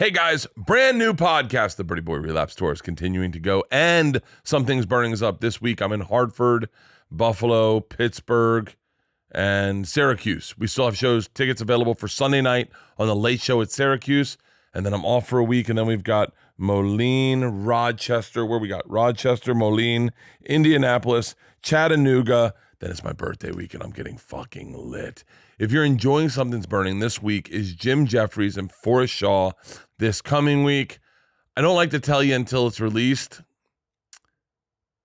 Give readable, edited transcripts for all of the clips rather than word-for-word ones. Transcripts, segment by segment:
Hey guys, brand new podcast, The Birdie Boy Relapse Tour, is continuing to go, and something's burning us up. This week I'm in Hartford, Buffalo, Pittsburgh, and Syracuse. We still have tickets available for Sunday night on the Late Show at Syracuse, and then I'm off for a week, and then we've got Moline, Rochester, Rochester, Moline, Indianapolis, Chattanooga. Then it's my birthday week, and I'm getting fucking lit. If you're enjoying Something's Burning, this week is Jim Jeffries and Forrest Shaw. This coming week, I don't like to tell you until it's released,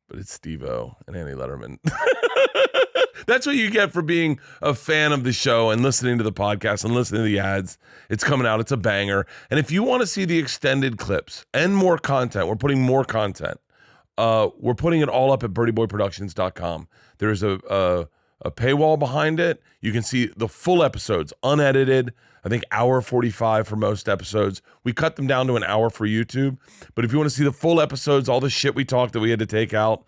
but it's Steve-O and Annie Letterman. That's what you get for being a fan of the show and listening to the podcast and listening to the ads. It's coming out. It's a banger. And if you want to see the extended clips and more content, we're putting more content. We're putting it all up at birdieboyproductions.com. There's a paywall behind it. You can see the full episodes, unedited. I think hour 45 for most episodes. We cut them down to an hour for YouTube. But if you want to see the full episodes, all the shit we talked that we had to take out,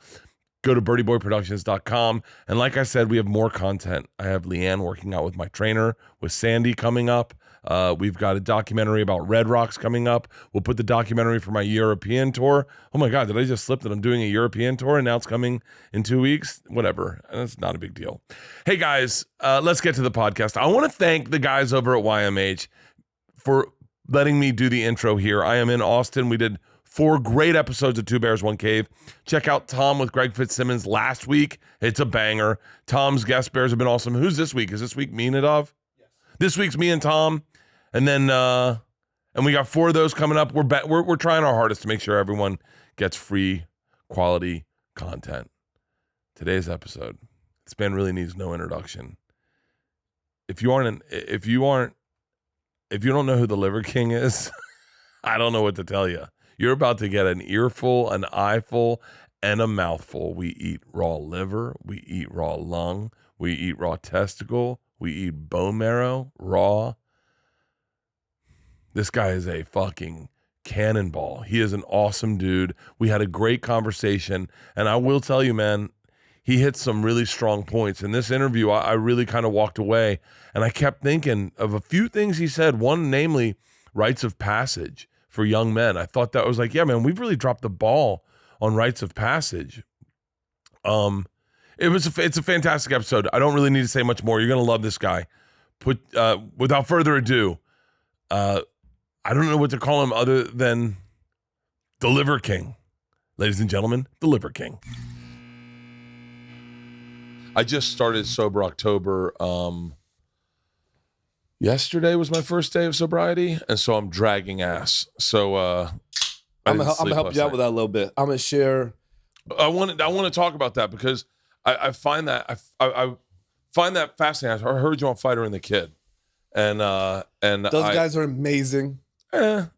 go to birdieboyproductions.com. And like I said, we have more content. I have Leanne working out with my trainer, with Sandy coming up. We've got a documentary about Red Rocks coming up. We'll put the documentary for my European tour. Oh my God, did I just slip that I'm doing a European tour and now it's coming in 2 weeks? Whatever. That's not a big deal. Hey guys, let's get to the podcast. I want to thank the guys over at YMH for letting me do the intro here. I am in Austin. We did 4 great episodes of Two Bears, One Cave. Check out Tom with Greg Fitzsimmons last week. It's a banger. Tom's guest bears have been awesome. Who's this week? Is this week me and Nadav? Yes. This week's me and Tom. And then, and we got 4 of those coming up. We're trying our hardest to make sure everyone gets free quality content. Today's episode, this man really needs no introduction. If you don't know who the Liver King is, I don't know what to tell you. You're about to get an earful, an eyeful, and a mouthful. We eat raw liver. We eat raw lung. We eat raw testicle. We eat bone marrow, raw. This guy is a fucking cannonball. He is an awesome dude. We had a great conversation. And I will tell you, man, he hit some really strong points. In this interview, I really kind of walked away. And I kept thinking of a few things he said. One, namely, rites of passage for young men. I thought that was like, yeah, man, we've really dropped the ball on rites of passage. It's a fantastic episode. I don't really need to say much more. You're going to love this guy. Without further ado, I don't know what to call him other than the Liver King. Ladies and gentlemen, the Liver King. I just started Sober October. Yesterday was my first day of sobriety, and so I'm dragging ass. So I'm gonna help you out with that a little bit. I'm gonna share. I want to talk about that because I find that I find that fascinating. I heard you on Fighter and the Kid, and those guys are amazing. Oh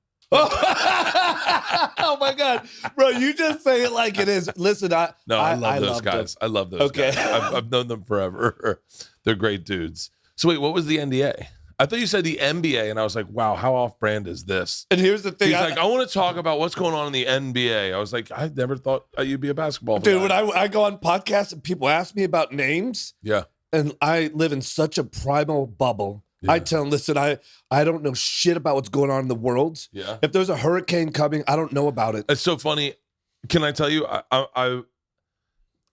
my God, bro! You just say it like it is. Listen, I love those guys. I love those guys. I've known them forever. They're great dudes. So wait, what was the NDA? I thought you said the NBA, and I was like, wow, how off-brand is this? And here's the thing. He's like, I want to talk about what's going on in the NBA. I was like, I never thought you'd be a basketball dude. guy. When I go on podcasts and people ask me about names, yeah, and I live in such a primal bubble. Yeah. I tell them, listen, I don't know shit about what's going on in the world. Yeah. If there's a hurricane coming, I don't know about it. It's so funny. Can I tell you,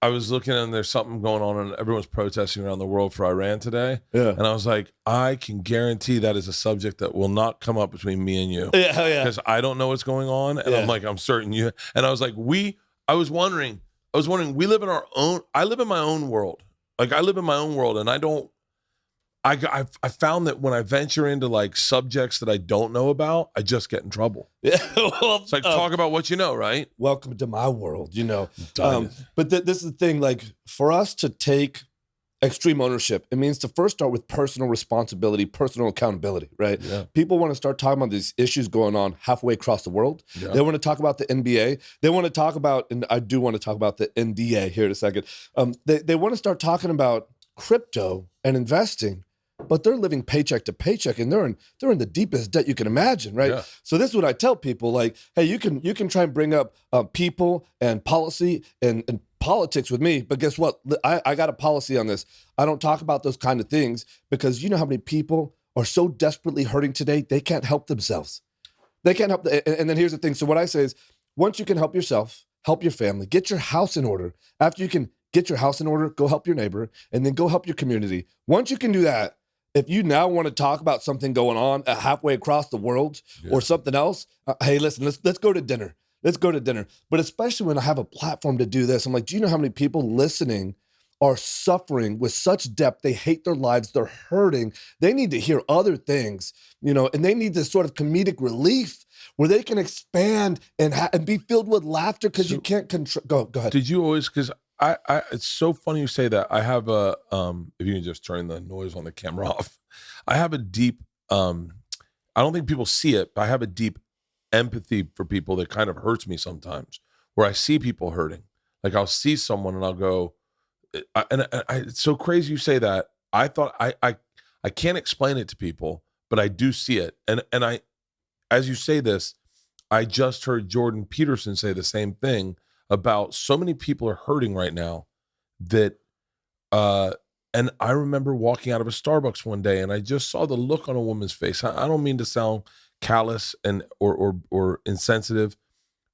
I was looking and there's something going on and everyone's protesting around the world for Iran today. Yeah. And I was like, I can guarantee that is a subject that will not come up between me and you. Yeah, yeah. Because I don't know what's going on. And I'm like, I'm certain you. And I was like, I was wondering, we live in I live in my own world. Like I live in my own world and I found that when I venture into like subjects that I don't know about, I just get in trouble. Yeah, well, it's like talk about what you know, right? Welcome to my world, you know. But this is the thing, like for us to take extreme ownership, it means to first start with personal responsibility, personal accountability, right? Yeah. People want to start talking about these issues going on halfway across the world. Yeah. They want to talk about the NBA. They want to talk about, and I do want to talk about the NDA here in a second. They want to start talking about crypto and investing. But they're living paycheck to paycheck, and they're in the deepest debt you can imagine, right? Yeah. So this is what I tell people: like, hey, you can try and bring up people and policy and politics with me, but guess what? I got a policy on this. I don't talk about those kind of things because you know how many people are so desperately hurting today they can't help themselves. They can't help. And then here's the thing. So what I say is, once you can help yourself, help your family, get your house in order. After you can get your house in order, go help your neighbor, and then go help your community. Once you can do that, if you now want to talk about something going on halfway across the world or something else, hey, listen, let's go to dinner. Let's go to dinner. But especially when I have a platform to do this, I'm like, do you know how many people listening are suffering with such depth? They hate their lives. They're hurting. They need to hear other things, and they need this sort of comedic relief where they can expand and be filled with laughter because you can't control. Go ahead. Did you always, because it's so funny you say that. I have a, if you can just turn the noise on the camera off. I have a deep, I don't think people see it, but I have a deep empathy for people that kind of hurts me sometimes, where I see people hurting. Like I'll see someone and I'll go, it's so crazy you say that. I thought I can't explain it to people, but I do see it. And I, as you say this, I just heard Jordan Peterson say the same thing about so many people are hurting right now that, and I remember walking out of a Starbucks one day and I just saw the look on a woman's face. I don't mean to sound callous and or insensitive,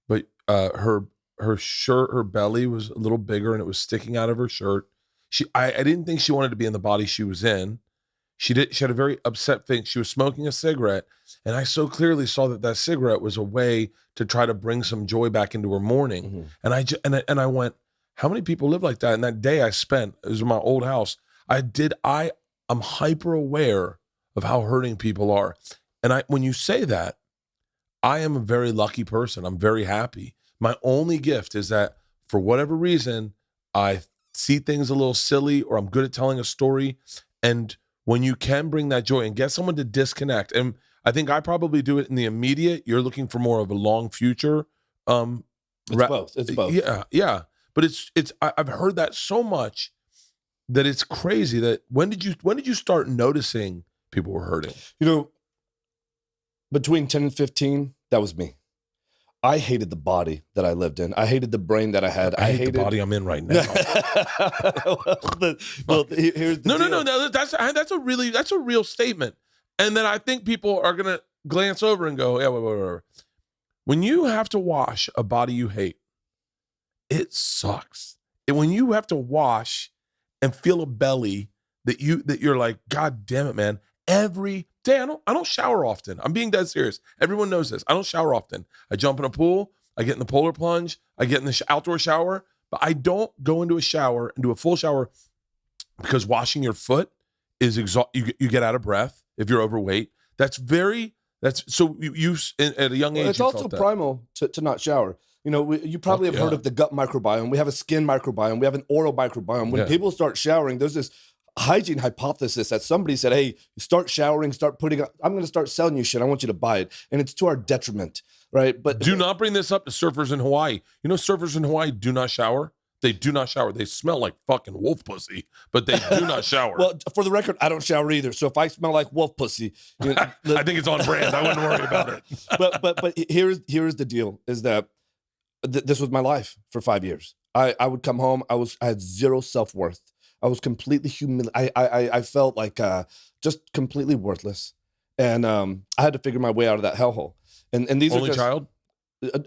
but her shirt, her belly was a little bigger and it was sticking out of her shirt. I didn't think she wanted to be in the body she was in. She had a very upset face. She was smoking a cigarette, and I so clearly saw that cigarette was a way to try to bring some joy back into her morning. Mm-hmm. And I went, how many people live like that? And that day I spent, it was in my old house. I'm hyper aware of how hurting people are. And when you say that, I am a very lucky person. I'm very happy. My only gift is that for whatever reason, I see things a little silly or I'm good at telling a story. And when you can bring that joy and get someone to disconnect, and I think I probably do it in the immediate, you're looking for more of a long future. It's both. It's both. Yeah. But I've heard that so much that it's crazy. That when did you start noticing people were hurting? Between 10 and 15, that was me. I hated the body that I lived in. I hated the brain that I had. I hate the body I'm in right now. Here's the deal. No. That's a real statement. And then I think people are gonna glance over and go, yeah, wait. When you have to wash a body you hate, it sucks. And when you have to wash and feel a belly that you're like, God damn it, man. Every day, I don't shower often. I'm being dead serious. Everyone knows this. I don't shower often. I jump in a pool. I get in the polar plunge. I get in the outdoor shower. But I don't go into a shower and do a full shower because washing your foot is you get out of breath if you're overweight. So you at a young age. It's also primal to not shower. You probably have heard of the gut microbiome. We have a skin microbiome. We have an oral microbiome. When people start showering, there's this hygiene hypothesis that somebody said, hey, start showering, I'm going to start selling you shit. I want you to buy it. And it's to our detriment, right? But do not bring this up to surfers in Hawaii. Surfers in Hawaii do not shower. They do not shower. They smell like fucking wolf pussy, but they do not shower. Well, for the record, I don't shower either. So if I smell like wolf pussy, I think it's on brand. I wouldn't worry about it. But here's the deal: is that this was my life for 5 years. I would come home. I had zero self-worth. I was completely humiliated. I felt like just completely worthless, and I had to figure my way out of that hellhole. And these only are just, child.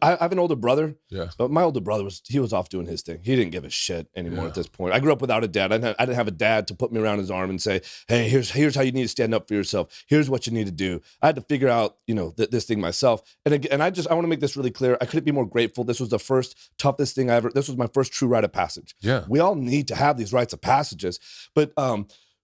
I have an older brother. Yeah, but my older brother was off doing his thing. He didn't give a shit anymore at this point. I grew up without a dad. I didn't have a dad to put me around his arm and say, "Hey, here's how you need to stand up for yourself. Here's what you need to do." I had to figure out, this thing myself. And again, I want to make this really clear. I couldn't be more grateful. This was the first toughest thing this was my first true rite of passage. Yeah, we all need to have these rites of passages. But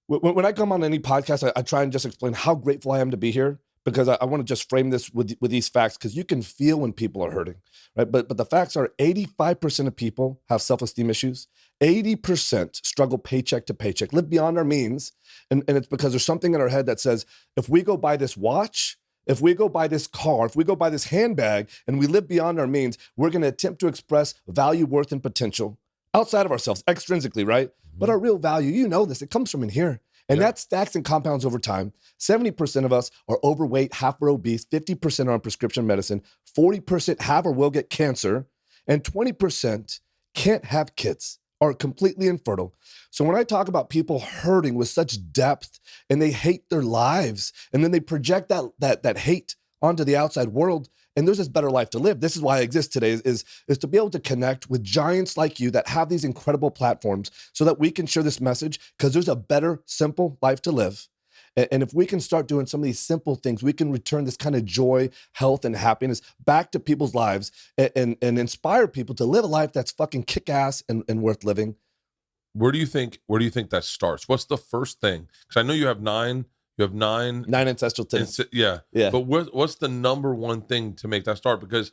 when I come on any podcast, I try and just explain how grateful I am to be here. Because I want to just frame this with these facts, because you can feel when people are hurting, right? But the facts are 85% of people have self-esteem issues. 80% struggle paycheck to paycheck, live beyond our means. And it's because there's something in our head that says, if we go buy this watch, if we go buy this car, if we go buy this handbag, and we live beyond our means, we're going to attempt to express value, worth, and potential outside of ourselves, extrinsically, right? Mm-hmm. But our real value, this, it comes from in here. And that stacks and compounds over time. 70% of us are overweight, half are obese, 50% are on prescription medicine, 40% have or will get cancer, and 20% can't have kids, are completely infertile. So when I talk about people hurting with such depth and they hate their lives, and then they project that hate onto the outside world, and there's this better life to live. This is why I exist today, is to be able to connect with giants like you that have these incredible platforms so that we can share this message, because there's a better, simple life to live. And if we can start doing some of these simple things, we can return this kind of joy, health, and happiness back to people's lives and inspire people to live a life that's fucking kick-ass and worth living. Where do you think that starts? What's the first thing? Because I know you have nine ancestral tenets. Yeah. But what's the number one thing to make that start? Because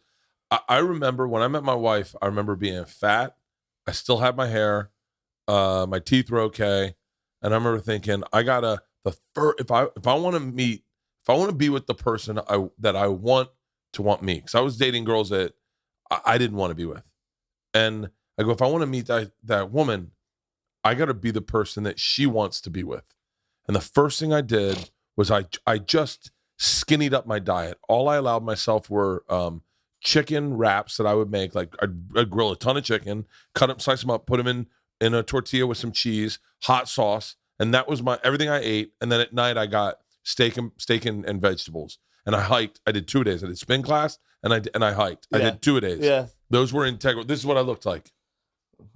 I remember when I met my wife, I remember being fat. I still had my hair. My teeth were okay. And I remember thinking, if I want to be with the person that I want me, because I was dating girls that I didn't want to be with. And I go, if I want to meet that woman, I got to be the person that she wants to be with. And the first thing I did was I just skinnied up my diet. All I allowed myself were chicken wraps that I would make. Like I'd grill a ton of chicken, cut them, slice them up, put them in a tortilla with some cheese, hot sauce. And that was everything I ate. And then at night I got steak and vegetables. And I hiked. I did 2 days. I did spin class and I hiked. Yeah. I did 2 days. Yeah. Those were integral. This is what I looked like.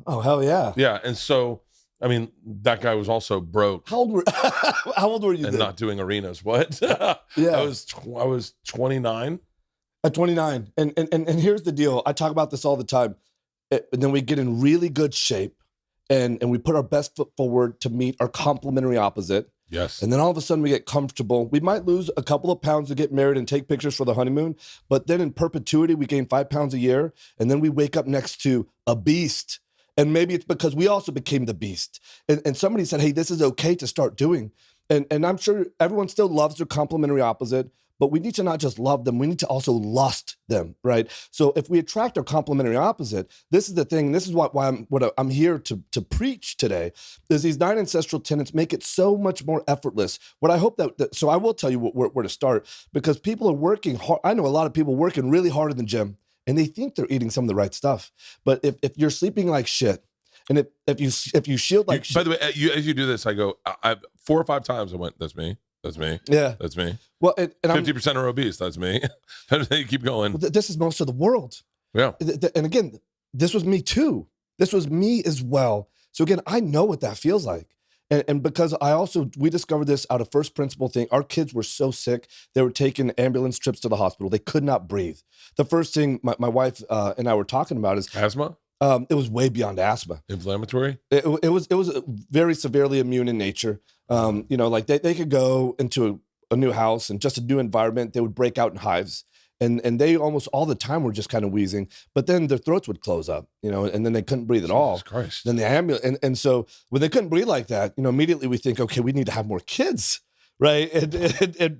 Oh, hell yeah. Yeah. And so, I mean, that guy was also broke. How old were you and then? Not doing arenas. What? Yeah. I was 29. At 29. And here's the deal. I talk about this all the time. And then we get in really good shape. And we put our best foot forward to meet our complementary opposite. Yes. And then all of a sudden we get comfortable. We might lose a couple of pounds to get married and take pictures for the honeymoon, but then in perpetuity we gain 5 pounds a year, and then we wake up next to a beast. And maybe it's because we also became the beast. And somebody said, hey, this is okay to start doing. And I'm sure everyone still loves their complementary opposite, but we need to not just love them, we need to also lust them, right? So if we attract our complementary opposite, this is the thing, this is what I'm here to preach today, is these 9 ancestral tenets make it so much more effortless. What I hope so I will tell you where to start, because people are working hard. I know a lot of people working really hard in the gym, and they think they're eating some of the right stuff. But if you're sleeping like shit, and if you shield like shit. By the way, as you do this, I go, 4 or 5 times I went, that's me. That's me. Yeah. That's me. Well, and 50% are obese. That's me. You keep going. Well, this is most of the world. Yeah. And again, this was me too. This was me as well. So again, I know what that feels like. And because we discovered this out of first principle thing. Our kids were so sick. They were taking ambulance trips to the hospital. They could not breathe. The first thing my wife and I were talking about is asthma. It was way beyond asthma. Inflammatory? It was very severely immune in nature. Like they could go into a new house and just a new environment, they would break out in hives. And they almost all the time were just kind of wheezing, but then their throats would close up, and then they couldn't breathe at all. Jesus Christ. Then the ambulance, and so when they couldn't breathe like that, immediately we think, okay, we need to have more kids, right?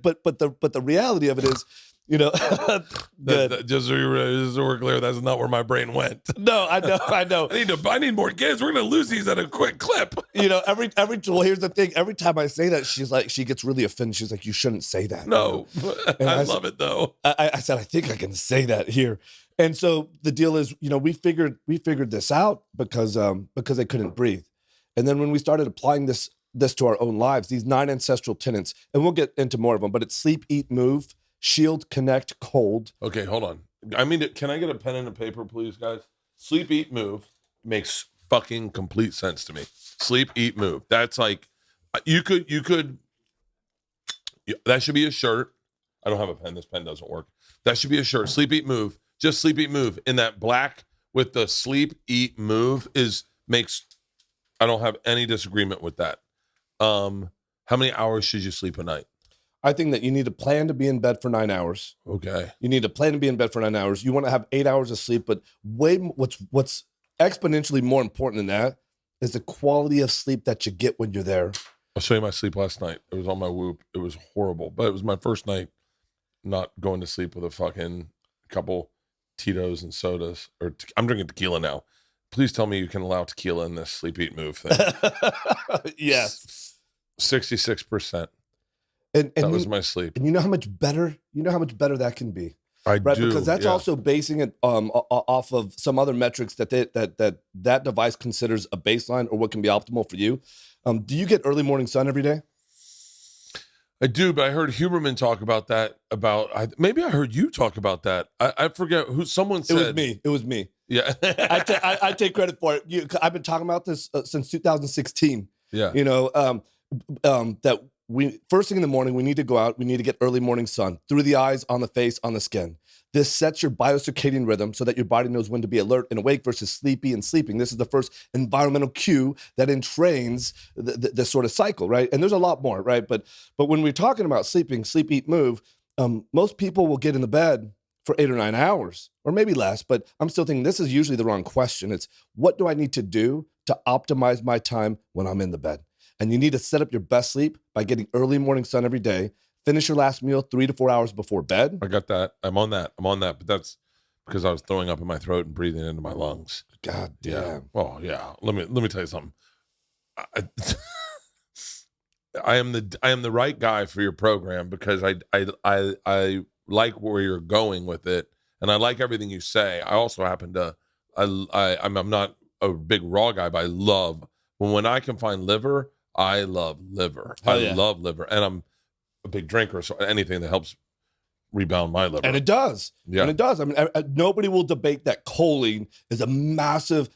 But the reality of it is, just so we're clear, that's not where my brain went. No, I know. I need more kids. We're gonna lose these at a quick clip. Well, here's the thing. Every time I say that, she gets really offended. She's like, you shouldn't say that. No, I love it though. I said, I think I can say that here. And so the deal is, we figured this out because they couldn't breathe. And then when we started applying this to our own lives, these 9 ancestral tenets, and we'll get into more of them, but it's sleep, eat, move, shield, connect, cold. Okay, hold on. Can I get a pen and a paper, please, guys? Sleep, eat, move makes fucking complete sense to me. Sleep, eat, move. That's like, you could, that should be a shirt. I don't have a pen. This pen doesn't work. That should be a shirt. Sleep, eat, move. Just sleep, eat, move. In that black with the sleep, eat, move I don't have any disagreement with that. How many hours should you sleep a night? I think that you need to plan to be in bed for 9 hours. Okay. You need to plan to be in bed for 9 hours. You want to have 8 hours of sleep, but what's exponentially more important than that is the quality of sleep that you get when you're there. I'll show you my sleep last night. It was on my Whoop. It was horrible, but it was my first night not going to sleep with a fucking couple Tito's and sodas. I'm drinking tequila now. Please tell me you can allow tequila in this sleep, eat, move thing. Yes. 66%. And that was my sleep. And you know how much better that can be. I do. Because that's also basing it off of some other metrics that device considers a baseline or what can be optimal for you. Do you get early morning sun every day? I do, but I heard Huberman talk about that. Maybe I heard you talk about that. I forget who. Someone said It was me. Yeah, I take credit for it. I've been talking about this since 2016. Yeah, That we first thing in the morning we need to go out. We need to get early morning sun through the eyes, on the face, on the skin. This sets your biocircadian rhythm so that your body knows when to be alert and awake versus sleepy and sleeping. This is the first environmental cue that entrains this sort of cycle, right? And there's a lot more, right? But when we're talking about sleeping, sleep, eat, move, most people will get in the bed for 8 or 9 hours, or maybe less, but I'm still thinking this is usually the wrong question. It's what do I need to do to optimize my time when I'm in the bed? And you need to set up your best sleep by getting early morning sun every day. Finish your last meal 3 to 4 hours before bed. I got that. I'm on that. But that's because I was throwing up in my throat and breathing into my lungs. God damn. Yeah. Well, yeah. Let me tell you something. I am the right guy for your program because I like where you're going with it, and I like everything you say. I also happen to I'm not a big raw guy, but I love when I can find liver. I love liver. Love liver, and I'm a big drinker, so anything that helps rebound my liver. And it does. Yeah. And it does. I mean, nobody will debate that choline is a massive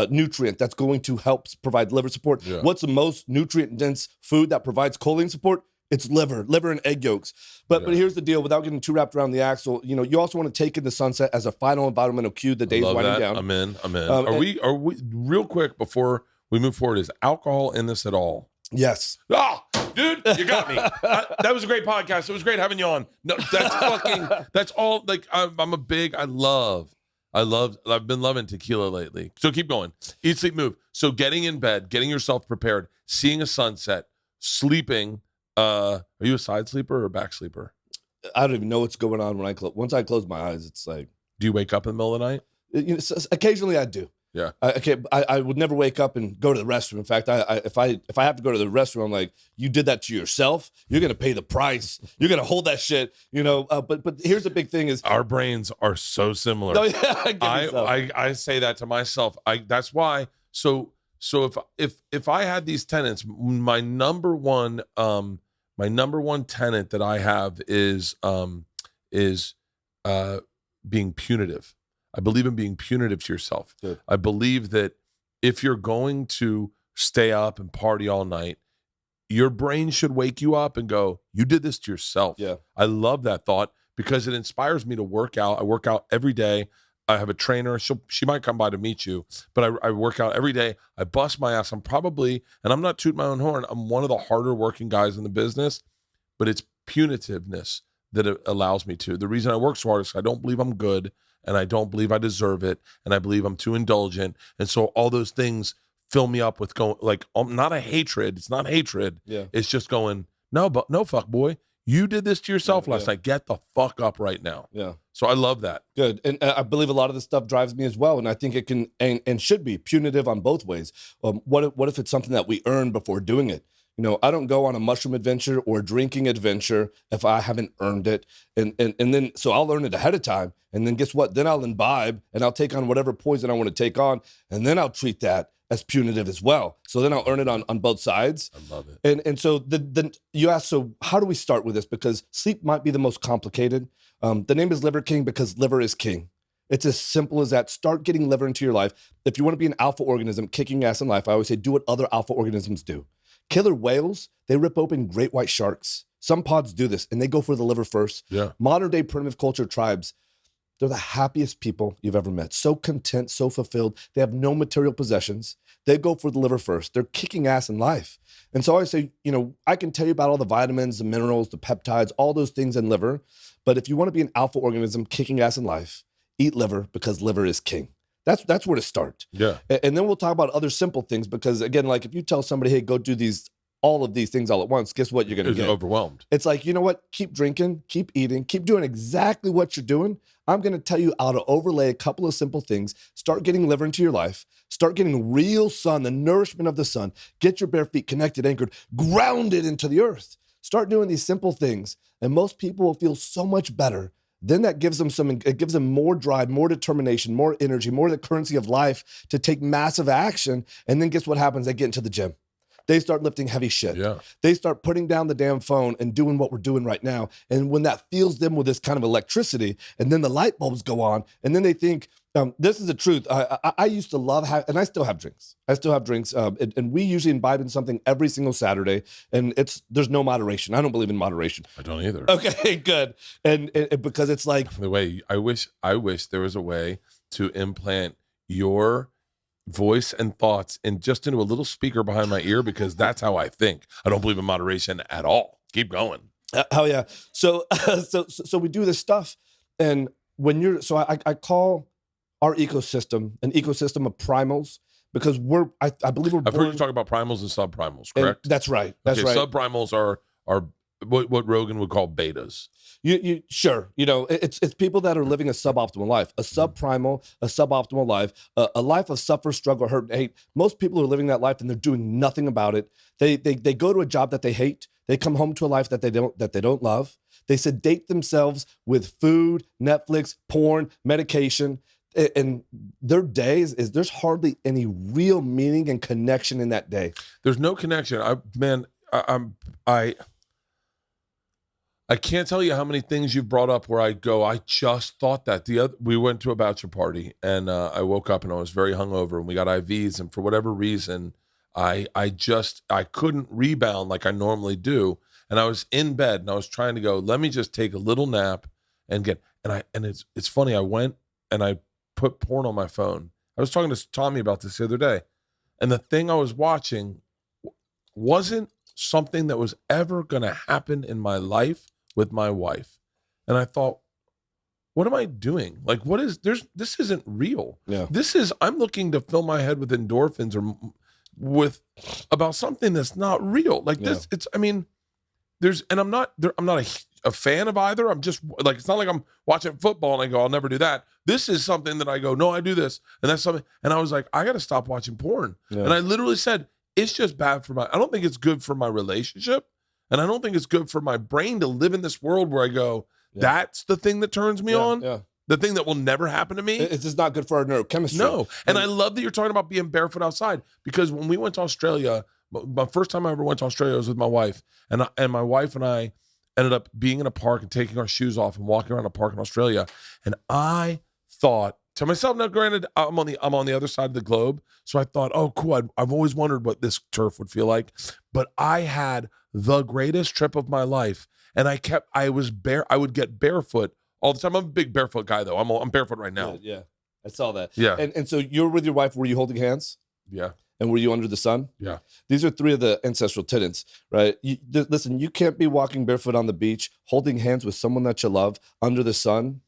nutrient that's going to help provide liver support. Yeah. What's the most nutrient-dense food that provides choline support? It's liver and egg yolks. But here's the deal, without getting too wrapped around the axle, you also want to take in the sunset as a final environmental cue. The day's winding down. I'm in. Are we real quick before we move forward, is alcohol in this at all? Yes. Oh, dude, you got me. That was a great podcast. It was great having you on. No, that's all. Like, I've been loving tequila lately. So keep going. Eat, sleep, move. So getting in bed, getting yourself prepared, seeing a sunset, sleeping. Are you a side sleeper or a back sleeper? I don't even know what's going on when once I close my eyes, it's like. Do you wake up in the middle of the night? Occasionally I do. Yeah. I would never wake up and go to the restroom. In fact, if I have to go to the restroom, I'm like, you did that to yourself. You're gonna pay the price. You're gonna hold that shit. But here's the big thing: is our brains are so similar. No, yeah, I say that to myself. That's why. So if I had these tenets, my number one tenet that I have is being punitive. I believe in being punitive to yourself. Good. I believe that if you're going to stay up and party all night, your brain should wake you up and go, you did this to yourself. Yeah. I love that thought because it inspires me to work out. I work out every day. I have a trainer. She might come by to meet you, but I work out every day. I bust my ass. I'm not tooting my own horn, I'm one of the harder working guys in the business, but it's punitiveness that it allows me to. The reason I work so hard is I don't believe I'm good, and I don't believe I deserve it, and I believe I'm too indulgent. And so all those things fill me up with not a hatred. It's not hatred. Yeah. It's just going, no, fuck boy. You did this to yourself last night. Get the fuck up right now. Yeah. So I love that. Good. And I believe a lot of this stuff drives me as well. And I think it can and should be punitive on both ways. What if it's something that we earn before doing it? I don't go on a mushroom adventure or a drinking adventure if I haven't earned it. And then, so I'll learn it ahead of time. And then guess what? Then I'll imbibe and I'll take on whatever poison I want to take on. And then I'll treat that as punitive as well. So then I'll earn it on both sides. I love it. And so you ask, so how do we start with this? Because sleep might be the most complicated. The name is Liver King because liver is king. It's as simple as that. Start getting liver into your life. If you want to be an alpha organism kicking ass in life, I always say do what other alpha organisms do. Killer whales, they rip open great white sharks. Some pods do this, and they go for the liver first. Yeah. Modern day primitive culture tribes, they're the happiest people you've ever met. So content, so fulfilled. They have no material possessions. They go for the liver first. They're kicking ass in life. And so I say, I can tell you about all the vitamins, the minerals, the peptides, all those things in liver. But if you want to be an alpha organism kicking ass in life, eat liver because liver is king. That's where to start. Yeah. And then we'll talk about other simple things because, again, like if you tell somebody, hey, go do all of these things all at once, guess what you're going to get? Overwhelmed. It's like, you know what? Keep drinking, keep eating, keep doing exactly what you're doing. I'm going to tell you how to overlay a couple of simple things. Start getting liver into your life. Start getting real sun, the nourishment of the sun. Get your bare feet connected, anchored, grounded into the earth. Start doing these simple things. And most people will feel so much better. Then that gives them more drive, more determination, more energy, more the currency of life to take massive action. And then guess what happens? They get into the gym. They start lifting heavy shit. Yeah. They start putting down the damn phone and doing what we're doing right now. And when that fills them with this kind of electricity, and then the light bulbs go on, and then they think, this is the truth. I used to love, and I still have drinks. And we usually imbibe in something every single Saturday, and there's no moderation. I don't believe in moderation. I don't either. Okay, good. And because it's like the way I wish there was a way to implant your voice and thoughts into a little speaker behind my ear, because that's how I think. I don't believe in moderation at all. Keep going. Hell yeah. So we do this stuff, and when I call our ecosystem an ecosystem of primals, because I believe we're I've heard you talk about primals and subprimals, correct? And that's right. That's right. Subprimals are what Rogan would call betas. You sure, it's people that are living a suboptimal life, a subprimal, a suboptimal life, a life of suffer, struggle, hurt, and hate. Most people are living that life and they're doing nothing about it. They go to a job that they hate. They come home to a life that they don't love. They sedate themselves with food, Netflix, porn, medication. And their days there's hardly any real meaning and connection in that day. There's no connection. I can't tell you how many things you've brought up where I go, I just thought that. We went to a bachelor party, and I woke up and I was very hungover, and we got IVs, and for whatever reason, I couldn't rebound like I normally do, and I was in bed and I was trying to go, let me just take a little nap and it's funny. I went and I put porn on my phone. I was talking to Tommy about this the other day, and the thing I was watching wasn't something that was ever going to happen in my life with my wife. And I thought, what am I doing? Like, this isn't real. Yeah. I'm looking to fill my head with endorphins or about something that's not real. Like this, I'm not a fan of either. I'm just like, it's not like I'm watching football and I go, I'll never do that. This is something that I go, no, I do this. And that's something. And I was like, I got to stop watching porn. Yeah. And I literally said, it's just bad I don't think it's good for my relationship. And I don't think it's good for my brain to live in this world where I go, that's the thing that turns me on. Yeah. The thing that will never happen to me. It's just not good for our neurochemistry. No. And I love that you're talking about being barefoot outside, because when we went to Australia, my first time I ever went to Australia was with my wife. And my wife and I ended up being in a park and taking our shoes off and walking around a park in Australia. And I thought to myself, now granted, I'm on the other side of the globe. So I thought, oh, cool. I've always wondered what this turf would feel like. But I had the greatest trip of my life. And I would get barefoot all the time. I'm a big barefoot guy though. I'm barefoot right now. Yeah. I saw that. Yeah. And so you're with your wife, were you holding hands? Yeah. And were you under the sun? Yeah. These are 3 of the ancestral tenets, right? Listen, you can't be walking barefoot on the beach, holding hands with someone that you love under the sun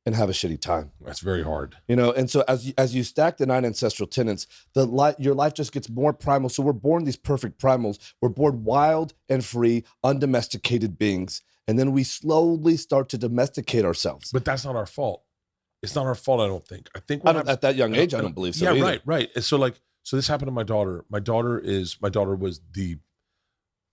and have a shitty time. That's very hard. And so as you stack the 9 ancestral tenets, your life just gets more primal. So we're born these perfect primals. We're born wild and free, undomesticated beings. And then we slowly start to domesticate ourselves. But that's not our fault. It's not our fault, I don't think. I think at that young age, I don't believe so. Yeah, either. right. And so this happened to my daughter. My daughter was the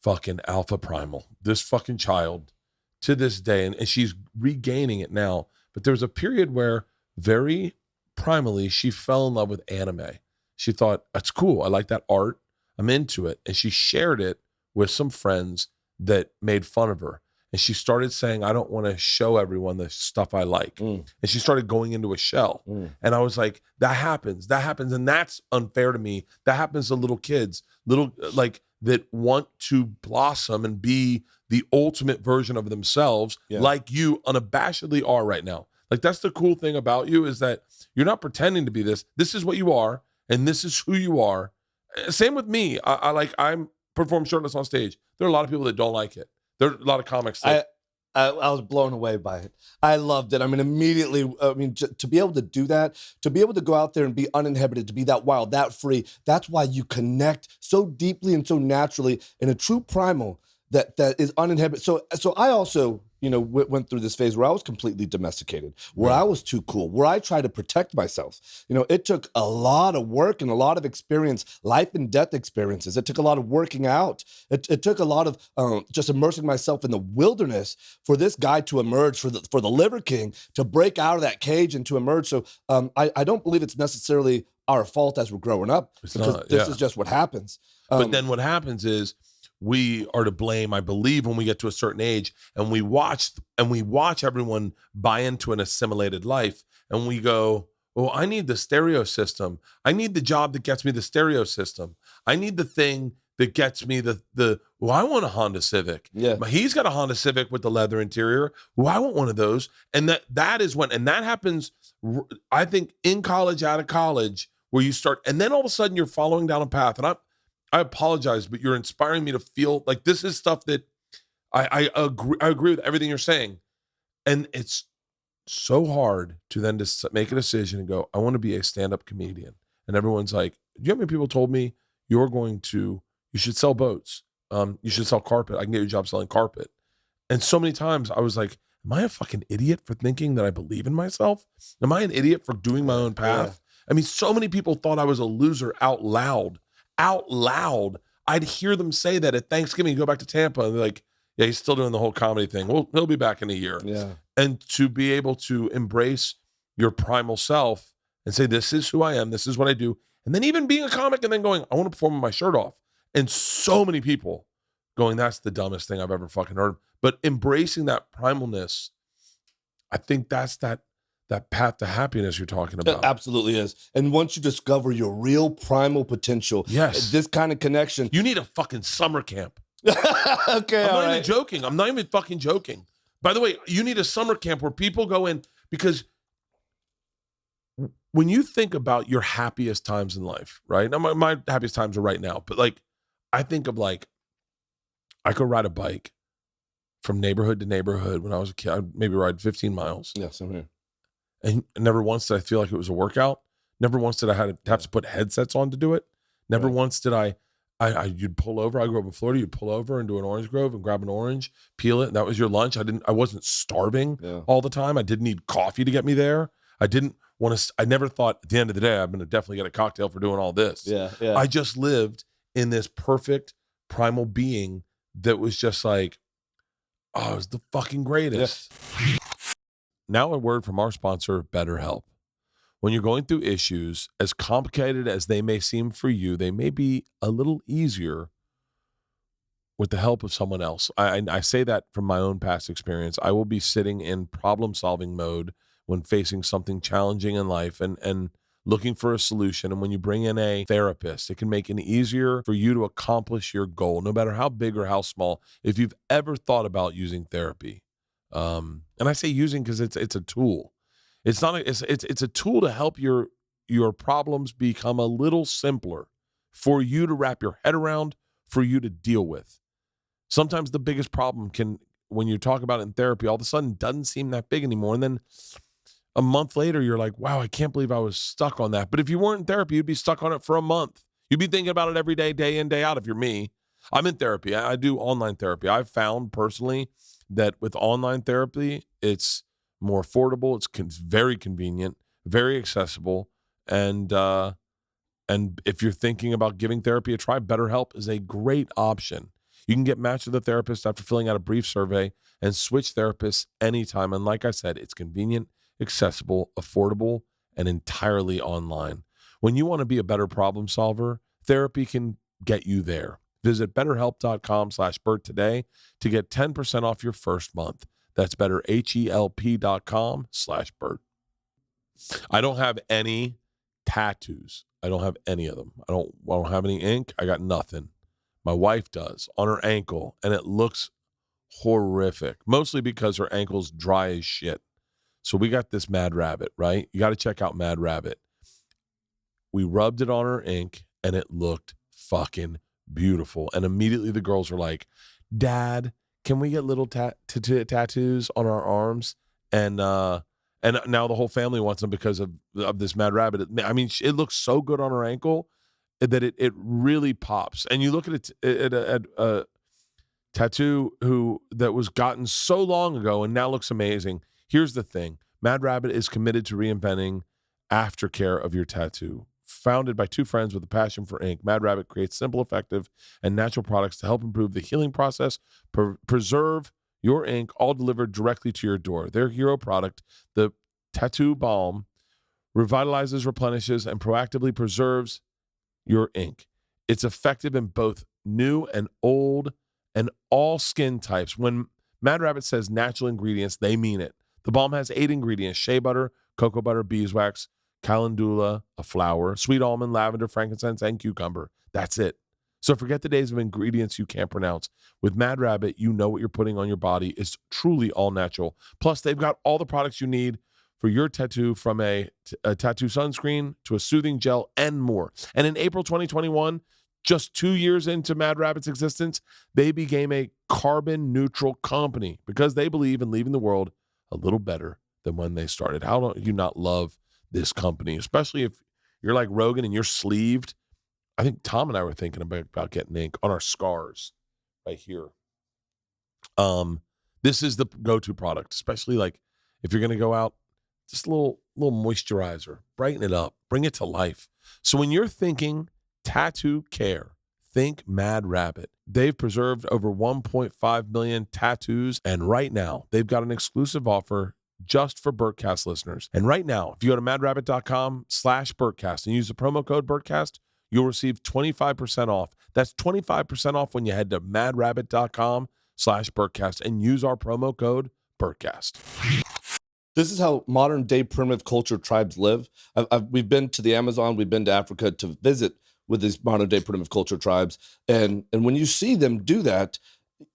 fucking alpha primal. This fucking child to this day, and she's regaining it now. But there was a period where very primally she fell in love with anime. She thought, that's cool. I like that art. I'm into it. And she shared it with some friends that made fun of her. And she started saying, I don't want to show everyone the stuff I like. And she started going into a shell. And I was like, that happens. And that's unfair to me. That happens to little kids, that want to blossom and be the ultimate version of themselves, like you unabashedly are right now. Like, that's the cool thing about you, is that you're not pretending to be this. This is what you are, and this is who you are. Same with me. I'm perform shirtless on stage. There are a lot of people that don't like it. There are a lot of comics that I was blown away by it. I loved it. Immediately, to be able to do that, to be able to go out there and be uninhibited, to be that wild, that free, that's why you connect so deeply and so naturally in a true primal that is uninhibited. So I also, went through this phase where I was completely domesticated, where I was too cool, where I tried to protect myself. It took a lot of work and a lot of experience, life and death experiences. It took a lot of working out. It took a lot of just immersing myself in the wilderness for this guy to emerge, for the Liver King to break out of that cage and to emerge. So I don't believe it's necessarily our fault as we're growing up. This is just what happens. But then what happens is we are to blame, I believe, when we get to a certain age and we watch everyone buy into an assimilated life and we go, oh, I need the stereo system. I need the job that gets me the stereo system. I need the thing that gets me I want a Honda Civic. Yeah. He's got a Honda Civic with the leather interior. Well, I want one of those. And that is when, and that happens, I think, in college, out of college, where you start, and then all of a sudden you're following down a path. And I apologize, but you're inspiring me to feel like this is stuff that I agree with everything you're saying. And it's so hard to then just make a decision and go, I want to be a stand-up comedian. And everyone's like, do you know how many people told me you should sell boats. You should sell carpet. I can get you a job selling carpet. And so many times I was like, am I a fucking idiot for thinking that I believe in myself? Am I an idiot for doing my own path? Yeah. I mean, so many people thought I was a loser out loud. I'd hear them say that at Thanksgiving. You go back to Tampa and they're like, yeah, he's still doing the whole comedy thing. Well, he'll be back in a year. Yeah. And to be able to embrace your primal self and say, this is who I am. This is what I do. And then even being a comic and then going, I want to perform with my shirt off. And so many people going, that's the dumbest thing I've ever fucking heard. But embracing that primalness, I think that's that path to happiness you're talking about. It absolutely is. And once you discover your real primal potential, yes, this kind of connection. You need a fucking summer camp. Okay, I'm not even joking. I'm not even fucking joking. By the way, you need a summer camp where people go in, because when you think about your happiest times in life, right? Now, my happiest times are right now, but like, I think of like, I could ride a bike from neighborhood to neighborhood when I was a kid. I'd maybe ride 15 miles. Yeah, same here. And never once did I feel like it was a workout. Never once did I have to put headsets on to do it. Never once did you'd pull over. I grew up in Florida. You'd pull over and do an orange grove and grab an orange, peel it. And that was your lunch. I wasn't starving all the time. I didn't need coffee to get me there. I never thought at the end of the day, I'm going to definitely get a cocktail for doing all this. Yeah. I just lived in this perfect primal being that was just like, oh, it was the fucking greatest. Yeah. Now a word from our sponsor, BetterHelp. When you're going through issues, as complicated as they may seem for you, they may be a little easier with the help of someone else. I say that from my own past experience. I will be sitting in problem-solving mode when facing something challenging in life and looking for a solution. And when you bring in a therapist, it can make it easier for you to accomplish your goal, no matter how big or how small. If you've ever thought about using therapy, and I say using because it's a tool. It's a tool to help your problems become a little simpler for you to wrap your head around, for you to deal with. Sometimes the biggest problem when you talk about it in therapy, all of a sudden doesn't seem that big anymore. And then a month later, you're like, wow, I can't believe I was stuck on that. But if you weren't in therapy, you'd be stuck on it for a month. You'd be thinking about it every day, day in, day out. If you're me, I'm in therapy. I do online therapy. I've found personally that with online therapy, it's more affordable. It's very convenient, very accessible. And if you're thinking about giving therapy a try, BetterHelp is a great option. You can get matched with a therapist after filling out a brief survey and switch therapists anytime. And like I said, it's convenient, accessible, affordable, and entirely online. When you want to be a better problem solver, therapy can get you there. Visit betterhelp.com/Bert today to get 10% off your first month. That's betterhelp.com/Bert. I don't have any tattoos. I don't have any of them. I don't have any ink. I got nothing. My wife does on her ankle, and it looks horrific, mostly because her ankle's dry as shit. So we got this Mad Rabbit, right? You got to check out Mad Rabbit. We rubbed it on her ink, and it looked fucking beautiful. And immediately the girls were like, Dad, can we get little tattoos on our arms? And now the whole family wants them because of this Mad Rabbit. I mean, it looks so good on her ankle that it really pops. And you look at a tattoo that was gotten so long ago and now looks amazing. Here's the thing. Mad Rabbit is committed to reinventing aftercare of your tattoo. Founded by two friends with a passion for ink, Mad Rabbit creates simple, effective, and natural products to help improve the healing process, preserve your ink, all delivered directly to your door. Their hero product, the Tattoo Balm, revitalizes, replenishes, and proactively preserves your ink. It's effective in both new and old and all skin types. When Mad Rabbit says natural ingredients, they mean it. The balm has 8 ingredients: shea butter, cocoa butter, beeswax, calendula, a flower, sweet almond, lavender, frankincense, and cucumber. That's it. So forget the days of ingredients you can't pronounce. With Mad Rabbit, you know what you're putting on your body is truly all natural. Plus, they've got all the products you need for your tattoo, from a tattoo sunscreen to a soothing gel and more. And in April 2021, just 2 years into Mad Rabbit's existence, they became a carbon neutral company because they believe in leaving the world a little better than when they started. How do you not love this company, especially if you're like Rogan and you're sleeved? I think Tom and I were thinking about getting ink on our scars right here. This is the go-to product, especially like if you're going to go out, just a little moisturizer, brighten it up, bring it to life. So when you're thinking tattoo care, think Mad Rabbit. They've preserved over 1.5 million tattoos, and right now they've got an exclusive offer just for Bertcast listeners. And right now, if you go to madrabbit.com/Bertcast and use the promo code Bertcast, you'll receive 25% off. That's 25% off when you head to madrabbit.com/Bertcast and use our promo code Bertcast. This is how modern day primitive culture tribes live. We've been to the Amazon, we've been to Africa to visit with these modern day primitive culture tribes. And when you see them do that,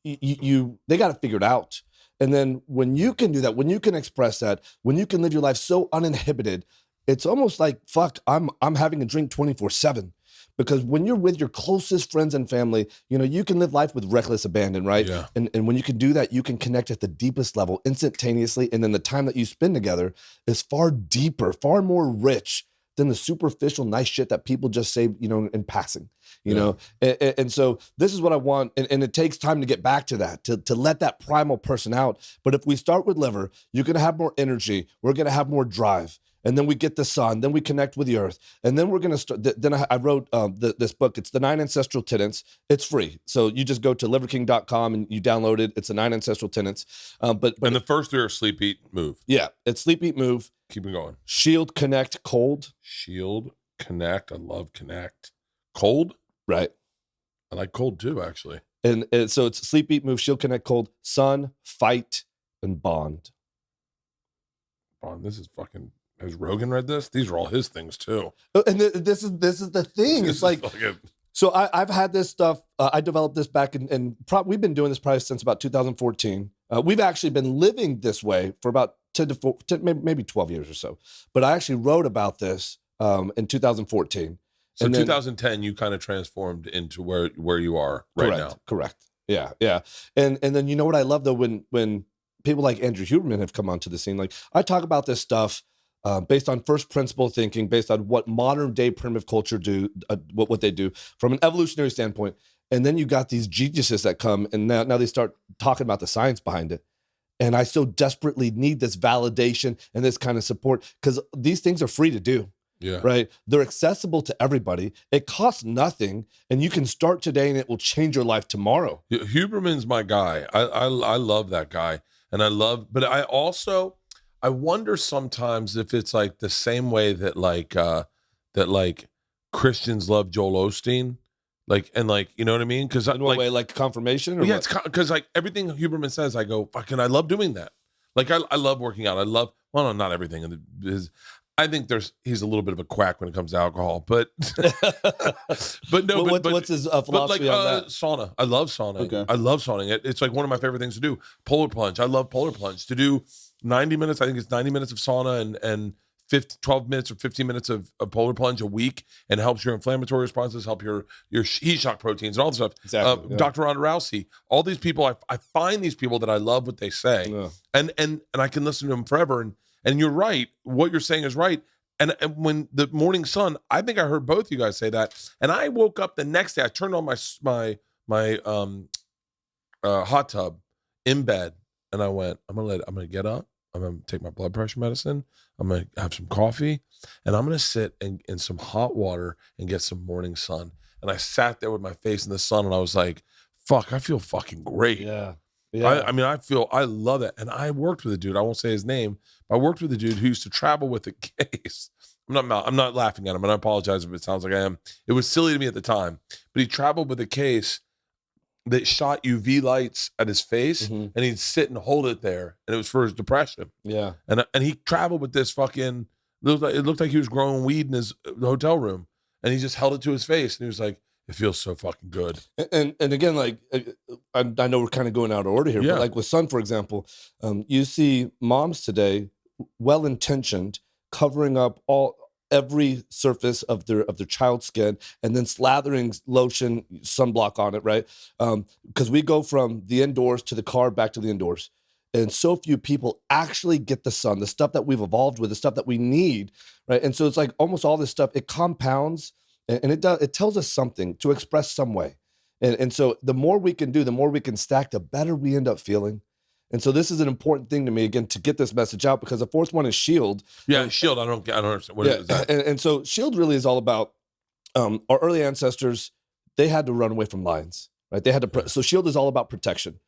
they got to figure it out. And then when you can do that, when you can express that, when you can live your life so uninhibited, it's almost like, fuck, I'm having a drink 24/7. Because when you're with your closest friends and family, you can live life with reckless abandon, right? Yeah. And when you can do that, you can connect at the deepest level instantaneously. And then the time that you spend together is far deeper, far more rich than the superficial nice shit that people just say, in passing, know? And so this is what I want. And it takes time to get back to that, to let that primal person out. But if we start with liver, you're going to have more energy. We're going to have more drive. And then we get the sun, then we connect with the earth. And then we're going to start. Then I wrote this book. It's the 9 ancestral tenets. It's free. So you just go to liverking.com and you download it. It's the 9 ancestral tenets. But and the first 3 are sleep, eat, move. Yeah. It's sleep, eat, move. Keep it going. Shield, connect, cold. Shield, connect. I love connect. Cold? Right. I like cold too, actually. And so it's sleep, eat, move, shield, connect, cold, sun, fight, and bond. Bond, this is fucking... Has Rogan read this? These are all his things too. And this is the thing. It's like, so I've had this stuff. I developed this back we've been doing this probably since about 2014. We've actually been living this way for about 10 maybe 12 years or so. But I actually wrote about this in 2014. So in 2010, you kind of transformed into where you are right now. Correct. Yeah. And then you know what I love though, when people like Andrew Huberman have come onto the scene, like I talk about this stuff based on first principle thinking, based on what modern day primitive culture do, what they do from an evolutionary standpoint. And then you got these geniuses that come and now they start talking about the science behind it. And I so desperately need this validation and this kind of support because these things are free to do. Yeah. Right. They're accessible to everybody. It costs nothing. And you can start today and it will change your life tomorrow. Huberman's my guy. I love that guy. And but I wonder sometimes if it's like the same way that like Christians love Joel Osteen, you know what I mean? Because in what way, like confirmation? Or it's because like everything Huberman says, I go fucking. I love doing that. Like I love working out. No, not everything. I think he's a little bit of a quack when it comes to alcohol, but no. What's his philosophy on that? Sauna. I love sauna. Okay. I love sauning. It's like one of my favorite things to do. Polar plunge. I love polar plunge. To do 90 minutes. I think it's 90 minutes of sauna and 12 minutes or 15 minutes of polar plunge a week, and helps your inflammatory responses, help your heat shock proteins and all this stuff. Exactly. Dr. Ronda Rousey, all these people, I find these people that I love what they say, and I can listen to them forever. And you're right. What you're saying is right. And when the morning sun, I think I heard both you guys say that. And I woke up the next day. I turned on my hot tub in bed, and I went, I'm gonna get up. I'm gonna take my blood pressure medicine. I'm gonna have some coffee, and I'm gonna sit in some hot water and get some morning sun. And I sat there with my face in the sun, and I was like, "Fuck, I feel fucking great." Yeah. Yeah. I love it. And I worked with a dude, I won't say his name, but I worked with a dude who used to travel with a case. I'm not laughing at him, and I apologize if it sounds like I am. It was silly to me at the time, but he traveled with a case that shot UV lights at his face, and he'd sit and hold it there, and it was for his depression. Yeah. And he traveled with this fucking, it looked like he was growing weed in his hotel room, and he just held it to his face, and he was like, it feels so fucking good. And again, like, I know we're kind of going out of order here, but like with Sun, for example, you see moms today, well-intentioned, covering up every surface of their child's skin, and then slathering lotion, sunblock on it, right? Because we go from the indoors to the car, back to the indoors. And so few people actually get the sun, the stuff that we've evolved with, the stuff that we need, right? And so it's like almost all this stuff, it compounds, and it tells us something to express some way. And so the more we can do, the more we can stack, the better we end up feeling. And so this is an important thing to me, again, to get this message out, because the fourth one is shield. Yeah, shield. I don't understand. What is that? And so shield really is all about our early ancestors. They had to run away from lions, right? They had to. So shield is all about protection.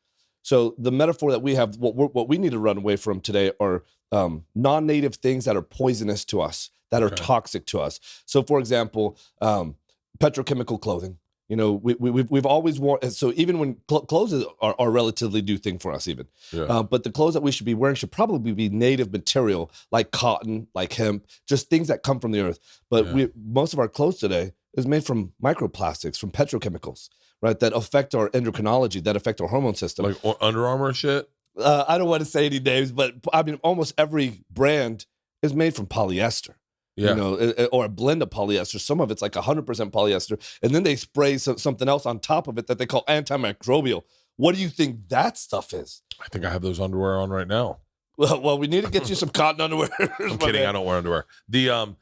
So the metaphor that we have, what we need to run away from today are non-native things that are poisonous to us, that are toxic to us. So, for example, petrochemical clothing. You know, we've always worn. So even when clothes are a relatively new thing for us, even, but the clothes that we should be wearing should probably be native material, like cotton, like hemp, just things that come from the earth. But most of our clothes today is made from microplastics, from petrochemicals, right? That affect our endocrinology, that affect our hormone system. Like Under Armour shit? I don't want to say any names, but I mean, almost every brand is made from polyester. Yeah. You know, or a blend of polyester. Some of it's like 100% polyester. And then they spray something else on top of it that they call antimicrobial. What do you think that stuff is? I think I have those underwear on right now. Well, we need to get you some cotton underwear. I'm kidding. Man. I don't wear underwear. I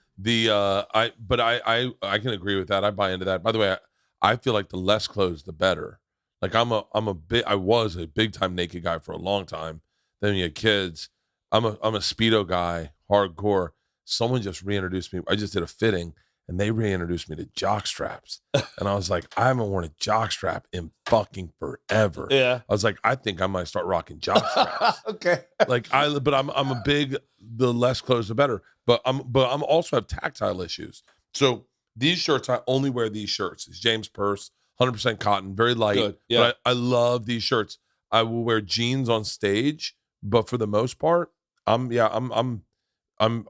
can agree with that. I buy into that. By the way, I feel like the less clothes, the better. Like I was a big time naked guy for a long time. Then when you had kids, I'm a Speedo guy, hardcore. Someone just reintroduced me. I just did a fitting, and they reintroduced me to jock straps. And I was like, I haven't worn a jock strap in fucking forever. Yeah. I was like, I think I might start rocking jock straps. Okay. But I'm a big, the less clothes the better. But I'm also have tactile issues. So these shirts, I only wear these shirts. It's James Purse, 100% cotton, very light. Good. Yeah. But I love these shirts. I will wear jeans on stage, but for the most part, I'm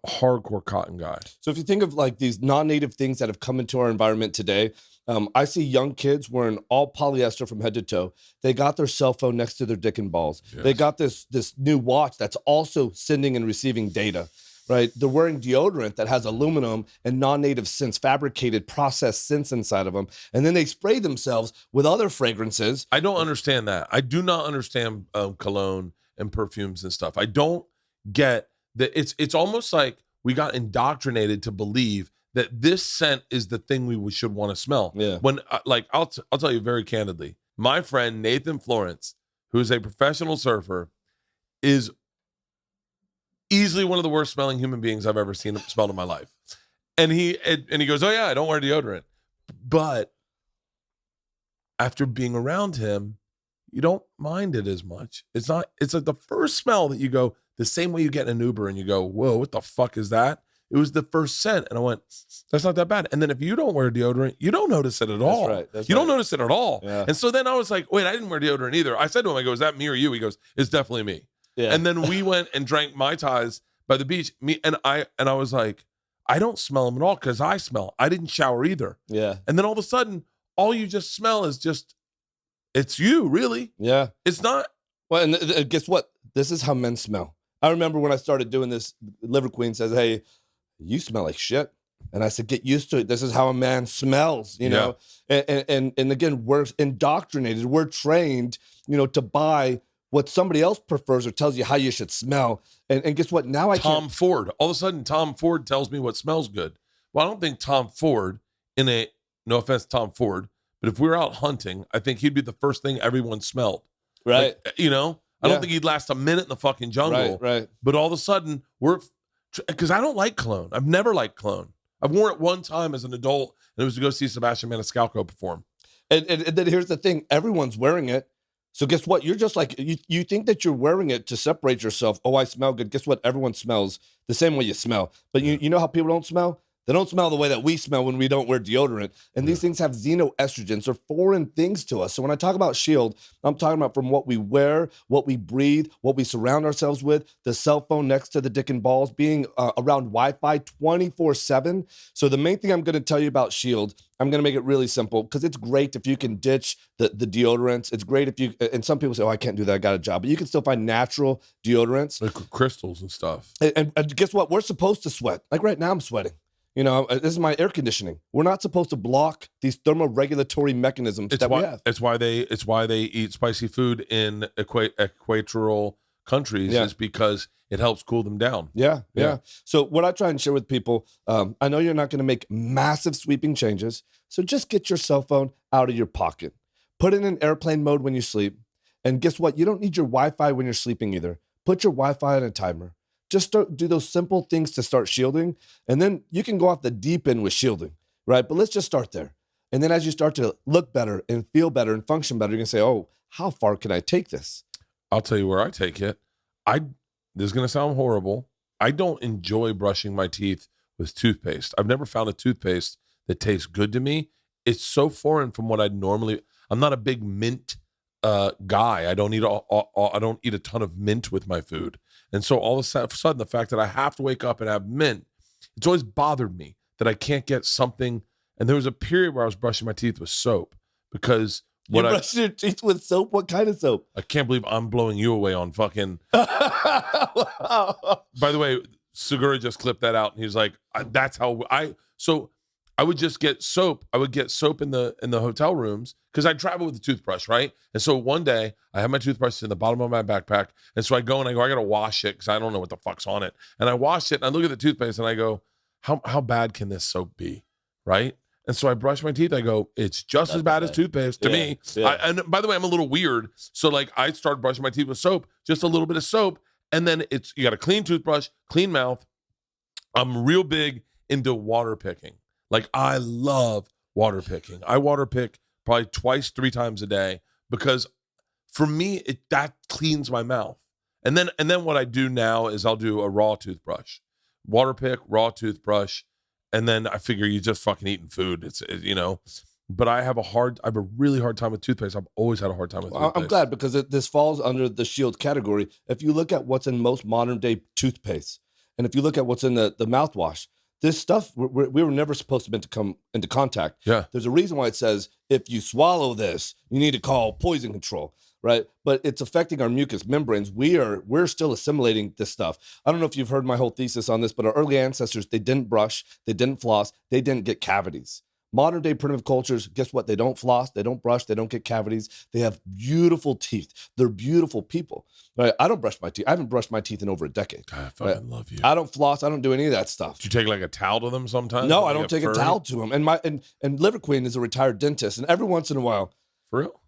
hardcore cotton guy. So if you think of like these non-native things that have come into our environment today, I see young kids wearing all polyester from head to toe. They got their cell phone next to their dick and balls. Yes. They got this new watch that's also sending and receiving data, right? They're wearing deodorant that has aluminum and non-native scents, fabricated processed scents inside of them. And then they spray themselves with other fragrances. I don't understand that. I do not understand cologne and perfumes and stuff. I don't get that. It's almost like we got indoctrinated to believe that this scent is the thing we should want to smell. Yeah. When I'll tell you very candidly, my friend Nathan Florence, who is a professional surfer, is easily one of the worst smelling human beings I've ever smelled in my life. And he goes, "Oh yeah, I don't wear deodorant." But after being around him, you don't mind it as much. It's like the first smell that you go, the same way you get in an Uber and you go, "Whoa, what the fuck is that?" It was the first scent. And I went, that's not that bad. And then if you don't wear deodorant, you don't notice it at all. That's right. You don't notice it at all. Yeah. And so then I was like, wait, I didn't wear deodorant either. I said to him, I go, "Is that me or you?" He goes, "It's definitely me." Yeah. And then we went and drank Mai Tais by the beach. I was like, I don't smell them at all because I smell. I didn't shower either. Yeah. And then all of a sudden, all you just smell is just, it's you, really. Yeah. It's not. Well, and guess what? This is how men smell. I remember when I started doing this, Liver Queen says, "Hey, you smell like shit." And I said, "Get used to it. This is how a man smells, you know?" And again, we're indoctrinated. We're trained, to buy what somebody else prefers or tells you how you should smell. And guess what? Now Tom Ford. All of a sudden, Tom Ford tells me what smells good. Well, I don't think Tom Ford, no offense to Tom Ford, but if we were out hunting, I think he'd be the first thing everyone smelled. Right. I don't think he'd last a minute in the fucking jungle. Right. But all of a sudden, because I don't like cologne. I've never liked cologne. I've worn it one time as an adult, and it was to go see Sebastian Maniscalco perform. And then here's the thing. Everyone's wearing it. So guess what? You're just like, you think that you're wearing it to separate yourself. Oh, I smell good. Guess what? Everyone smells the same way you smell. But you know how people don't smell? They don't smell the way that we smell when we don't wear deodorant. And these things have xenoestrogens or foreign things to us. So when I talk about shield, I'm talking about from what we wear, what we breathe, what we surround ourselves with, the cell phone next to the dick and balls, being around Wi-Fi 24/7. So the main thing I'm going to tell you about shield, I'm going to make it really simple because it's great if you can ditch the deodorants. It's great if you, and some people say, oh, I can't do that. I got a job. But you can still find natural deodorants. Like crystals and stuff. And guess what? We're supposed to sweat. Like right now I'm sweating. You know, this is my air conditioning. We're not supposed to block these thermoregulatory mechanisms we have. It's why they eat spicy food in equatorial countries is because it helps cool them down. Yeah. So what I try and share with people, I know you're not going to make massive sweeping changes. So just get your cell phone out of your pocket. Put it in airplane mode when you sleep. And guess what? You don't need your Wi-Fi when you're sleeping either. Put your Wi-Fi on a timer. Just do those simple things to start shielding. And then you can go off the deep end with shielding, right? But let's just start there. And then as you start to look better and feel better and function better, you're going to say, oh, how far can I take this? I'll tell you where I take it. This is going to sound horrible. I don't enjoy brushing my teeth with toothpaste. I've never found a toothpaste that tastes good to me. It's so foreign from what I'm not a big mint guy. I don't eat a ton of mint with my food. And so all of a sudden, the fact that I have to wake up and have mint, it's always bothered me that I can't get something. And there was a period where I was brushing my teeth with soap because you brush your teeth with soap? What kind of soap? I can't believe I'm blowing you away on fucking. By the way, Segura just clipped that out, and he's like, "That's how I." So I would just get soap. I would get soap in the hotel rooms because I travel with a toothbrush, right? And so one day I have my toothbrush in the bottom of my backpack, and so I go, I gotta wash it because I don't know what the fuck's on it. And I wash it, and I look at the toothpaste, and I go, how bad can this soap be, right? And so I brush my teeth. I go, it's just as bad as toothpaste to me. Yeah. And by the way, I'm a little weird. So like I started brushing my teeth with soap, just a little bit of soap, and then you got a clean toothbrush, clean mouth. I'm real big into water picking. Like I love water picking. I water pick probably 2-3 times a day because for me that cleans my mouth. And then what I do now is I'll do a raw toothbrush, water pick, raw toothbrush, and then I figure you just fucking eating food. But I have a really hard time with toothpaste. I've always had a hard time with toothpaste. I'm glad because this falls under the shield category. If you look at what's in most modern day toothpaste, and if you look at what's in the mouthwash, this stuff, we were never supposed to be to come into contact. Yeah. There's a reason why it says, if you swallow this, you need to call poison control, right? But it's affecting our mucous membranes. We're still assimilating this stuff. I don't know if you've heard my whole thesis on this, but our early ancestors, they didn't brush, they didn't floss, they didn't get cavities. Modern day primitive cultures, guess what? They don't floss, they don't brush, they don't get cavities. They have beautiful teeth. They're beautiful people. Right? I don't brush my teeth. I haven't brushed my teeth in over a decade. God, I fucking love you. I don't floss. I don't do any of that stuff. Do you take like a towel to them sometimes? No, I don't take a towel to them. And Liver Queen is a retired dentist, and every once in a while, for real.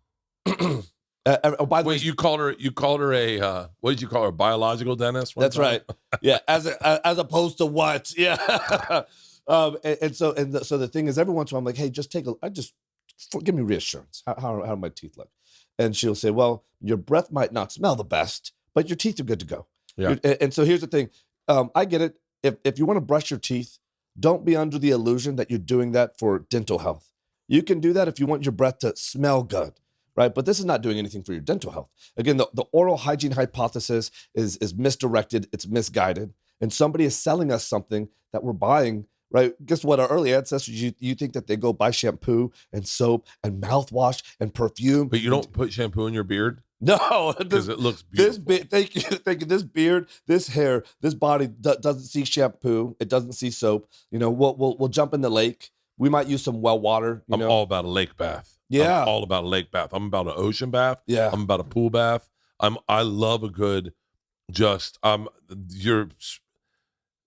By the way, you called her a what did you call her? Biological dentist? That's time? Right. Yeah, as opposed to what? Yeah. So the thing is, every once in a while, I'm like, hey, give me reassurance. How do my teeth look? And she'll say, well, your breath might not smell the best, but your teeth are good to go. Yeah. And so here's the thing. I get it. If you want to brush your teeth, don't be under the illusion that you're doing that for dental health. You can do that if you want your breath to smell good, right? But this is not doing anything for your dental health. Again, the oral hygiene hypothesis is misdirected. It's misguided. And somebody is selling us something that we're buying. Right? Guess what? Our early ancestors, you think that they go buy shampoo and soap and mouthwash and perfume. But you don't put shampoo in your beard? No. Because it looks beautiful. Thank you. This beard, this hair, this body doesn't see shampoo. It doesn't see soap. We'll jump in the lake. We might use some well water. I'm all about a lake bath. Yeah. I'm all about a lake bath. I'm about an ocean bath. Yeah. I'm about a pool bath. I love a good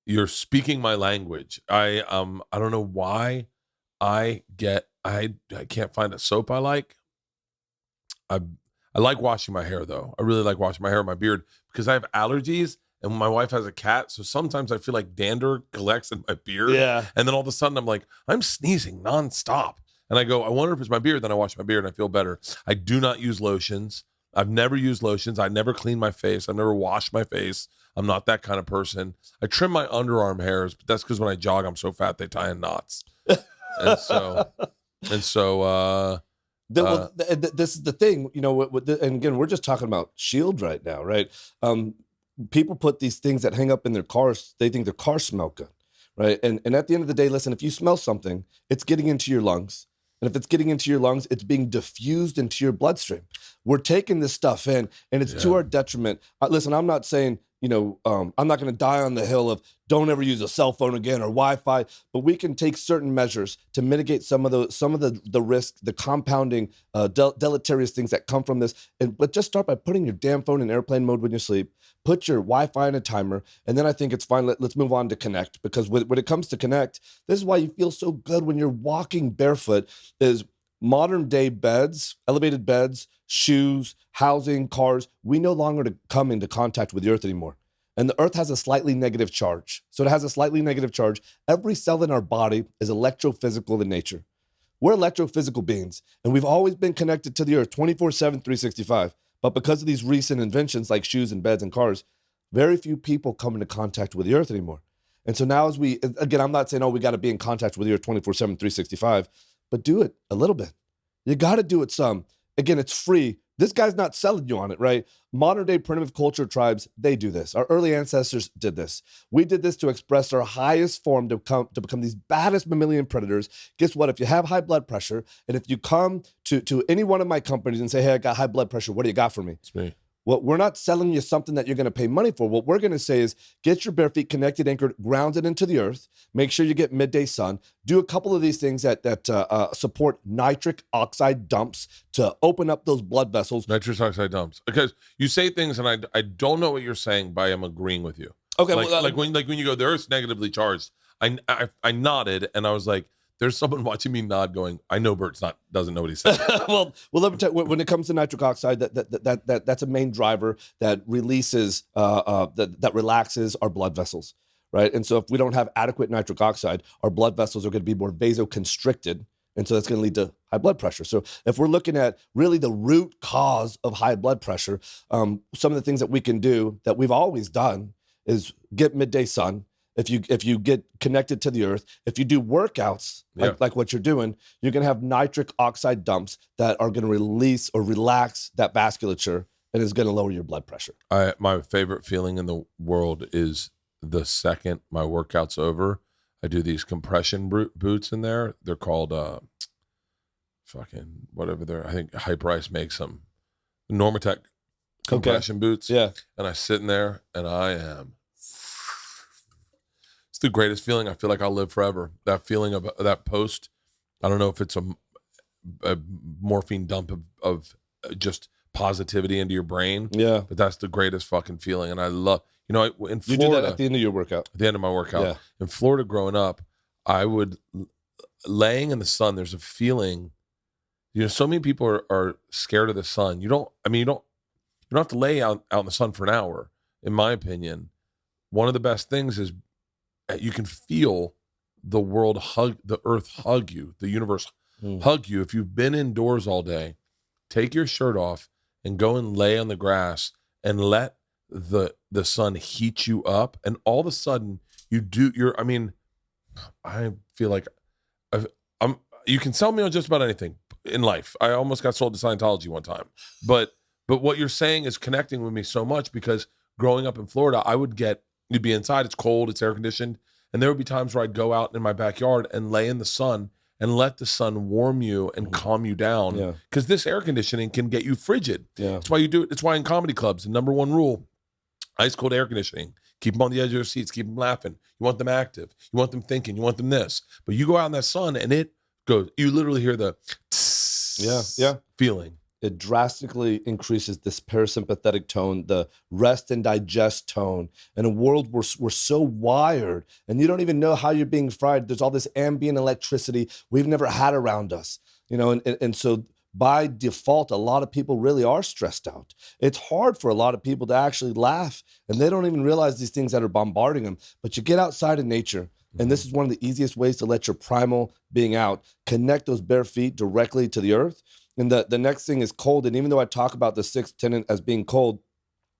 you're speaking my language. I don't know why I can't find a soap I like. I like washing my hair though. I really like washing my hair and my beard because I have allergies and my wife has a cat. So sometimes I feel like dander collects in my beard. Yeah. And then all of a sudden I'm like, I'm sneezing nonstop. And I go, I wonder if it's my beard. Then I wash my beard and I feel better. I do not use lotions. I've never used lotions. I never cleaned my face. I've never washed my face. I'm not that kind of person. I trim my underarm hairs, but that's because when I jog, I'm so fat they tie in knots. and so, this is the thing, and again, we're just talking about Shield right now, right? People put these things that hang up in their cars. They think their cars smell good, right? And at the end of the day, listen, if you smell something, it's getting into your lungs. And if it's getting into your lungs, it's being diffused into your bloodstream. We're taking this stuff in, and it's to our detriment. Listen, I'm not saying, I'm not going to die on the hill of don't ever use a cell phone again or Wi-Fi, but we can take certain measures to mitigate some of the risk, the compounding, deleterious things that come from this. But just start by putting your damn phone in airplane mode when you sleep. Put your Wi-Fi in a timer, and then I think it's fine. Let's move on to Connect, because when it comes to Connect, this is why you feel so good when you're walking barefoot. Is modern day beds, elevated beds, shoes, housing, cars, we no longer come into contact with the earth anymore. And the earth has a slightly negative charge. So it has a slightly negative charge. Every cell in our body is electrophysical in nature. We're electrophysical beings, and we've always been connected to the earth 24/7, 365. But because of these recent inventions like shoes and beds and cars, very few people come into contact with the earth anymore. And so now again, I'm not saying, we got to be in contact with the earth 24/7, 365, but do it a little bit. You got to do it some. Again, it's free. This guy's not selling you on it, right? Modern day primitive culture tribes, they do this. Our early ancestors did this. We did this to express our highest form to become these baddest mammalian predators. Guess what? If you have high blood pressure, and if you come to any one of my companies and say, hey, I got high blood pressure, what do you got for me? It's me. Well, we're not selling you something that you're going to pay money for. What we're going to say is get your bare feet connected, anchored, grounded into the earth. Make sure you get midday sun. Do a couple of these things that support nitric oxide dumps to open up those blood vessels. Nitric oxide dumps. Because you say things, and I don't know what you're saying, but I am agreeing with you. Okay, like when you go, the earth's negatively charged. I nodded, and I was like, there's someone watching me nod going, I know Bert doesn't know what he's saying. well, let me tell you, when it comes to nitric oxide, that's a main driver that releases, that relaxes our blood vessels, right? And so if we don't have adequate nitric oxide, our blood vessels are going to be more vasoconstricted. And so that's going to lead to high blood pressure. So if we're looking at really the root cause of high blood pressure, some of the things that we can do that we've always done is get midday sun. If you get connected to the earth, if you do workouts like what you're doing, you're going to have nitric oxide dumps that are going to release or relax that vasculature, and is going to lower your blood pressure. My favorite feeling in the world is the second my workout's over, I do these compression boots in there. They're called fucking whatever I think Hyperice makes them. Normatec compression boots. Yeah. And I sit in there, and it's the greatest feeling. I feel like I'll live forever. That feeling of that post, I don't know if it's a morphine dump of just positivity into your brain. Yeah. But that's the greatest fucking feeling. And I love, in Florida. You do that at the end of your workout. At the end of my workout. Yeah. In Florida growing up, I would, laying in the sun, there's a feeling, so many people are scared of the sun. You don't have to lay out in the sun for an hour, in my opinion. One of the best things is you can feel the world the earth hug you, the universe hug you. If you've been indoors all day, take your shirt off and go and lay on the grass and let the sun heat you up. And all of a sudden I feel like you can sell me on just about anything in life. I almost got sold to Scientology one time, but what you're saying is connecting with me so much, because growing up in Florida, you'd be inside, it's cold, it's air conditioned. And there would be times where I'd go out in my backyard and lay in the sun and let the sun warm you and calm you down. Yeah. Because this air conditioning can get you frigid. Yeah. That's why you do it. It's why in comedy clubs, the number one rule, ice cold air conditioning. Keep them on the edge of their seats, keep them laughing. You want them active. You want them thinking, you want them this. But you go out in that sun and it goes, you literally hear the feeling. It drastically increases this parasympathetic tone, the rest and digest tone. In a world where we're so wired, and you don't even know how you're being fried. There's all this ambient electricity we've never had around us, and so by default, a lot of people really are stressed out. It's hard for a lot of people to actually laugh, and they don't even realize these things that are bombarding them. But you get outside in nature, and this is one of the easiest ways to let your primal being out, connect those bare feet directly to the earth. And the next thing is cold. And even though I talk about the sixth tenet as being cold,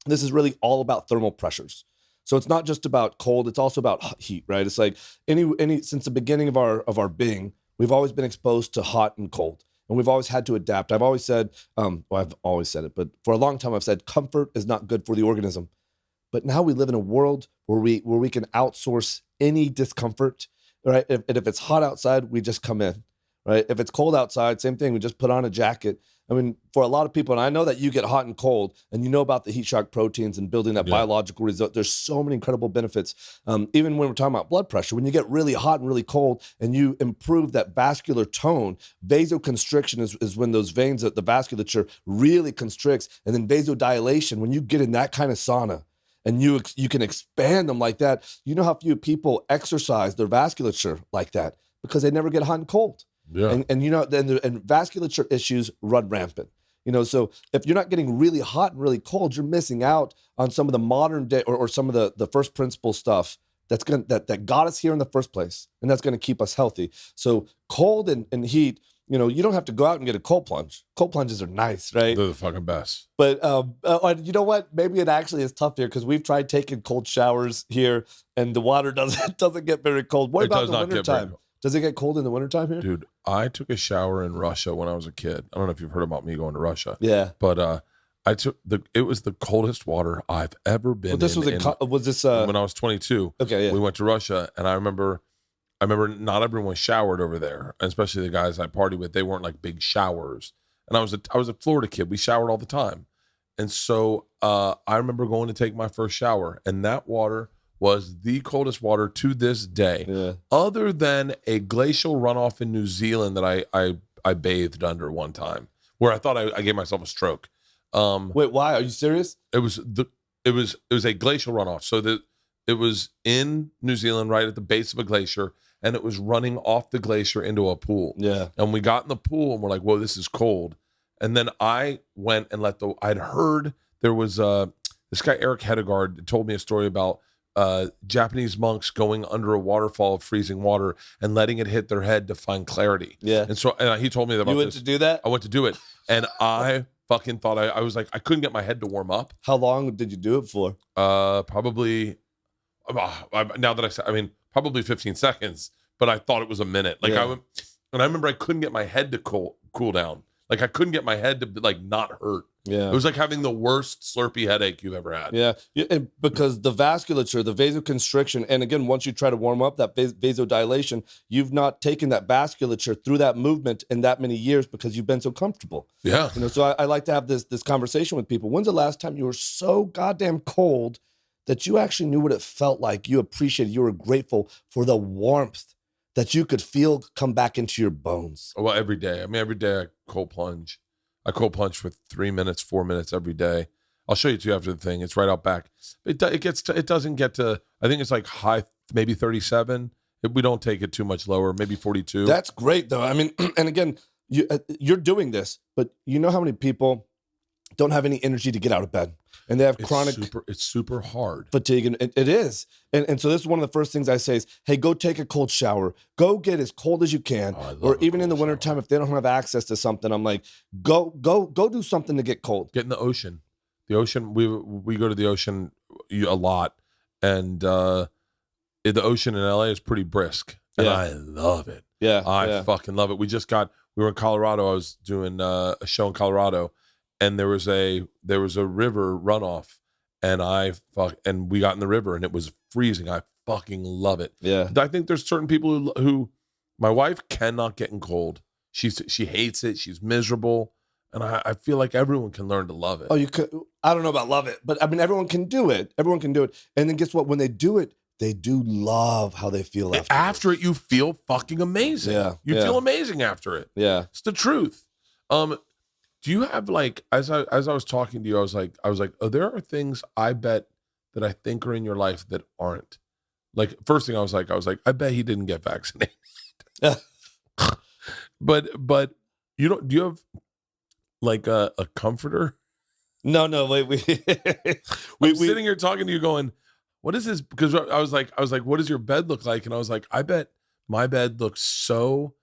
this is really all about thermal pressures. So it's not just about cold, it's also about heat, right? It's like any since the beginning of our being, we've always been exposed to hot and cold. And we've always had to adapt. I've always said, I've always said it, but for a long time I've said comfort is not good for the organism. But now we live in a world where we can outsource any discomfort, right? If it's hot outside, we just come in, right? If it's cold outside, same thing, we just put on a jacket. I mean, for a lot of people, and I know that you get hot and cold, and you know about the heat shock proteins and building that biological result. There's so many incredible benefits. Even when we're talking about blood pressure, when you get really hot and really cold and you improve that vascular tone, vasoconstriction is when those veins, the vasculature really constricts, and then vasodilation, when you get in that kind of sauna, and you can expand them like that. You know how few people exercise their vasculature like that because they never get hot and cold. Yeah. And you know, and vasculature issues run rampant. You know, so if you're not getting really hot and really cold, you're missing out on some of the modern day or some of the first principle stuff that got us here in the first place, and that's gonna keep us healthy. So cold and heat, you know, you don't have to go out and get a cold plunge. Cold plunges are nice, right? They're the fucking best. But you know what? Maybe it actually is tough here because we've tried taking cold showers here, and the water doesn't get very cold. What about the wintertime? Does it get cold in the wintertime here? Dude, I took a shower in Russia when I was a kid. I don't know if you've heard about me going to Russia. Yeah. But it was the coldest water I've ever been in. Was this when I was 22. Okay, yeah. We went to Russia, and I remember not everyone showered over there, especially the guys I partied with. They weren't like big showers. And I was a Florida kid. We showered all the time. And so I remember going to take my first shower, and that water was the coldest water to this day, other than a glacial runoff in New Zealand that I bathed under one time, where I thought I gave myself a stroke. Wait, why? Are you serious? It was a glacial runoff. So it was in New Zealand, right at the base of a glacier, and it was running off the glacier into a pool. Yeah. And we got in the pool, and we're like, "Whoa, this is cold." And then I went and I'd heard there was this guy Eric Hedegaard told me a story about Japanese monks going under a waterfall of freezing water and letting it hit their head to find clarity. Yeah. And so he told me about this. You went to do that? I went to do it. And I fucking thought I was like, I couldn't get my head to warm up. How long did you do it for? Probably, now that I mean, probably 15 seconds, but I thought it was a minute. Like and I remember I couldn't get my head to cool down. Like I couldn't get my head to like not hurt. Yeah. It was like having the worst slurpy headache you've ever had. Yeah. Because the vasculature, the vasoconstriction, and again, once you try to warm up that vasodilation, you've not taken that vasculature through that movement in that many years because you've been so comfortable. Yeah. You know, so I like to have this conversation with people. When's the last time you were so goddamn cold that you actually knew what it felt like? You appreciated, you were grateful for the warmth that you could feel come back into your bones. Well, every day. I mean, every day I cold plunge. I cold plunge for 3 minutes, 4 minutes every day. I'll show you too after the thing. It's right out back. It doesn't get to, I think it's like high, maybe 37. We don't take it too much lower, maybe 42. That's great though. I mean, and again, you're doing this, but you know how many people don't have any energy to get out of bed? And they have chronic... It's super hard. Fatigue, and it is. And so this is one of the first things I say is, hey, go take a cold shower. Go get as cold as you can. Or even in the wintertime, if they don't have access to something, I'm like, go do something to get cold. Get in the ocean. The ocean, we go to the ocean a lot. And the ocean in LA is pretty brisk. And I love it. Yeah. I fucking love it. We were in Colorado. I was doing a show in Colorado. And there was a river runoff, and we got in the river, and it was freezing. I fucking love it. Yeah, I think there's certain people who my wife cannot get in cold. She hates it. She's miserable, and I feel like everyone can learn to love it. Oh, you could. I don't know about love it, but I mean, everyone can do it. Everyone can do it, and then guess what? When they do it, they do love how they feel after. After it, you feel fucking amazing. Yeah, you feel amazing after it. Yeah, it's the truth. Do you have like, as I was talking to you, I was like, oh, there are things I bet that I think are in your life that aren't. Like, first thing I was like, I bet he didn't get vaccinated. but do you have like a comforter? No, wait. I'm sitting here talking to you going, what is this? Because I was like, what does your bed look like? And I was like, I bet my bed looks so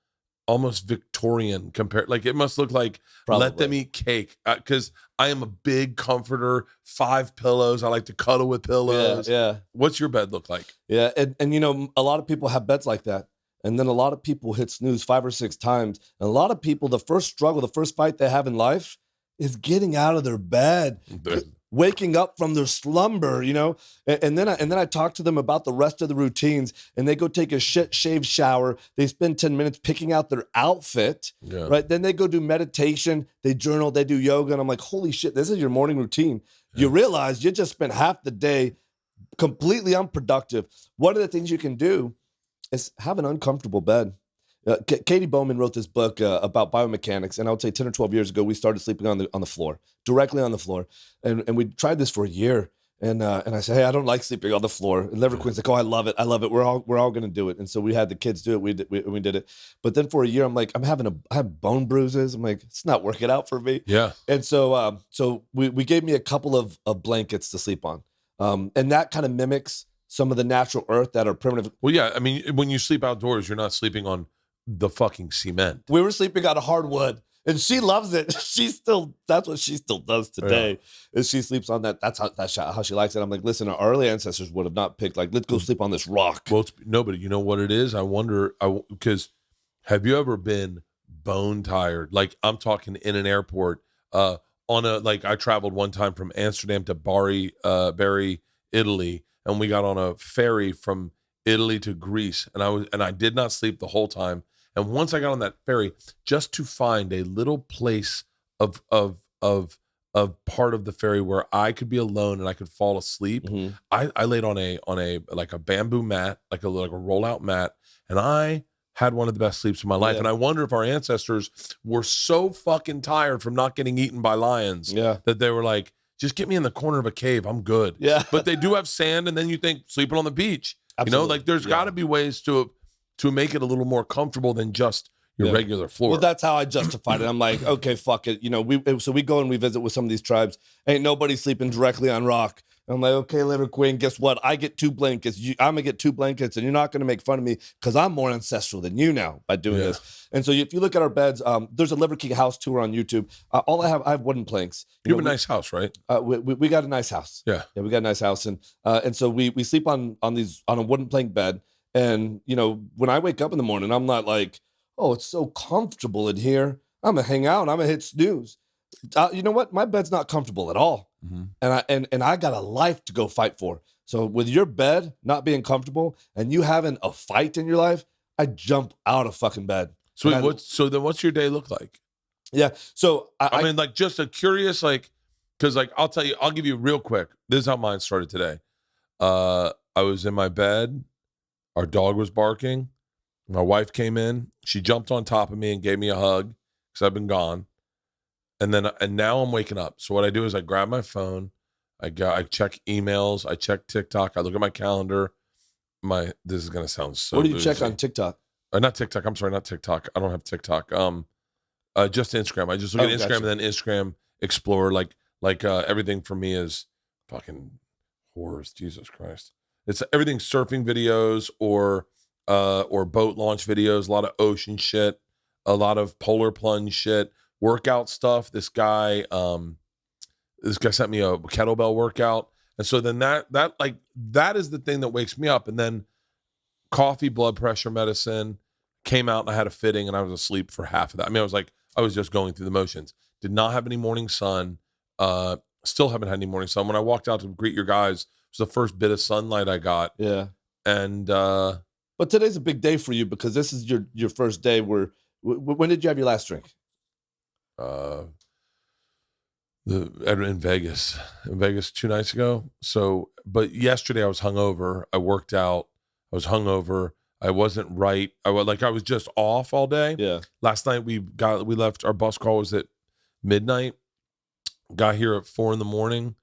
almost Victorian compared. Like it must look like let them eat cake, because I am a big comforter. 5 pillows. I like to cuddle with pillows. Yeah. What's your bed look like? Yeah, and you know, a lot of people have beds like that. And then a lot of people hit snooze 5 or 6 times. And a lot of people, the first struggle, the first fight they have in life is getting out of their bed, waking up from their slumber, you know? And then I talk to them about the rest of the routines, and they go take a shave shower. They spend 10 minutes picking out their outfit, right? Then they go do meditation, they journal, they do yoga. And I'm like, holy shit, this is your morning routine. You realize you just spent half the day completely unproductive. One of the things you can do is have an uncomfortable bed. Katie Bowman wrote this book about biomechanics, and I would say 10 or 12 years ago, we started sleeping on the floor, directly on the floor. And we tried this for a year. And I said, hey, I don't like sleeping on the floor. And Lever Queen's like, oh, I love it. We're all going to do it. And so we had the kids do it. We did it. But then for a year, I'm like, I have bone bruises. I'm like, it's not working out for me. Yeah. And so we gave me a couple of blankets to sleep on. And that kind of mimics some of the natural earth that are primitive. Well, yeah. I mean, when you sleep outdoors, you're not sleeping on the fucking cement. We were sleeping on hardwood, and she loves it. That's what she still does today. Is she sleeps on that. That's how she likes it. I'm like, listen, our early ancestors would have not picked like, let's go sleep on this rock. Well, but you know what it is? I wonder, because have you ever been bone tired? Like I'm talking in an airport, I traveled one time from Amsterdam to Bari, Italy, and we got on a ferry from Italy to Greece, and I did not sleep the whole time. And once I got on that ferry, just to find a little place of part of the ferry where I could be alone and I could fall asleep, I laid on a like a bamboo mat, like a rollout mat, and I had one of the best sleeps of my life. And I wonder if our ancestors were so fucking tired from not getting eaten by lions that they were like, just get me in the corner of a cave, I'm good. Yeah. But they do have sand, and then you think sleeping on the beach. Absolutely. You know, like there's got to be ways to make it a little more comfortable than just your regular floor. Well, that's how I justified it. I'm like, okay, fuck it. You know, we go and we visit with some of these tribes. Ain't nobody sleeping directly on rock. I'm like, okay, Liver Queen, guess what? I get 2 blankets. I'm going to get 2 blankets, and you're not going to make fun of me because I'm more ancestral than you now by doing this. And so if you look at our beds, there's a Liver King house tour on YouTube. I have wooden planks. You have a nice house, right? We got a nice house. Yeah, we got a nice house. And so we sleep on a wooden plank bed. And, you know, when I wake up in the morning, I'm not like, oh, it's so comfortable in here. I'm going to hang out. I'm going to hit snooze. You know what? My bed's not comfortable at all. And I got a life to go fight for. So with your bed not being comfortable and you having a fight in your life, I jump out of fucking bed. So then what's your day look like? Yeah. So I mean, like just a curious, like, because like, I'll tell you, I'll give you real quick. This is how mine started today. I was in my bed. Our dog was barking. My wife came in. She jumped on top of me and gave me a hug because I've been gone. And now I'm waking up. So what I do is I grab my phone. I check emails. I check TikTok. I look at my calendar. This is gonna sound so. What do you check on TikTok? Not TikTok. I'm sorry, not TikTok. I don't have TikTok. Just Instagram. I just look at Instagram, gotcha. And then Instagram Explorer. Like everything for me is fucking horrors. Jesus Christ. It's everything surfing videos or boat launch videos, a lot of ocean shit, a lot of polar plunge shit, workout stuff. This guy sent me a kettlebell workout. And so then that is the thing that wakes me up. And then coffee, blood pressure medicine, came out and I had a fitting and I was asleep for half of that. I mean, I was just going through the motions. Did not have any morning sun. Still haven't had any morning sun. When I walked out to greet your guys, it was the first bit of sunlight I got. Yeah. And but today's a big day for you because this is your first day when did you have your last drink? In Vegas 2 nights ago. So, but yesterday I was hungover. I worked out. I was hungover. I wasn't right. I was just off all day. Yeah. Last night we left. Our bus call was at midnight. Got here at 4 a.m.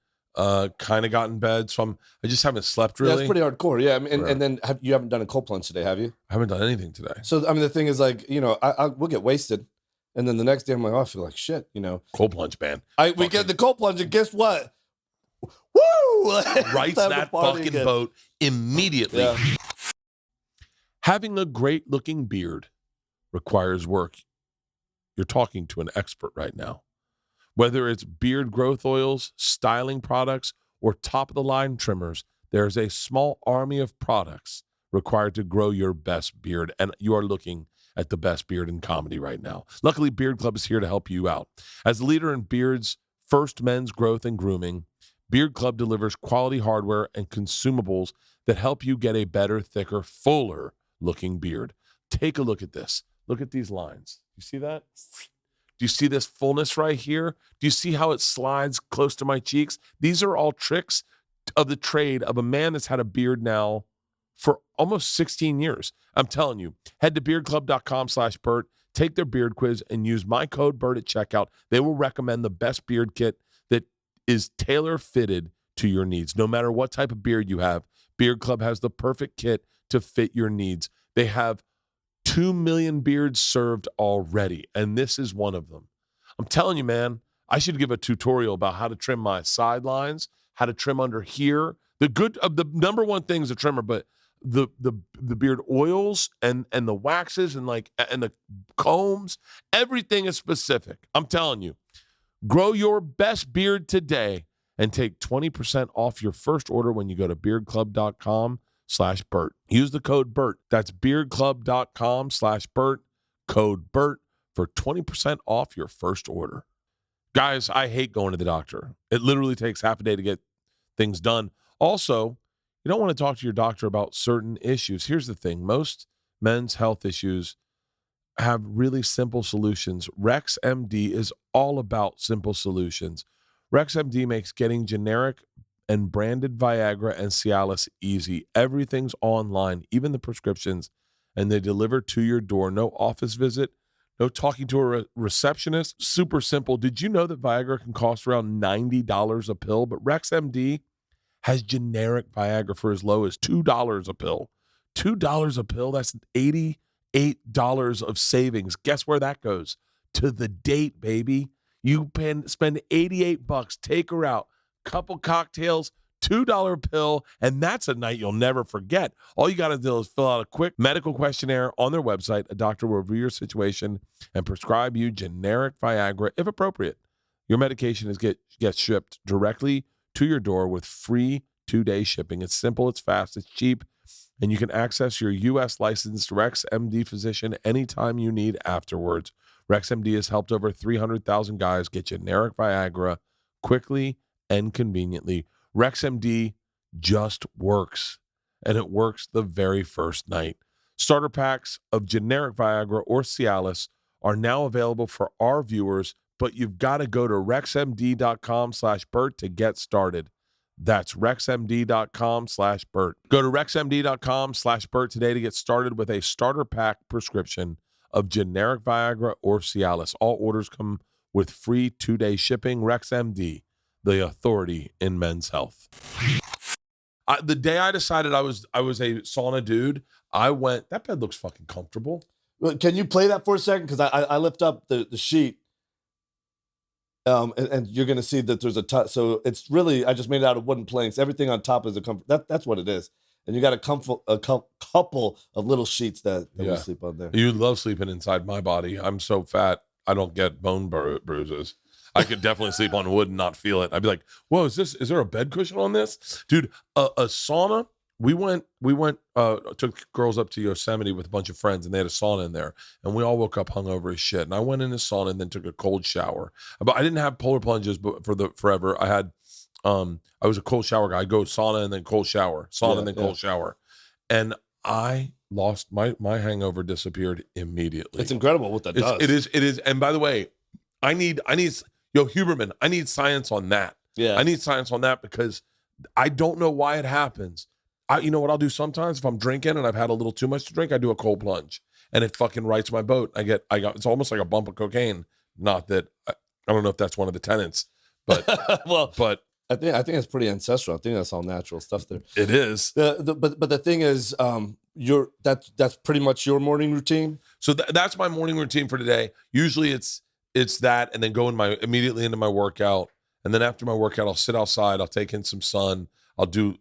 Kind of got in bed, so I just haven't slept really. That's pretty hardcore, yeah. I mean, and then you haven't done a cold plunge today, have you? I haven't done anything today. So I mean, the thing is, like, you know, we'll get wasted, and then the next day I'm like, oh, I feel like shit, you know. Cold plunge, man. We get the cold plunge, and guess what? Woo! Rights that fucking again. Boat immediately. Yeah. Having a great looking beard requires work, you're talking to an expert right now. Whether it's beard growth oils, styling products, or top-of-the-line trimmers, there's a small army of products required to grow your best beard, and you are looking at the best beard in comedy right now. Luckily, Beard Club is here to help you out. As the leader in beards' first men's growth and grooming, Beard Club delivers quality hardware and consumables that help you get a better, thicker, fuller-looking beard. Take a look at this. Look at these lines. You see that? Do you see this fullness right here? Do you see how it slides close to my cheeks? These are all tricks of the trade of a man that's had a beard now for almost 16 years. I'm telling you, head to beardclub.com/Bert, take their beard quiz, and use my code Bert at checkout. They will recommend the best beard kit that is tailor-fitted to your needs. No matter what type of beard you have, Beard Club has the perfect kit to fit your needs. They have 2 million beards served already, and this is one of them. I'm telling you, man, I should give a tutorial about how to trim my sidelines, how to trim under here. The number one thing is a trimmer, but the beard oils and the waxes and the combs, everything is specific. I'm telling you, grow your best beard today and take 20% off your first order when you go to beardclub.com/Bert. Use the code Bert. That's beardclub.com/Bert. Code Bert for 20% off your first order. Guys, I hate going to the doctor. It literally takes half a day to get things done. Also, you don't want to talk to your doctor about certain issues. Here's the thing. Most men's health issues have really simple solutions. Rex MD is all about simple solutions. Rex MD makes getting generic and branded Viagra and Cialis easy. Everything's online, even the prescriptions, and they deliver to your door. No office visit, no talking to a receptionist. Super simple. Did you know that Viagra can cost around $90 a pill? But Rex MD has generic Viagra for as low as $2 a pill. $2 a pill, that's $88 of savings. Guess where that goes? To the date, baby. You can spend $88, take her out, couple cocktails, $2 pill, and that's a night you'll never forget. All you got to do is fill out a quick medical questionnaire on their website. A doctor will review your situation and prescribe you generic Viagra if appropriate. Your medication gets shipped directly to your door with free 2-day shipping. It's simple, it's fast, it's cheap, and you can access your U.S. licensed Rex MD physician anytime you need afterwards. Rex MD has helped over 300,000 guys get generic Viagra quickly and conveniently. Rex MD just works, and it works the very first night. Starter packs of generic Viagra or Cialis are now available for our viewers, but you've got to go to rexmd.com/Bert to get started. That's rexmd.com/Bert. Go to rexmd.com/Bert today to get started with a starter pack prescription of generic Viagra or Cialis. All orders come with free 2-day shipping. Rex MD, the authority in men's health. The day I decided I was a sauna dude, I went, that bed looks fucking comfortable. Can you play that for a second? Because I lift up the sheet, and you're going to see that there's so it's really, I just made it out of wooden planks. Everything on top is a comfort. That's what it is. And you got a couple of little sheets that we sleep on there. You love sleeping inside my body. I'm so fat, I don't get bone bruises. I could definitely sleep on wood and not feel it. I'd be like, whoa, is there a bed cushion on this? Dude, a sauna. We took girls up to Yosemite with a bunch of friends, and they had a sauna in there, and we all woke up hungover as shit. And I went in the sauna and then took a cold shower. But I didn't have polar plunges forever. I had, I was a cold shower guy. I'd go sauna and then cold shower, cold shower. And I lost my hangover disappeared immediately. It's incredible what that does. It is. And by the way, I need Huberman, I need science on that. Yeah. I need science on that because I don't know why it happens. You know what I'll do sometimes if I'm drinking and I've had a little too much to drink, I do a cold plunge and it fucking rights my boat. It's almost like a bump of cocaine. Not that I don't know if that's one of the tenets, but but I think it's pretty ancestral. I think that's all natural stuff there. It is. But the thing is, that's pretty much your morning routine. So that's my morning routine for today. Usually it's that, and then go immediately into my workout, and then after my workout, I'll sit outside. I'll take in some sun. I do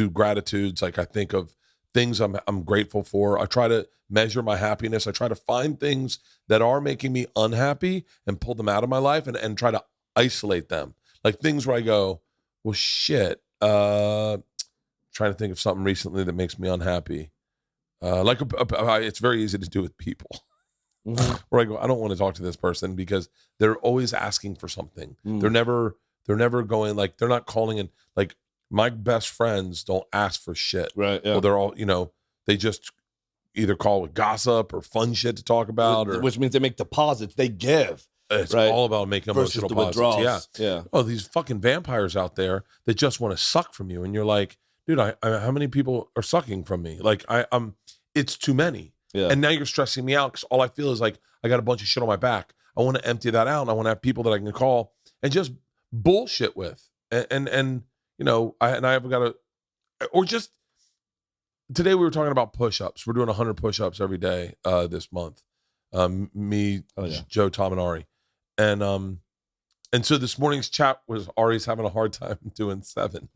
gratitudes. Like I think of things I'm grateful for. I try to measure my happiness. I try to find things that are making me unhappy and pull them out of my life and try to isolate them. Like things where I go, well, shit. Trying to think of something recently that makes me unhappy. It's very easy to do with people. Mm-hmm. Where I go, I don't want to talk to this person because they're always asking for something. Mm. They're never going, like, they're not calling in. Like, my best friends don't ask for shit. Right. Yeah. Well, they're all, they just either call with gossip or fun shit to talk about, which means they make deposits. They give. It's right? all about making Versus emotional the deposits. withdrawals. Yeah. Oh, these fucking vampires out there that just want to suck from you, and you're like, dude, how many people are sucking from me? Like, it's too many. Yeah. And now you're stressing me out because all I feel is like I got a bunch of shit on my back. I want to empty that out, and I want to have people that I can call and just bullshit with. And I haven't got to, or just today we were talking about push-ups. We're doing 100 push-ups every day this month. Me, Joe, Tom, and Ari. And so this morning's chat was Ari's having a hard time doing 7.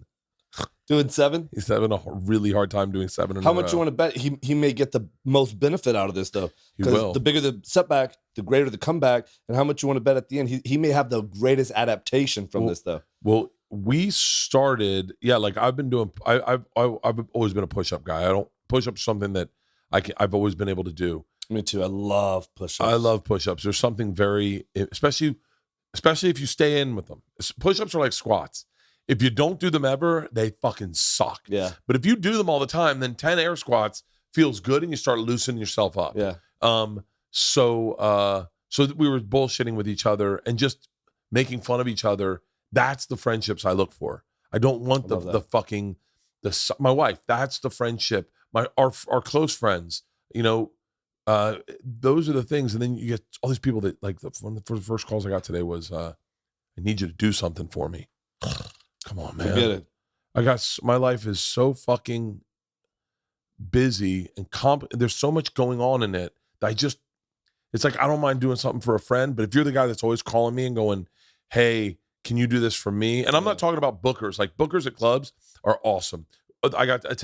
Doing 7? He's having a really hard time doing 7. How much you want to bet he may get the most benefit out of this, though? Because the bigger the setback, the greater the comeback. And how much you want to bet at the end? He may have the greatest adaptation from this, though. Well, we started, like I've been doing. I've always been a push-up guy. Push-ups something that I've always been able to do. Me too. I love push-ups. I love push-ups. There's something very, especially if you stay in with them. Push-ups are like squats. If you don't do them ever, they fucking suck. Yeah. But if you do them all the time, then 10 air squats feels good and you start loosening yourself up. Yeah. So we were bullshitting with each other and just making fun of each other. That's the friendships I look for. I don't want my wife. That's the friendship. Our close friends, those are the things. And then you get all these people that like one of the first calls I got today was, I need you to do something for me. Come on, man. Forget it. My life is so fucking busy and there's so much going on in it that it's like, I don't mind doing something for a friend, but if you're the guy that's always calling me and going, hey, can you do this for me? And I'm not talking about bookers. Like bookers at clubs are awesome. I got a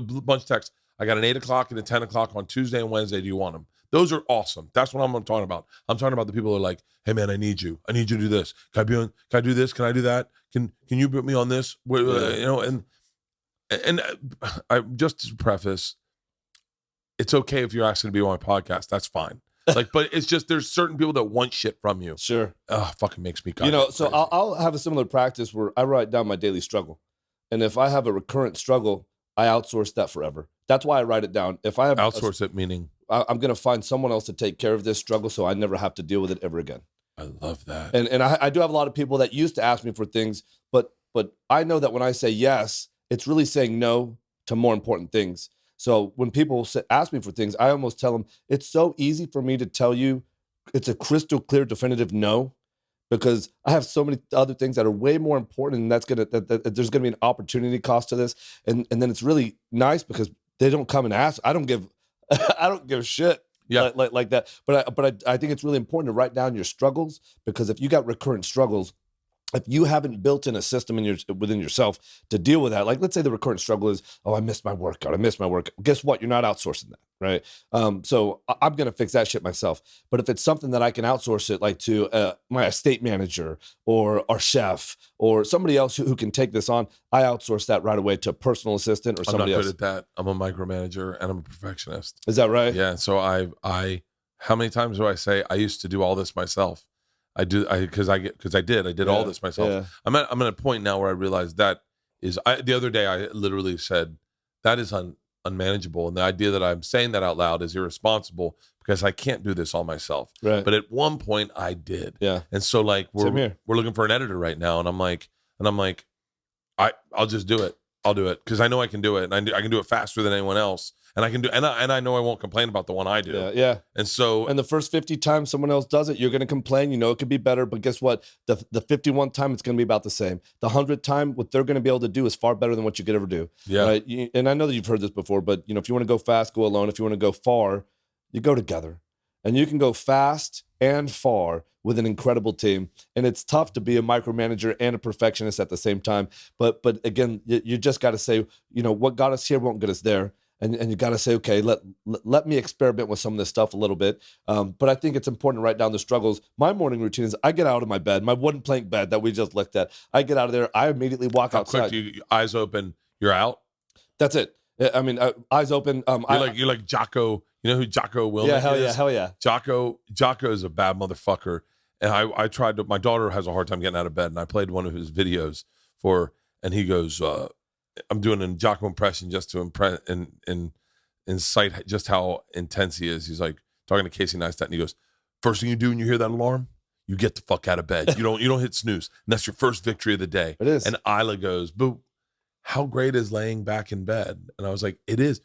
bunch of texts. I got an 8 o'clock and a 10 o'clock on Tuesday and Wednesday. Do you want them? Those are awesome. That's what I'm talking about. I'm talking about the people that are like, hey man, I need you to do this. Can I do this? Can I do that? Can you put me on this? And I just to preface, it's okay if you're asking to be on my podcast. That's fine. Like, but it's just there's certain people that want shit from you. Sure. Fucking makes me so I'll have a similar practice where I write down my daily struggle. And if I have a recurrent struggle, I outsource that forever. That's why I write it down. If I have outsource it, meaning I'm going to find someone else to take care of this struggle so I never have to deal with it ever again. I love that. And I do have a lot of people that used to ask me for things, but I know that when I say yes, it's really saying no to more important things. So when people ask me for things, I almost tell them it's so easy for me to tell you it's a crystal clear, definitive no, because I have so many other things that are way more important, and that there's gonna be an opportunity cost to this, and then it's really nice because they don't come and ask. I don't give a shit. Yeah, like that. But I think it's really important to write down your struggles, because if you got recurrent struggles, if you haven't built in a system within yourself to deal with that, like let's say the recurrent struggle is, I missed my workout. Guess what? You're not outsourcing that, right? So I'm going to fix that shit myself. But if it's something that I can outsource it, like to my estate manager or our chef or somebody else who can take this on, I outsource that right away to a personal assistant or somebody else. I'm not good at that. I'm a micromanager and I'm a perfectionist. Is that right? Yeah. So how many times do I say I used to do all this myself? I did all this myself. Yeah. I'm at a point now where I realize that is, the other day I literally said that is unmanageable. And the idea that I'm saying that out loud is irresponsible because I can't do this all myself. Right. But at one point I did. Yeah. And so like we're looking for an editor right now. And I'm like, I'll just do it. I'll do it because I know I can do it, and I can do it faster than anyone else, and I can do, and I know I won't complain about the one I do. Yeah. And the first 50 times someone else does it, you're going to complain. You know it could be better, but guess what? The 51th time it's going to be about the same. The 100th time, what they're going to be able to do is far better than what you could ever do. Yeah. Right? And I know that you've heard this before, but if you want to go fast, go alone. If you want to go far, you go together, and you can go fast and far with an incredible team. And it's tough to be a micromanager and a perfectionist at the same time. But again, you just got to say, what got us here won't get us there. And you got to say, okay, let me experiment with some of this stuff a little bit. But I think it's important to write down the struggles. My morning routine is I get out of my bed, my wooden plank bed that we just looked at. I get out of there. I immediately walk outside. How quick do you, eyes open, you're out? That's it. I mean, eyes open. You're like Jocko. You know who Jocko Willink is? Hell yeah. Jocko is a bad motherfucker. And I tried to, my daughter has a hard time getting out of bed, and I played one of his videos and he goes, I'm doing a Jocko impression just to impress and incite just how intense he is. He's like talking to Casey Neistat, and he goes, first thing you do when you hear that alarm, you get the fuck out of bed. You don't hit snooze. And that's your first victory of the day. It is. And Isla goes, but how great is laying back in bed? And I was like, it is.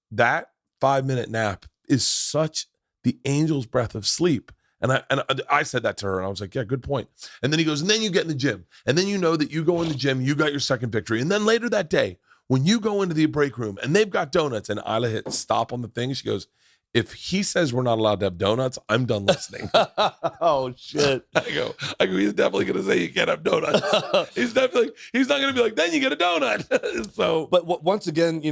That 5-minute nap is such the angel's breath of sleep. And I said that to her, and I was like, yeah, good point. And then he goes, and then you get in the gym. And then you know that you go in the gym, you got your second victory. And then later that day, when you go into the break room and they've got donuts, and Isla hit stop on the thing, she goes, if he says we're not allowed to have donuts, I'm done listening. Oh, shit. I go, he's definitely going to say you can't have donuts. he's not going to be like, then you get a donut. So, but once again,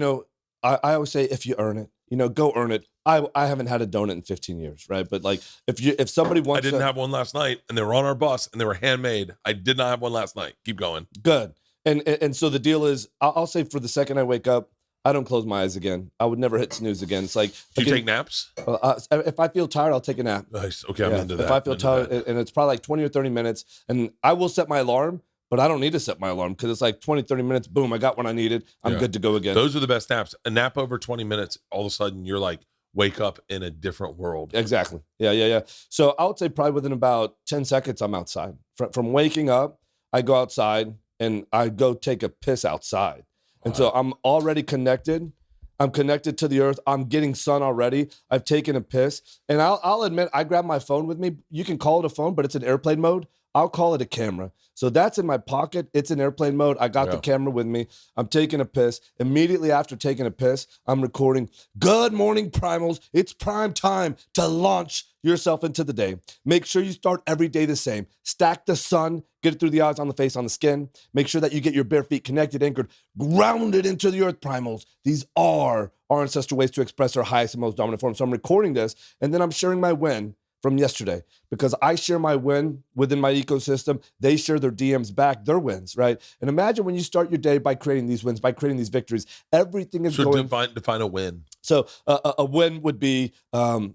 I always say, if you earn it, go earn it. I haven't had a donut in 15 years, right? But like, if somebody wants, I didn't have one last night, and they were on our bus, and they were handmade. I did not have one last night. Keep going. Good. And so the deal is, I'll say for the second I wake up, I don't close my eyes again. I would never hit snooze again. It's like, do you take naps? If I feel tired, I'll take a nap. Nice. Okay, I'm into that. If I feel tired, and it's probably like 20 or 30 minutes, and I will set my alarm, but I don't need to set my alarm because it's like 20, 30 minutes. Boom, I got what I needed. I'm good to go again. Those are the best naps. A nap over 20 minutes, all of a sudden you're like, wake up in a different world. Exactly. Yeah. So I would say probably within about 10 seconds, I'm outside. From waking up, I go outside and I go take a piss outside. And so I'm already connected. I'm connected to the earth. I'm getting sun already. I've taken a piss. And I'll admit, I grab my phone with me. You can call it a phone, but it's in airplane mode. I'll call it a camera. So that's in my pocket. It's in airplane mode. I got the camera with me. I'm taking a piss. Immediately after taking a piss, I'm recording, good morning, primals. It's prime time to launch yourself into the day. Make sure you start every day the same. Stack the sun, get it through the eyes, on the face, on the skin. Make sure that you get your bare feet connected, anchored, grounded into the earth, primals. These are our ancestral ways to express our highest and most dominant form. So I'm recording this, and then I'm sharing my win from yesterday, because I share my win within my ecosystem. They share their DMs back, their wins, right? And imagine when you start your day by creating these wins, by creating these victories, everything is going. Define a win. So a win would be,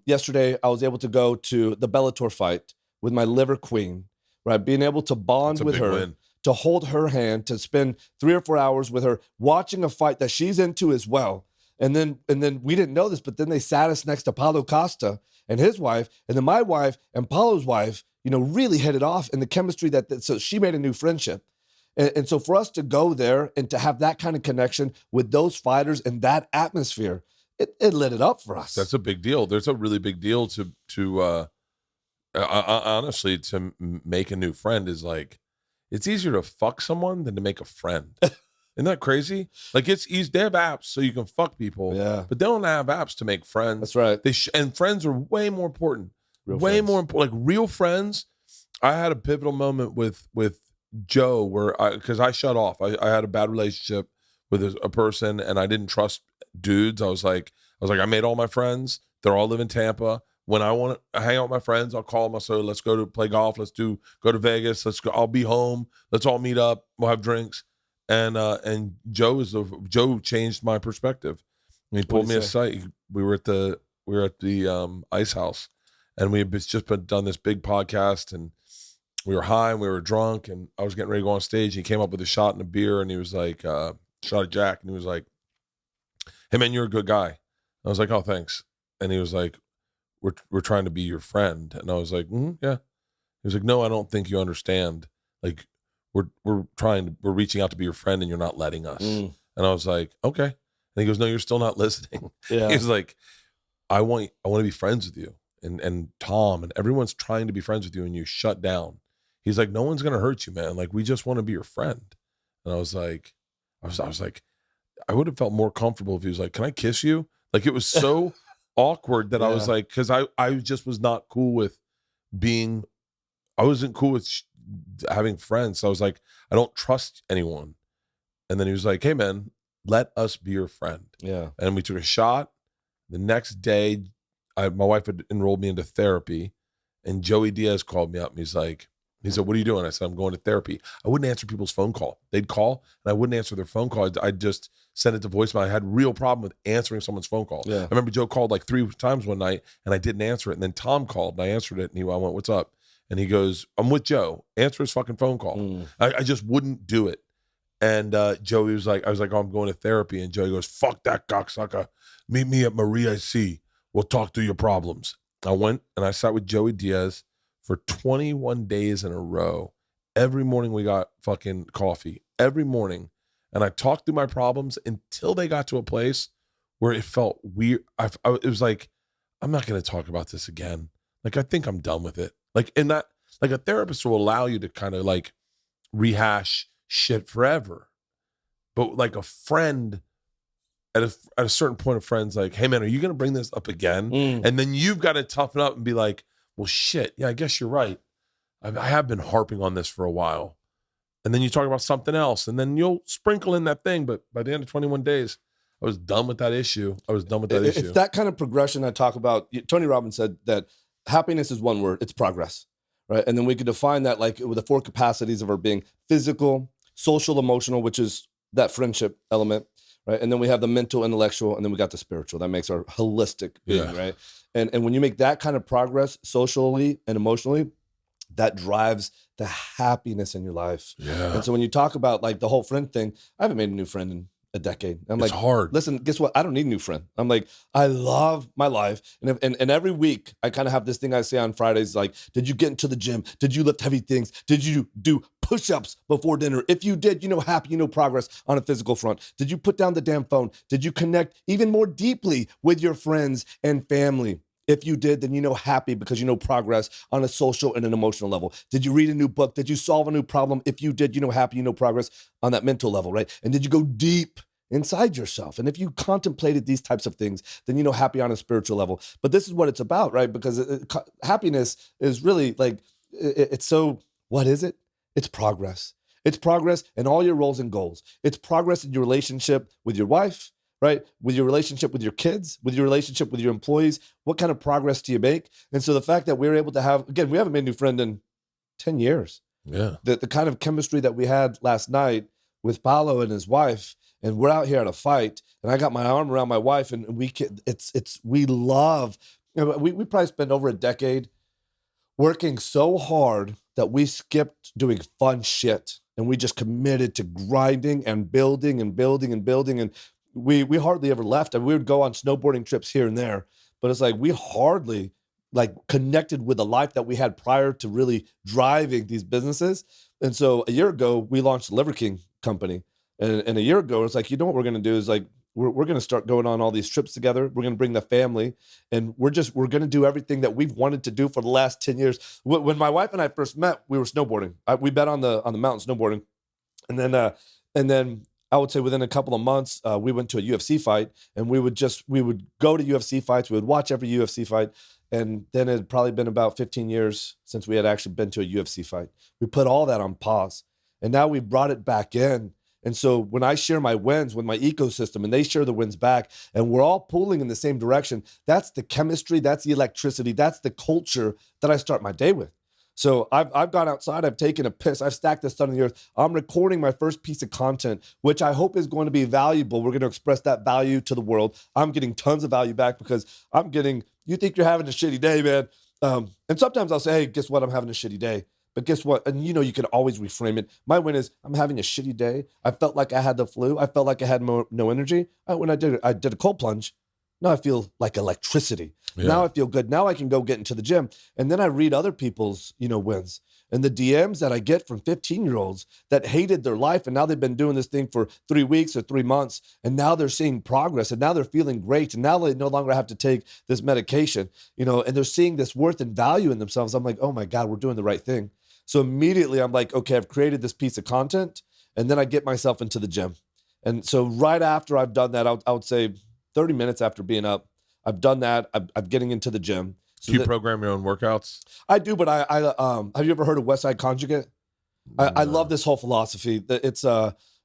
yesterday I was able to go to the Bellator fight with my liver queen, right? Being able to bond with her, win. To hold her hand, to spend 3 or 4 hours with her, watching a fight that she's into as well. And then we didn't know this, but then they sat us next to Paulo Costa and his wife, and then my wife and Paulo's wife, really hit it off, and the chemistry so she made a new friendship. And so for us to go there and to have that kind of connection with those fighters in that atmosphere, it lit it up for us. That's a big deal. There's a really big deal to honestly, to make a new friend is like, it's easier to fuck someone than to make a friend. Isn't that crazy? Like, it's easy. They have apps so you can fuck people, but they don't have apps to make friends. That's right. And friends are way more important. More important. Like real friends. I had a pivotal moment with Joe where because I shut off. I had a bad relationship with a person, and I didn't trust dudes. I was like, I made all my friends. They're all live in Tampa. When I want to hang out with my friends, I'll call them. I'll say, let's go to play golf. Let's go to Vegas. Let's go. I'll be home. Let's all meet up. We'll have drinks. And Joe changed my perspective. He pulled me aside. We were at the ice house, and we had just done this big podcast, and we were high and we were drunk, and I was getting ready to go on stage. And he came up with a shot and a beer, and he was like, shot of Jack, and he was like, "Hey man, you're a good guy." I was like, "Oh, thanks." And he was like, "We're trying to be your friend," and I was like, "Yeah." He was like, "No, I don't think you understand. Like, we're reaching out to be your friend, and you're not letting us." And I was like, "Okay." And he goes, "No, you're still not listening." Yeah. He's like, I want to be friends with you, and Tom and everyone's trying to be friends with you, and you shut down." He's like, "No one's gonna hurt you, man. Like, we just want to be your friend." And I was like, I would have felt more comfortable if he was like, "Can I kiss you?" Like, it was so awkward that I was like, because I just was not cool with I wasn't cool with having friends. So I was like, I don't trust anyone. And then he was like, "Hey man, Let us be your friend. Yeah. And we took a shot. The next day, my wife had enrolled me into therapy, and Joey Diaz called me up, and he said, what are you doing? I said, I'm going to therapy. I wouldn't answer people's phone call. They'd call, and I wouldn't answer their phone call. I'd just send it to voicemail. I had a real problem with answering someone's phone call. Yeah. I remember Joe called like 3 times one night, and I didn't answer it. And then Tom called, and I answered it, and I went, what's up? And he goes, I'm with Joe. Answer his fucking phone call. I just wouldn't do it. And Joey was like, I was like, oh, I'm going to therapy. And Joey goes, fuck that cocksucker. Meet me at Maria C. We'll talk through your problems. I went and I sat with Joey Diaz for 21 days in a row. Every morning we got fucking coffee. Every morning. And I talked through my problems until they got to a place where it felt weird. It was like, I'm not going to talk about this again. Like, I think I'm done with it. Like, and that, like, a therapist will allow you to kind of like rehash shit forever. But like a friend, at a certain point, a friend's like, hey man, are you going to bring this up again? And then you've got to toughen up and be like, well, shit. Yeah, I guess you're right. I have been harping on this for a while. And then you talk about something else, and then you'll sprinkle in that thing. But by the end of 21 days, I was done with that issue. It's that kind of progression I talk about. Tony Robbins said that happiness is one word. It's progress, right? And then we could define that like with the 4 capacities of our being: physical, social, emotional, which is that friendship element, right? And then we have the mental, intellectual, and then we got the spiritual. That makes our holistic being, right? And when you make that kind of progress socially and emotionally, that drives the happiness in your life. Yeah. And so when you talk about like the whole friend thing, I haven't made a new friend in a decade. I'm it's like, hard. Listen, guess what? I don't need a new friend. I'm like, I love my life. And every week I kind of have this thing I say on Fridays, like, did you get into the gym? Did you lift heavy things? Did you do push-ups before dinner? If you did, happy, progress on a physical front. Did you put down the damn phone? Did you connect even more deeply with your friends and family? If you did, then happy because progress on a social and an emotional level. Did you read a new book? Did you solve a new problem? If you did, happy, progress on that mental level, right? And did you go deep inside yourself? And if you contemplated these types of things, then happy on a spiritual level. But this is what it's about, right? Because happiness is really like, it's so, what is it? It's progress. It's progress in all your roles and goals. It's progress in your relationship with your wife, right? With your relationship with your kids, with your relationship with your employees. What kind of progress do you make? And so the fact that we're able to have, again, we haven't made a new friend in 10 years. Yeah. The kind of chemistry that we had last night with Paolo and his wife, and we're out here at a fight, and I got my arm around my wife, and we love, we probably spent over a decade working so hard that we skipped doing fun shit, and we just committed to grinding and building and building and building. And we hardly ever left. I mean, we would go on snowboarding trips here and there, but it's like we hardly like connected with the life that we had prior to really driving these businesses. And so a year ago, we launched the Liver King company. And a year ago, it's like, what we're going to do is like, we're going to start going on all these trips together. We're going to bring the family, and we're going to do everything that we've wanted to do for the last 10 years. When my wife and I first met, we were snowboarding. We met on the mountain snowboarding. And then I would say within a couple of months, we went to a UFC fight, and we would go to UFC fights. We would watch every UFC fight. And then it had probably been about 15 years since we had actually been to a UFC fight. We put all that on pause, and now we brought it back in. And so when I share my wins with my ecosystem and they share the wins back, and we're all pulling in the same direction, that's the chemistry, that's the electricity, that's the culture that I start my day with. So I've gone outside, I've taken a piss, I've stacked the sun on the earth. I'm recording my first piece of content, which I hope is going to be valuable. We're going to express that value to the world. I'm getting tons of value back because you think you're having a shitty day, man. And sometimes I'll say, hey, guess what? I'm having a shitty day. But guess what? And you can always reframe it. My win is I'm having a shitty day. I felt like I had the flu. I felt like I had no energy. When I did a cold plunge. Now I feel like electricity. Yeah. Now I feel good. Now I can go get into the gym. And then I read other people's, wins. And the DMs that I get from 15-year-olds that hated their life, and now they've been doing this thing for 3 weeks or 3 months, and now they're seeing progress, and now they're feeling great, and now they no longer have to take this medication, and they're seeing this worth and value in themselves. I'm like, oh my God, we're doing the right thing. So immediately I'm like, okay, I've created this piece of content, and then I get myself into the gym. And so right after I've done that, I would say 30 minutes after being up, I've done that. I'm getting into the gym. So do you program your own workouts? I do, but I have you ever heard of West Side Conjugate? I love this whole philosophy. It's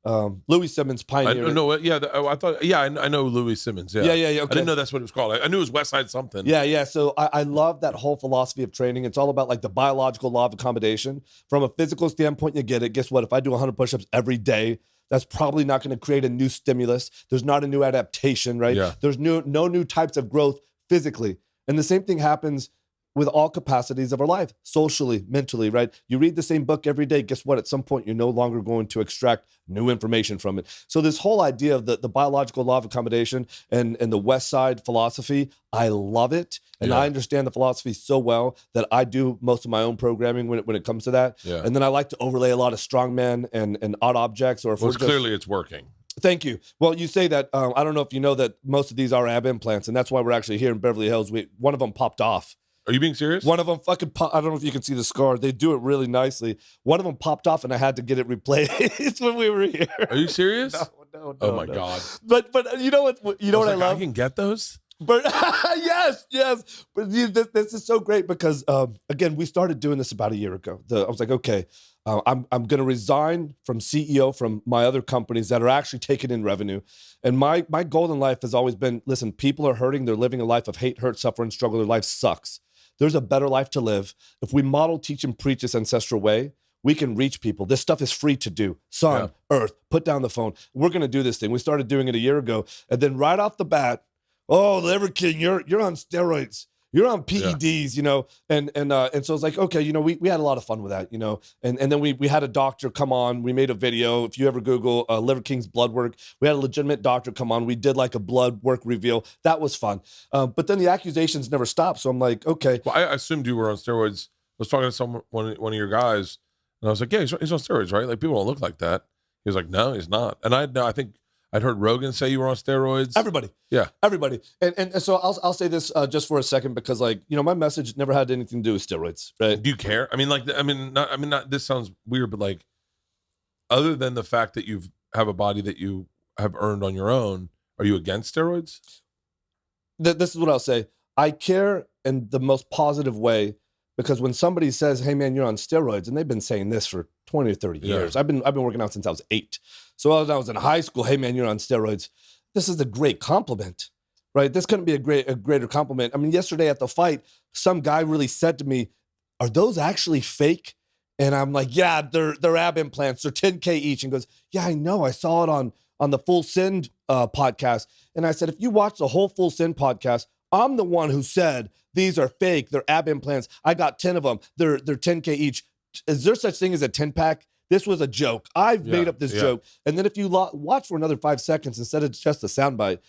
Louis Simmons I pioneered. know. Yeah, I thought. Yeah, I know Louis Simmons. Yeah, Yeah. Okay. I didn't know that's what it was called. I knew it was West Side something. Yeah. So I love that whole philosophy of training. It's all about like the biological law of accommodation. From a physical standpoint, you get it. Guess what? If I do 100 push-ups every day, that's probably not going to create a new stimulus. There's not a new adaptation, right? Yeah. There's no new types of growth physically. And the same thing happens with all capacities of our life, socially, mentally, right? You read the same book every day. Guess what? At some point, you're no longer going to extract new information from it. So this whole idea of the biological law of accommodation and the West Side philosophy, I love it. And I understand the philosophy so well that I do most of my own programming when it comes to that. Yeah. And then I like to overlay a lot of strongmen and odd objects. Or if Clearly it's working. Thank you. Well, you say that. I don't know if you know that most of these are ab implants, and that's why we're actually here in Beverly Hills. One of them popped off. Are you being serious? One of them fucking I don't know if you can see the scar. They do it really nicely. One of them popped off, and I had to get it replaced when we were here. Are you serious? No. Oh my God. But you know what? You know what I love? I can get those. But yes. But this is so great because again, we started doing this about a year ago. I was like, okay, I'm going to resign from CEO from my other companies that are actually taking in revenue, and my goal in life has always been: listen, people are hurting. They're living a life of hate, hurt, suffering, struggle. Their life sucks. There's a better life to live. If we model, teach, and preach this ancestral way, we can reach people. This stuff is free to do. Sun, earth, put down the phone. We're going to do this thing. We started doing it a year ago. And then right off the bat, oh, Liver King, you're on steroids. You're on PEDs, you know, and so it's like, okay, you know, we had a lot of fun with that, you know, and then we had a doctor come on. We made a video. If you ever Google Liver King's blood work, we had a legitimate doctor come on. We did like a blood work reveal. That was fun. But then the accusations never stopped. So I'm like, okay. Well, I assumed you were on steroids. I was talking to one of your guys, and I was like, yeah, he's on steroids, right? Like, people don't look like that. He was like, no, he's not. And I think I'd heard Rogan say you were on steroids. Everybody. And so I'll say this just for a second because, like, you know, my message never had anything to do with steroids, right? Do you care? Not this sounds weird, but like, other than the fact that you have a body that you have earned on your own, are you against steroids? This is what I'll say. I care in the most positive way because when somebody says, hey man, you're on steroids, and they've been saying this for 20 or 30 years. I've been working out since I was 8. So when I was in high school, hey man, you're on steroids. This is a great compliment, right? This couldn't be a greater compliment. I mean, yesterday at the fight, some guy really said to me, are those actually fake? And I'm like, yeah, they're ab implants. They're 10K each. And goes, yeah, I know. I saw it on the Full Send podcast. And I said, if you watch the whole Full Send podcast, I'm the one who said these are fake. They're ab implants. I got 10 of them. They're 10K each. Is there such thing as a 10-pack? This was a joke. I've made up this joke. And then if you watch for another 5 seconds instead of just a soundbite,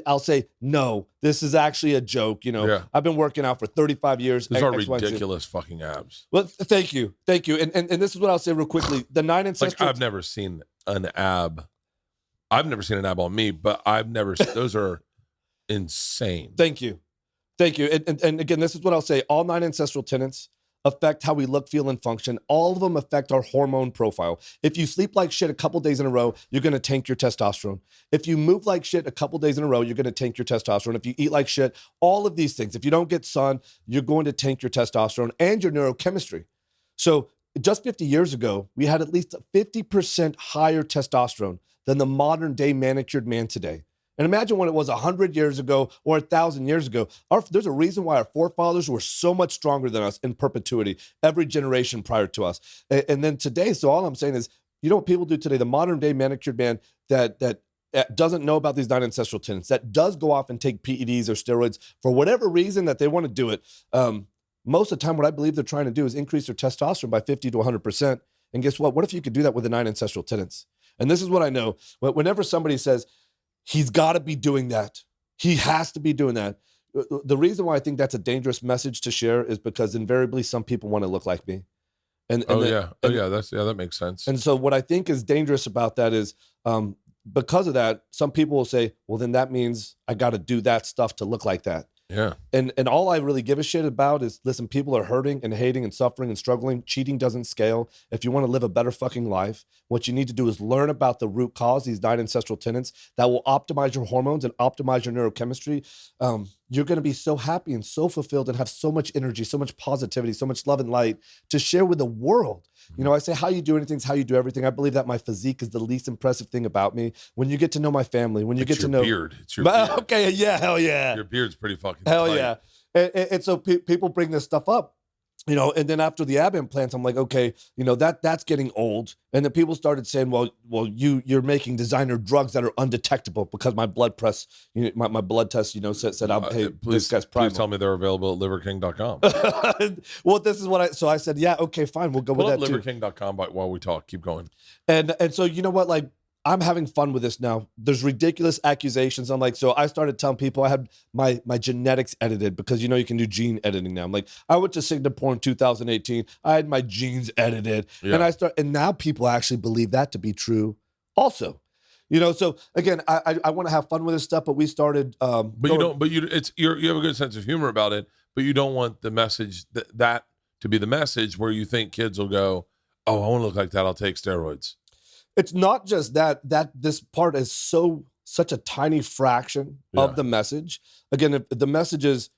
I'll say, no, this is actually a joke. You know, I've been working out for 35 years. These are ridiculous fucking abs. Well, thank you. And this is what I'll say real quickly. The 9 ancestral. Like, I've never seen an ab. I've never seen an ab on me, but I've never. Those are insane. Thank you. And again, this is what I'll say. All 9 ancestral tenets affect how we look, feel, and function. All of them affect our hormone profile. If you sleep like shit a couple days in a row, you're going to tank your testosterone. If you move like shit a couple days in a row, you're going to tank your testosterone. If you eat like shit, all of these things. If you don't get sun, you're going to tank your testosterone and your neurochemistry. So just 50 years ago, we had at least 50% higher testosterone than the modern day manicured man today. And imagine when it was 100 years ago or 1,000 years ago. There's a reason why our forefathers were so much stronger than us in perpetuity, every generation prior to us. And then today, so all I'm saying is, you know what people do today? The modern day manicured man that doesn't know about these 9 ancestral tenets, that does go off and take PEDs or steroids for whatever reason that they want to do it. Most of the time, what I believe they're trying to do is increase their testosterone by 50 to 100%. And guess what? What if you could do that with the 9 ancestral tenets? And this is what I know. Whenever somebody says, he's got to be doing that, he has to be doing that, the reason why I think that's a dangerous message to share is because invariably some people want to look like me. That makes sense. And so what I think is dangerous about that is because of that, some people will say, well, then that means I got to do that stuff to look like that. Yeah. And all I really give a shit about is, listen, people are hurting and hating and suffering and struggling. Cheating doesn't scale. If you want to live a better fucking life, what you need to do is learn about the root cause, these 9 ancestral tenets that will optimize your hormones and optimize your neurochemistry. You're going to be so happy and so fulfilled and have so much energy, so much positivity, so much love and light to share with the world. You know, I say how you do anything is how you do everything. I believe that my physique is the least impressive thing about me. When you get to know my family, when you get to know beard, it's your beard. Okay, yeah, hell yeah, your beard's pretty fucking hell tight. yeah. And so people bring this stuff up, you know, and then after the ab implants, I'm like, okay, you know, that's getting old. And then people started saying, well, you're making designer drugs that are undetectable because my blood press, you know, my blood test, you know, said, hey, this guy's primal. Please tell me they're available at liverking.com. Well, this is what I said, yeah, okay, fine, we'll go with that too. liverking.com while we talk. Keep going. And so, you know what, like, I'm having fun with this now. There's ridiculous accusations. I'm like, so I started telling people I had my genetics edited because, you know, you can do gene editing now. I'm like, I went to Singapore in 2018. I had my genes edited. Yeah. And now people actually believe that to be true also. You know, so again, I want to have fun with this stuff, but we started. You have a good sense of humor about it, but you don't want the message that to be the message where you think kids will go, oh, I want to look like that, I'll take steroids. It's not just that this part is such a tiny fraction of the message. Again, if the message is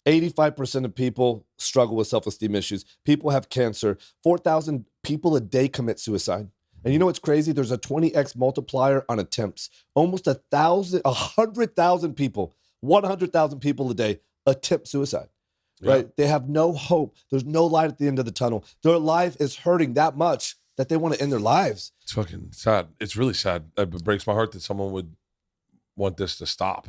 85% of people struggle with self-esteem issues. People have cancer. 4,000 people a day commit suicide. And you know what's crazy? There's a 20x multiplier on attempts. Almost 100,000 people, 100,000 people a day attempt suicide. Right? They have no hope. There's no light at the end of the tunnel. Their life is hurting that much that they want to end their lives. It's fucking sad. It's really sad. It breaks my heart that someone would want this to stop.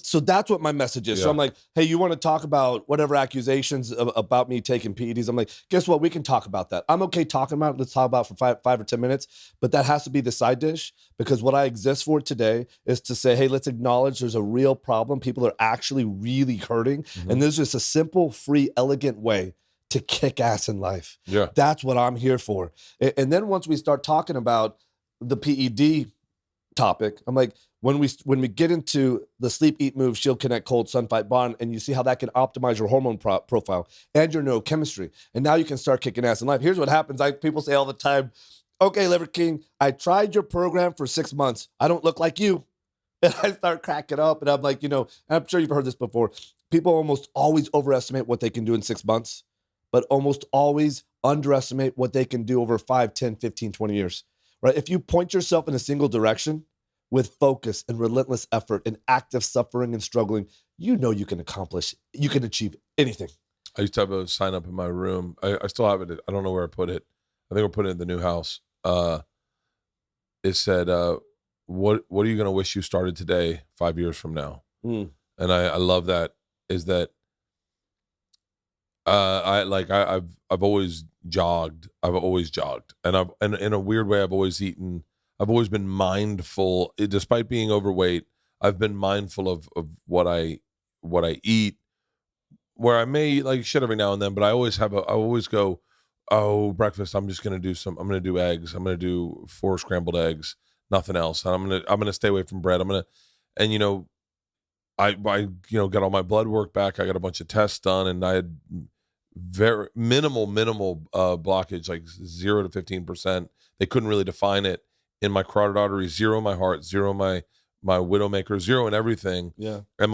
So that's what my message is. Yeah. So I'm like, hey, you want to talk about whatever accusations about me taking PEDs? I'm like, guess what? We can talk about that. I'm okay talking about it. Let's talk about it for five or 10 minutes. But that has to be the side dish, because what I exist for today is to say, hey, let's acknowledge there's a real problem. People are actually really hurting. Mm-hmm. And there's just a simple, free, elegant way to kick ass in life. Yeah. That's what I'm here for. And then once we start talking about the PED topic, I'm like, when we get into the sleep, eat, move, shield, connect, cold, sun, fight, bond, and you see how that can optimize your hormone profile and your neurochemistry, and now you can start kicking ass in life. Here's what happens. People say all the time, okay, Liver King, I tried your program for 6 months. I don't look like you. And I start cracking up, and I'm like, I'm sure you've heard this before. People almost always overestimate what they can do in 6 months, but almost always underestimate what they can do over 5, 10, 15, 20 years, right? If you point yourself in a single direction with focus and relentless effort and active suffering and struggling, you can achieve anything. I used to have a sign up in my room. I still have it. I don't know where I put it. I think we're putting it in the new house. It said, what are you going to wish you started today 5 years from now? Mm. And I love that, is that I've always jogged. I've always jogged. And in a weird way, I've always eaten. I've always been mindful, despite being overweight. I've been mindful of what I eat, where I may eat like shit every now and then, but I always go, oh, breakfast, I'm going to do eggs. I'm going to do 4 scrambled eggs, nothing else. And I'm going to stay away from bread. I got all my blood work back. I got a bunch of tests done, and I had very minimal blockage, like 0 to 15%. They couldn't really define it. In my carotid artery, 0 in my heart, 0 in my widowmaker, 0 in everything. Yeah. And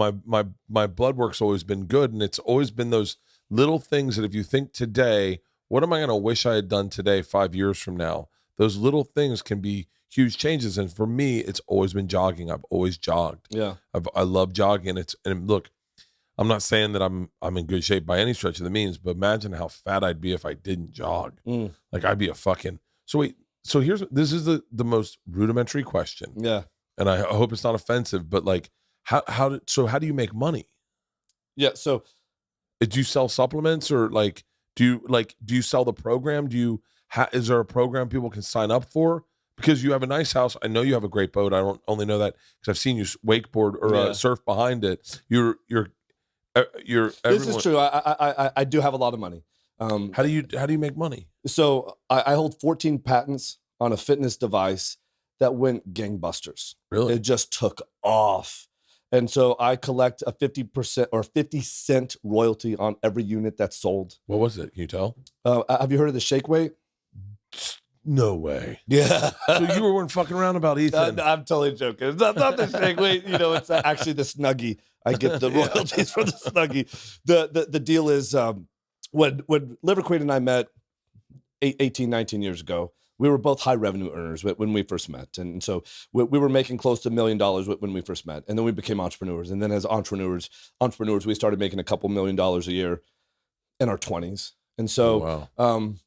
my blood work's always been good. And it's always been those little things that if you think today, what am I going to wish I had done today 5 years from now? Those little things can be huge changes. And for me, it's always been jogging. I've always jogged. Yeah. I love jogging. And look, I'm not saying that I'm in good shape by any stretch of the means, but imagine how fat I'd be if I didn't jog. Mm. Like I'd be So this is the most rudimentary question. Yeah. And I hope it's not offensive, but like, how do you make money? Yeah. So do you sell supplements, or do you sell the program? Is there a program people can sign up for? Because you have a nice house. I know you have a great boat. I don't only know that because I've seen you wakeboard or surf behind it. You're this is true. I do have a lot of money. How do you make money? So I hold 14 patents on a fitness device that went gangbusters. Really? It just took off. And so I collect a 50% or 50-cent royalty on every unit that's sold. What was it? Can you tell? Have you heard of the shake weight? No way. Yeah. So you weren't fucking around about Ethan. I'm totally joking. It's not the shake weight. It's actually the Snuggie. I get the royalties from the Snuggie. The deal is when Liver Queen and I met 18, 19 years ago, we were both high revenue earners when we first met. And so we were making close to $1 million when we first met. And then we became entrepreneurs. And then as entrepreneurs, we started making a couple $1 million a year in our 20s. And so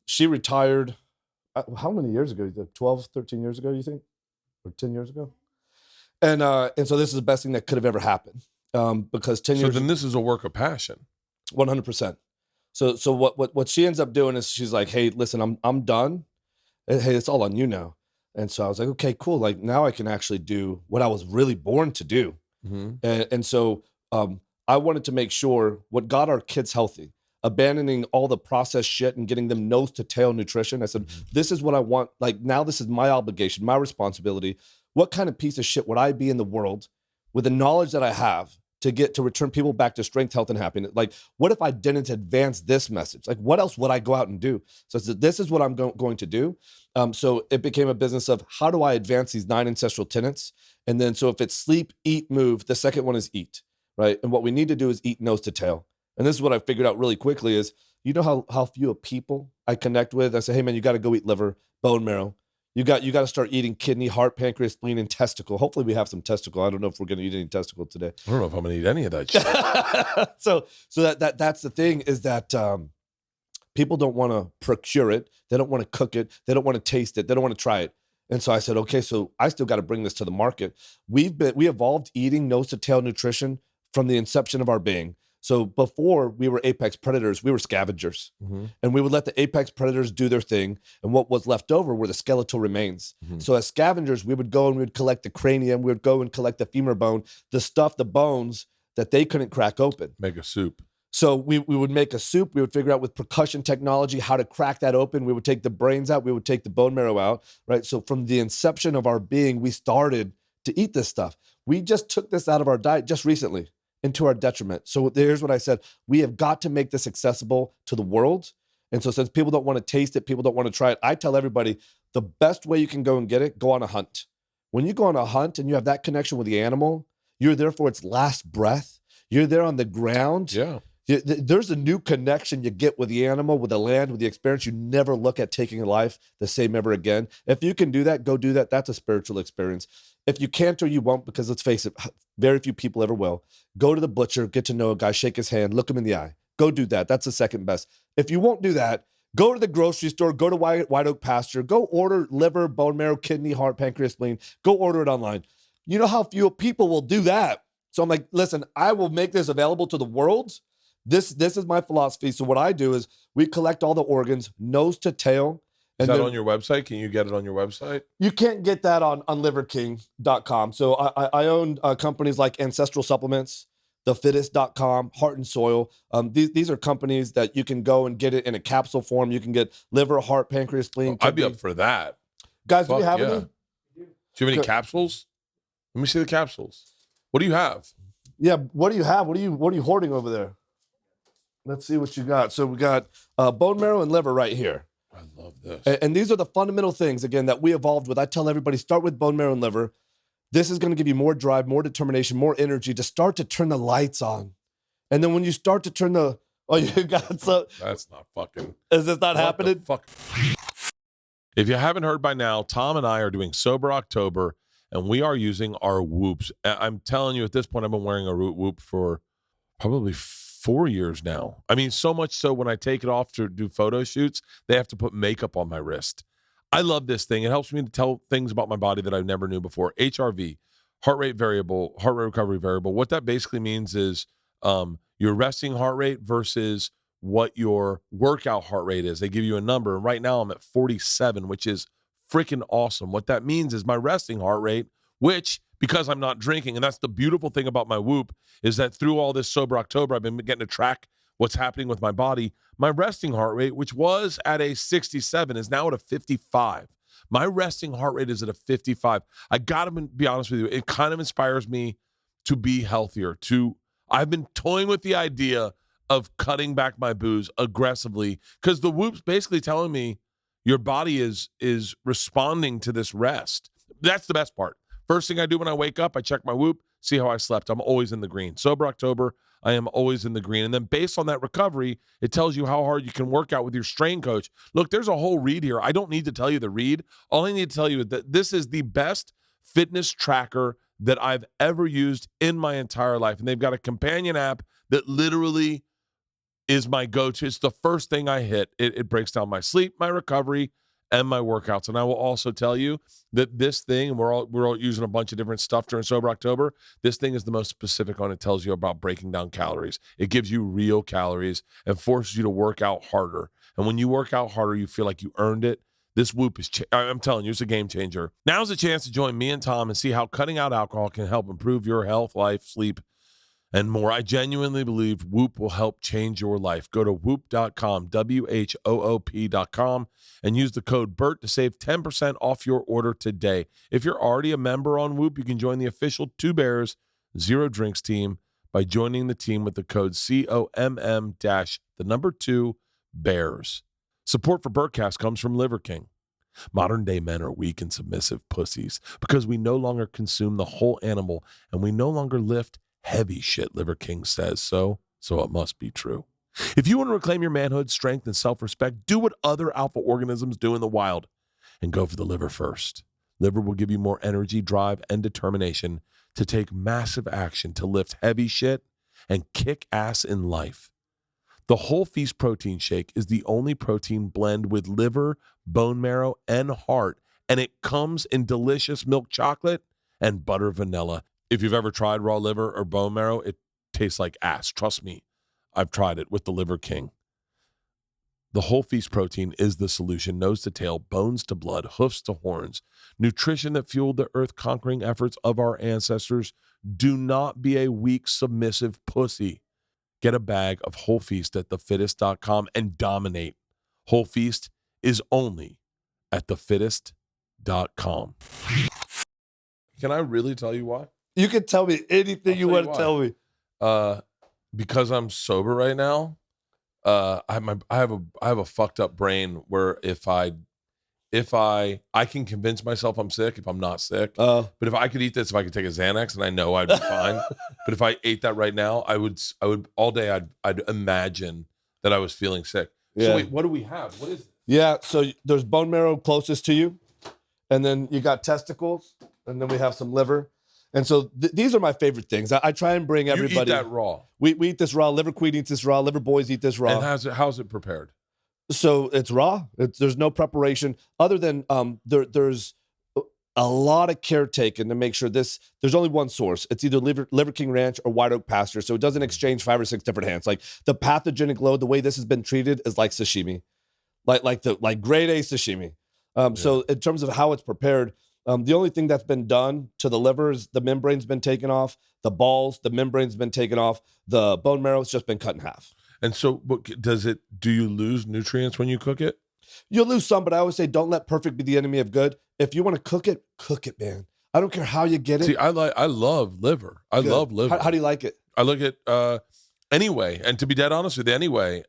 she retired, how many years ago? 12, 13 years ago, you think? Or 10 years ago? And so this is the best thing that could have ever happened. Because 10 years. So then this is a work of passion. 100%. So what she ends up doing is she's like, hey, listen, I'm done. Hey, it's all on you now. And so I was like, okay, cool. Like now I can actually do what I was really born to do. Mm-hmm. And so I wanted to make sure what got our kids healthy, abandoning all the processed shit and getting them nose to tail nutrition. I said, this is what I want. Like now this is my obligation, my responsibility. What kind of piece of shit would I be in the world with the knowledge that I have to return people back to strength, health, and happiness? Like, what if I didn't advance this message? Like, what else would I go out and do? So I said, this is what I'm going to do. So it became a business of how do I advance these 9 ancestral tenets? And then, so if it's sleep, eat, move, the second one is eat, right? And what we need to do is eat nose to tail. And this is what I figured out really quickly is, you know how few people I connect with? I say, hey man, you got to go eat liver, bone marrow. You got to start eating kidney, heart, pancreas, spleen, and testicle. Hopefully we have some testicle. I don't know if we're going to eat any testicle today. I don't know if I'm going to eat any of that shit. So that's the thing is that people don't want to procure it. They don't want to cook it. They don't want to taste it. They don't want to try it. And so I said, okay, so I still got to bring this to the market. We evolved eating nose to tail nutrition from the inception of our being. So before we were apex predators, we were scavengers. Mm-hmm. And we would let the apex predators do their thing. And what was left over were the skeletal remains. Mm-hmm. So as scavengers, we would go and we would collect the cranium. We would go and collect the femur bone, the bones that they couldn't crack open. Make a soup. So we would make a soup. We would figure out with percussion technology how to crack that open. We would take the brains out. We would take the bone marrow out, right? So from the inception of our being, we started to eat this stuff. We just took this out of our diet just recently, into our detriment. So here's what I said. We have got to make this accessible to the world. And so since people don't want to taste it, people don't want to try it, I tell everybody the best way you can go and get it, go on a hunt. When you go on a hunt and you have that connection with the animal, you're there for its last breath. You're there on the ground. Yeah. There's a new connection you get with the animal, with the land, with the experience. You never look at taking a life the same ever again. If you can do that, go do that. That's a spiritual experience. If you can't or you won't, because let's face it, very few people ever will, go to the butcher, get to know a guy, shake his hand, look him in the eye. Go do that. That's the second best. If you won't do that, go to the grocery store, go to White Oak Pasture, go order liver, bone marrow, kidney, heart, pancreas, spleen. Go order it online. You know how few people will do that. So I'm like, listen, I will make this available to the world. This is my philosophy. So what I do is we collect all the organs, nose to tail. Is that on your website? Can you get it on your website? You can't get that on liverking.com. So I own companies like Ancestral Supplements, thefittest.com, Heart and Soil. These are companies that you can go and get it in a capsule form. You can get liver, heart, pancreas, spleen. I'd be up for that. Guys, do you have any? Do you have any capsules? Let me see the capsules. What do you have? Yeah, what do you have? What are you hoarding over there? Let's see what you got. So we got bone marrow and liver right here. I love this. And these are the fundamental things, again, that we evolved with. I tell everybody, start with bone marrow and liver. This is going to give you more drive, more determination, more energy to start to turn the lights on. And then when you start to turn the, you got so. That's not fucking. Is this not happening? Fuck. If you haven't heard by now, Tom and I are doing Sober October, and we are using our Whoops. I'm telling you, at this point, I've been wearing a Whoop for probably 4 years now. I mean, so much so when I take it off to do photo shoots, they have to put makeup on my wrist. I love this thing. It helps me to tell things about my body that I never knew before. HRV, heart rate variable, heart rate recovery variable. What that basically means is your resting heart rate versus what your workout heart rate is. They give you a number. And right now I'm at 47, which is freaking awesome. What that means is my resting heart rate, which, because I'm not drinking, and that's the beautiful thing about my Whoop, is that through all this Sober October, I've been getting to track what's happening with my body. My resting heart rate, which was at a 67, is now at a 55. My resting heart rate is at a 55. I got to be honest with you. It kind of inspires me to be healthier. I've been toying with the idea of cutting back my booze aggressively because the Whoop's basically telling me your body is responding to this rest. That's the best part. First thing I do when I wake up, I check my Whoop, see how I slept. I'm always in the green. Sober October, I am always in the green. And then based on that recovery, it tells you how hard you can work out with your strength coach. Look, there's a whole read here. I don't need to tell you the read. All I need to tell you is that this is the best fitness tracker that I've ever used in my entire life. And they've got a companion app that literally is my go-to. It's the first thing I hit. It breaks down my sleep, my recovery, and my workouts. And I will also tell you that this thing, and we're all using a bunch of different stuff during Sober October, this thing is the most specific on it. Tells you about breaking down calories. It gives you real calories and forces you to work out harder. And when you work out harder, you feel like you earned it. This Whoop is, I'm telling you, it's a game changer. Now's a chance to join me and Tom and see how cutting out alcohol can help improve your health, life, sleep, and more. I genuinely believe Whoop will help change your life. Go to whoop.com, WHOOP.com, and use the code BERT to save 10% off your order today. If you're already a member on Whoop, you can join the official Two Bears, Zero Drinks team by joining the team with the code COMM-2 BEARS. Support for Bertcast comes from Liver King. Modern day men are weak and submissive pussies because we no longer consume the whole animal and we no longer lift heavy shit, Liver King says so it must be true. If you want to reclaim your manhood, strength, and self-respect, do what other alpha organisms do in the wild and go for the liver first. Liver will give you more energy, drive, and determination to take massive action to lift heavy shit and kick ass in life. The Whole Feast Protein Shake is the only protein blend with liver, bone marrow, and heart, and it comes in delicious milk chocolate and butter vanilla. If you've ever tried raw liver or bone marrow, it tastes like ass. Trust me, I've tried it with the Liver King. The Whole Feast protein is the solution, nose to tail, bones to blood, hoofs to horns. Nutrition that fueled the earth-conquering efforts of our ancestors. Do not be a weak, submissive pussy. Get a bag of Whole Feast at thefittest.com and dominate. Whole Feast is only at thefittest.com. Can I really tell you why? You can tell me anything you want to tell me. Because I'm sober right now. I have a fucked up brain where if I can convince myself I'm sick if I'm not sick. But if I could eat this, if I could take a Xanax, and I know I'd be fine. But if I ate that right now, I would all day. I'd imagine that I was feeling sick. Yeah. So wait, what do we have? What is it? Yeah. So there's bone marrow closest to you, and then you got testicles, and then we have some liver. And so these are my favorent things. I try and bring everybody. You eat that raw. We eat this raw. Liver queen eats this raw. Liver boys eat this raw. And how's it prepared? So it's raw. There's no preparation other than there's a lot of care taken to make sure there's only one source. It's either Liver King Ranch or White Oak Pasture. So it doesn't exchange 5 or 6 different hands. Like the pathogenic load, the way this has been treated is like sashimi, like grade A sashimi. So in terms of how it's prepared, the only thing that's been done to the liver is the membrane's been taken off, the balls, the membrane's been taken off, the bone marrow's just been cut in half. And so do you lose nutrients when you cook it? You'll lose some, but I always say don't let perfect be the enemy of good. If you want to cook it, man. I don't care how you get it. See, I love liver. I love liver. How do you like it? I look at anyway, and to be dead honest with you, anyway,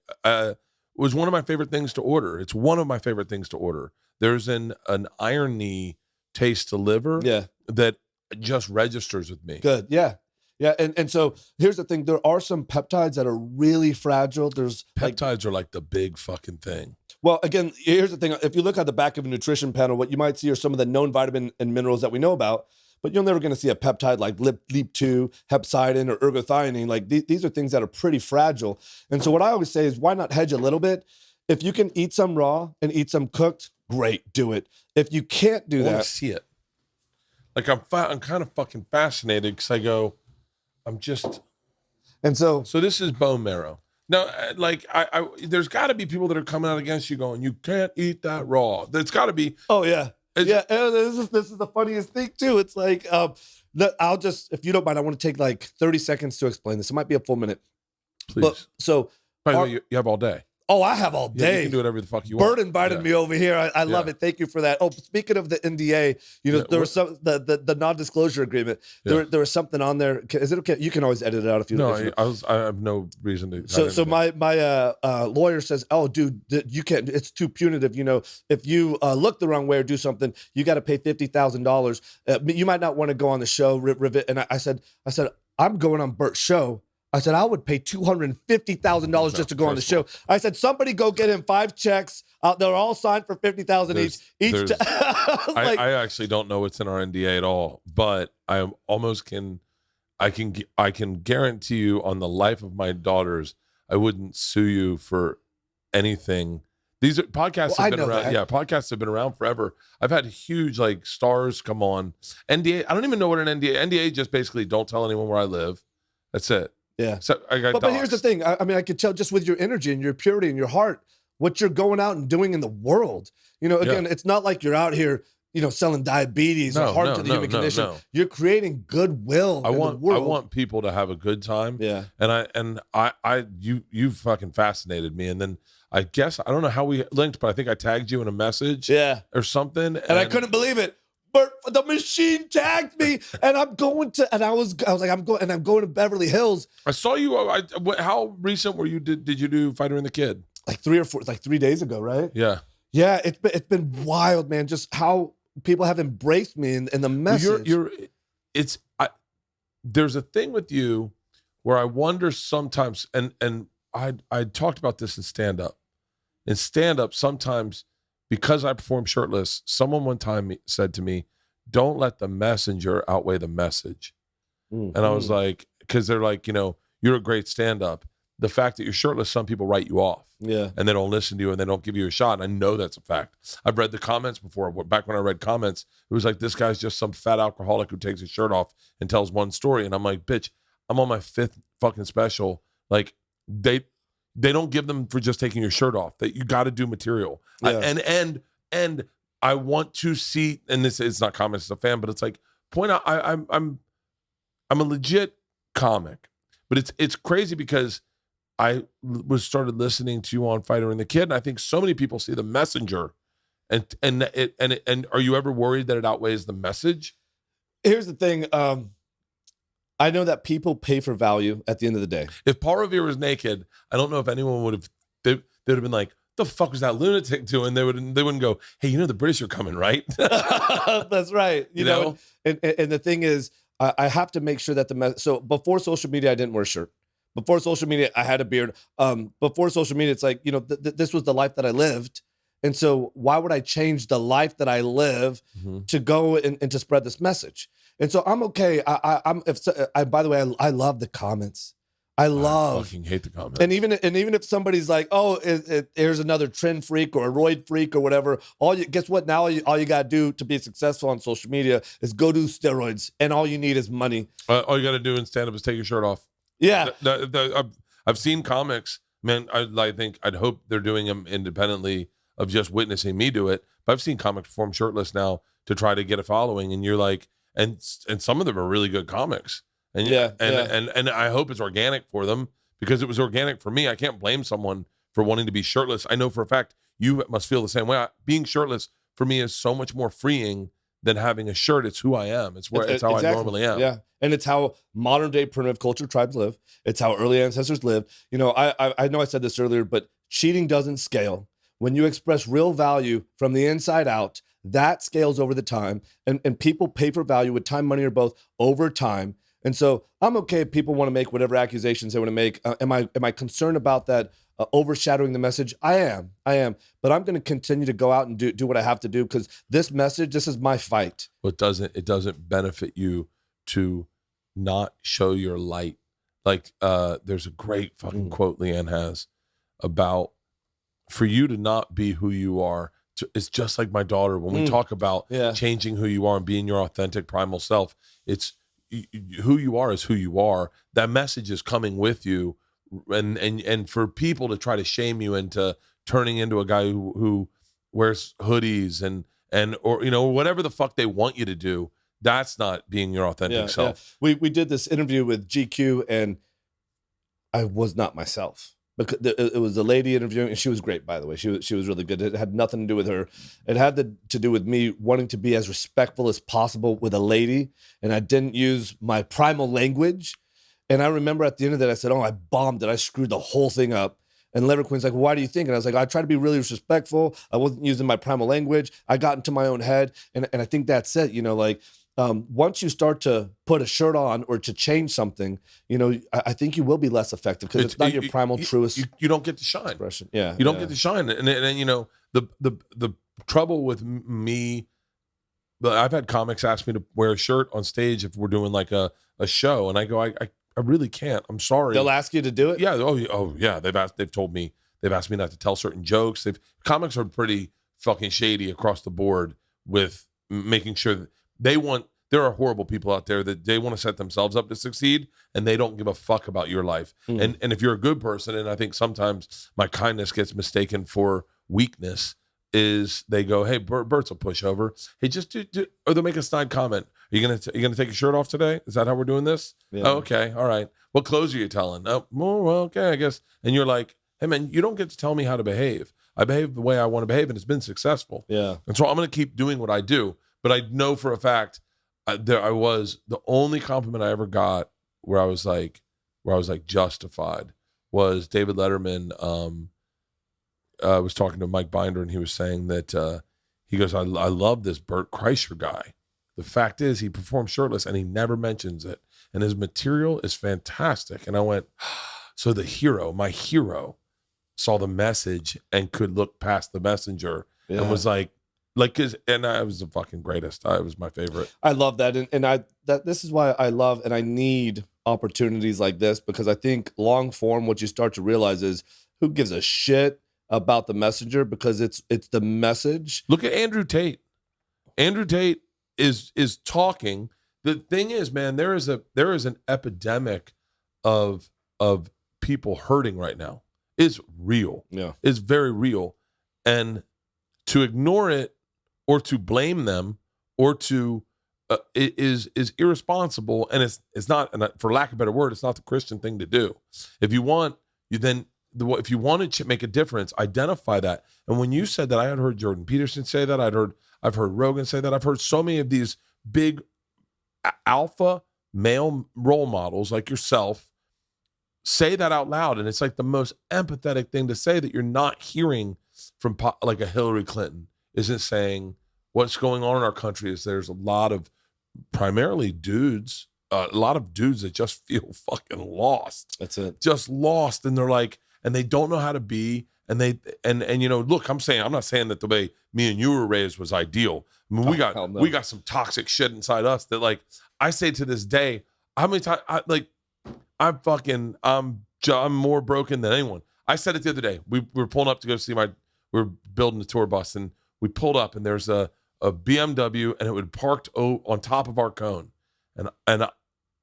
was one of my favorite things to order. It's one of my favorite things to order. There's an irony taste to liver that just registers with me. Good. Yeah. Yeah. And so here's the thing. There are some peptides that are really fragile. There's peptides are like the big fucking thing. Well, again, here's the thing. If you look at the back of a nutrition panel, what you might see are some of the known vitamin and minerals that we know about, but you're never going to see a peptide like LEAP2, hepcidin, or ergothioneine. Like these are things that are pretty fragile. And so what I always say is why not hedge a little bit? If you can eat some raw and eat some cooked, great, do it. If you can't do that, see it. Like I'm kind of fucking fascinated because I go, and so this is bone marrow. Now, like there's got to be people that are coming out against you going, you can't eat that raw. There's got to be. Oh yeah, yeah. And this is the funniest thing too. It's like I'll just, if you don't mind, I want to take like 30 seconds to explain this. It might be a full minute. Please. So by the way, you have all day. Oh, I have all Yeah, day. you can do whatever the fuck you Bert want. invited me over here. I love it. Thank you for that. Oh, speaking of the NDA, there was some the non-disclosure agreement. There was something on there. Is it okay? You can always edit it out if you. No, if I have no reason to. So my lawyer says, oh, dude, you can't. It's too punitive. If you look the wrong way or do something, you got to pay $50,000. You might not want to go on the show, Rivet. And I said, I'm going on Bert's show. I said, I would pay $250,000 just to go on the show. I said, somebody go get him 5 checks. They're all signed for $50,000 each. I actually don't know what's in our NDA at all, but I almost I can guarantee you on the life of my daughters, I wouldn't sue you for anything. These podcasts have been around. That. Yeah, podcasts have been around forever. I've had huge stars come on. NDA, I don't even know what an NDA. NDA just basically don't tell anyone where I live. That's it. Yeah. So I got but here's the thing. I mean, I could tell just with your energy and your purity and your heart, what you're going out and doing in the world. Again, it's not like you're out here, selling diabetes or heart to the human condition. No. You're creating goodwill in the world. I want people to have a good time. Yeah. And you fucking fascinated me. And then I guess, I don't know how we linked, but I think I tagged you in a message. Yeah. Or something. And I couldn't believe it. Bert, the machine tagged me, and I'm going to Beverly Hills. I saw you. How recent were you? Did you do Fighter and the Kid? Like 3 days ago, right? Yeah. Yeah, it's been wild, man. Just how people have embraced me and the message. There's a thing with you where I wonder sometimes, and I talked about this in stand up. In stand up, sometimes, because I perform shirtless, someone one time said to me, don't let the messenger outweigh the message. Mm-hmm. And I was like, because they're like, you're a great stand-up. The fact that you're shirtless, some people write you off. Yeah. And they don't listen to you and they don't give you a shot. And I know that's a fact. I've read the comments before. Back when I read comments, it was like, this guy's just some fat alcoholic who takes his shirt off and tells one story. And I'm like, bitch, I'm on my 5th fucking special. Like, they don't give them for just taking your shirt off. That you got to do material. Yeah. And I want to see, and this is not comments as a fan, but it's like, point out, I'm a legit comic, but it's crazy because I started listening to you on Fighter and the Kid, and I think so many people see the messenger, and are you ever worried that it outweighs the message? Here's the thing. I know that people pay for value at the end of the day. If Paul Revere was naked, I don't know if anyone would have. They'd have been like, "The fuck was that lunatic doing?" They wouldn't go, "Hey, the British are coming, right?" That's right. You know. And the thing is, I have to make sure that so before social media, I didn't wear a shirt. Before social media, I had a beard. Before social media, it's like this was the life that I lived. And so why would I change the life that I live to go and to spread this message? And so I'm okay. By the way, I love the comments. I fucking hate the comments. And even if somebody's like, oh, here's another trend freak or a roid freak or whatever, guess what? Now all you got to do to be successful on social media is go do steroids, and all you need is money. All you got to do in stand up is take your shirt off. Yeah. I've seen comics, man. I'd hope they're doing them independently of just witnessing me do it. But I've seen comics perform shirtless now to try to get a following, and you're like, and some of them are really good comics. And and I hope it's organic for them, because it was organic for me. I can't blame someone for wanting to be shirtless. I know for a fact you must feel the same way. Being shirtless for me is so much more freeing than having a shirt. It's who I am. It's how exactly. I normally am. Yeah. And it's how modern day primitive culture tribes live. It's how early ancestors lived. I know I said this earlier, but cheating doesn't scale. When you express real value from the inside out, that scales over the time. And people pay for value with time, money, or both over time. And so I'm okay if people want to make whatever accusations they want to make. Am I concerned about that overshadowing the message? I am. But I'm going to continue to go out and do what I have to do, because this is my fight. But it doesn't benefit you to not show your light. Like there's a great fucking quote Leanne has about, for you to not be who you are. It's just like my daughter, when we talk about changing who you are and being your authentic primal self, it's who you are is who you are. That message is coming with you, and for people to try to shame you into turning into a guy who wears hoodies and or whatever the fuck they want you to do, that's not being your authentic self. We did this interview with GQ, and I was not myself. because it was a lady interviewing, and she was great, by the way. She was really good. It had nothing to do with her. It had to do with me wanting to be as respectful as possible with a lady, and I didn't use my primal language. And I remember at the end of that, I said, "Oh, I bombed it. I screwed the whole thing up." And Lever Queen's like, "Why do you think?" And I was like, "I try to be really respectful. I wasn't using my primal language. I got into my own head." And I think that's it. Like once you start to put a shirt on or to change something, I think you will be less effective because it's not your primal truest. You don't get to shine. Expression. Yeah. You don't get to shine. And the trouble with me, but I've had comics ask me to wear a shirt on stage if we're doing like a show. And I go, I really can't. I'm sorry. They'll ask you to do it? Yeah. Oh yeah. They've asked me not to tell certain jokes. Comics are pretty fucking shady across the board with making sure that there are horrible people out there that they want to set themselves up to succeed and they don't give a fuck about your life. And if you're a good person, and I think sometimes my kindness gets mistaken for weakness, is they go, "Hey, Bert's a pushover. Hey, just do," or they'll make a snide comment. Are you gonna take your shirt off today? Is that how we're doing this? Yeah. Oh, okay, all right. What clothes are you telling? Oh, well, okay, I guess. And you're like, "Hey, man, you don't get to tell me how to behave. I behave the way I want to behave, and it's been successful." Yeah. And so I'm gonna keep doing what I do. But I know for a fact, the only compliment I ever got where I was like justified was David Letterman. Was talking to Mike Binder, and he was saying that he goes, I love this BertKreischer guy. The fact is, he performs shirtless, and he never mentions it, and his material is fantastic. And I went, so my hero, saw the message and could look past the messenger and was like, and I was the fucking greatest. I was my favorite. I love that, and this is why I love and I need opportunities like this, because I think long form, what you start to realize is who gives a shit about the messenger, because it's the message. Look at Andrew Tate. Andrew Tate is talking. The thing is, man, there is an epidemic of people hurting right now. It's real. Yeah, it's very real, and to ignore it or to blame them or to is irresponsible, and it's not, and for lack of a better word, it's not the Christian thing to do. If you want to make a difference, identify that. And when you said that, I had heard Jordan Peterson say that. I've heard Rogan say that. I've heard so many of these big alpha male role models like yourself say that out loud, and it's like the most empathetic thing to say, that you're not hearing from like a Hillary Clinton isn't saying what's going on in our country is there's a lot of primarily dudes, a lot of dudes that just feel fucking lost. That's it. Just lost, and they're like, and they don't know how to be, and look, I'm not saying that the way me and you were raised was ideal. I mean, we got some toxic shit inside us that, like, I say to this day, how many times I'm more broken than anyone. I said it the other day. We were pulling up to go see we're building a tour bus, and we pulled up, and there's a BMW, and it would parked on top of our cone, and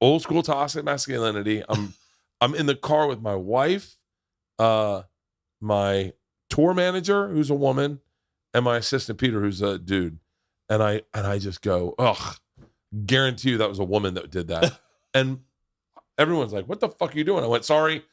old school toxic masculinity. I'm in the car with my wife, my tour manager, who's a woman, and my assistant Peter, who's a dude, and I just go, ugh, guarantee you that was a woman that did that. And everyone's like, "What the fuck are you doing?" I went, sorry,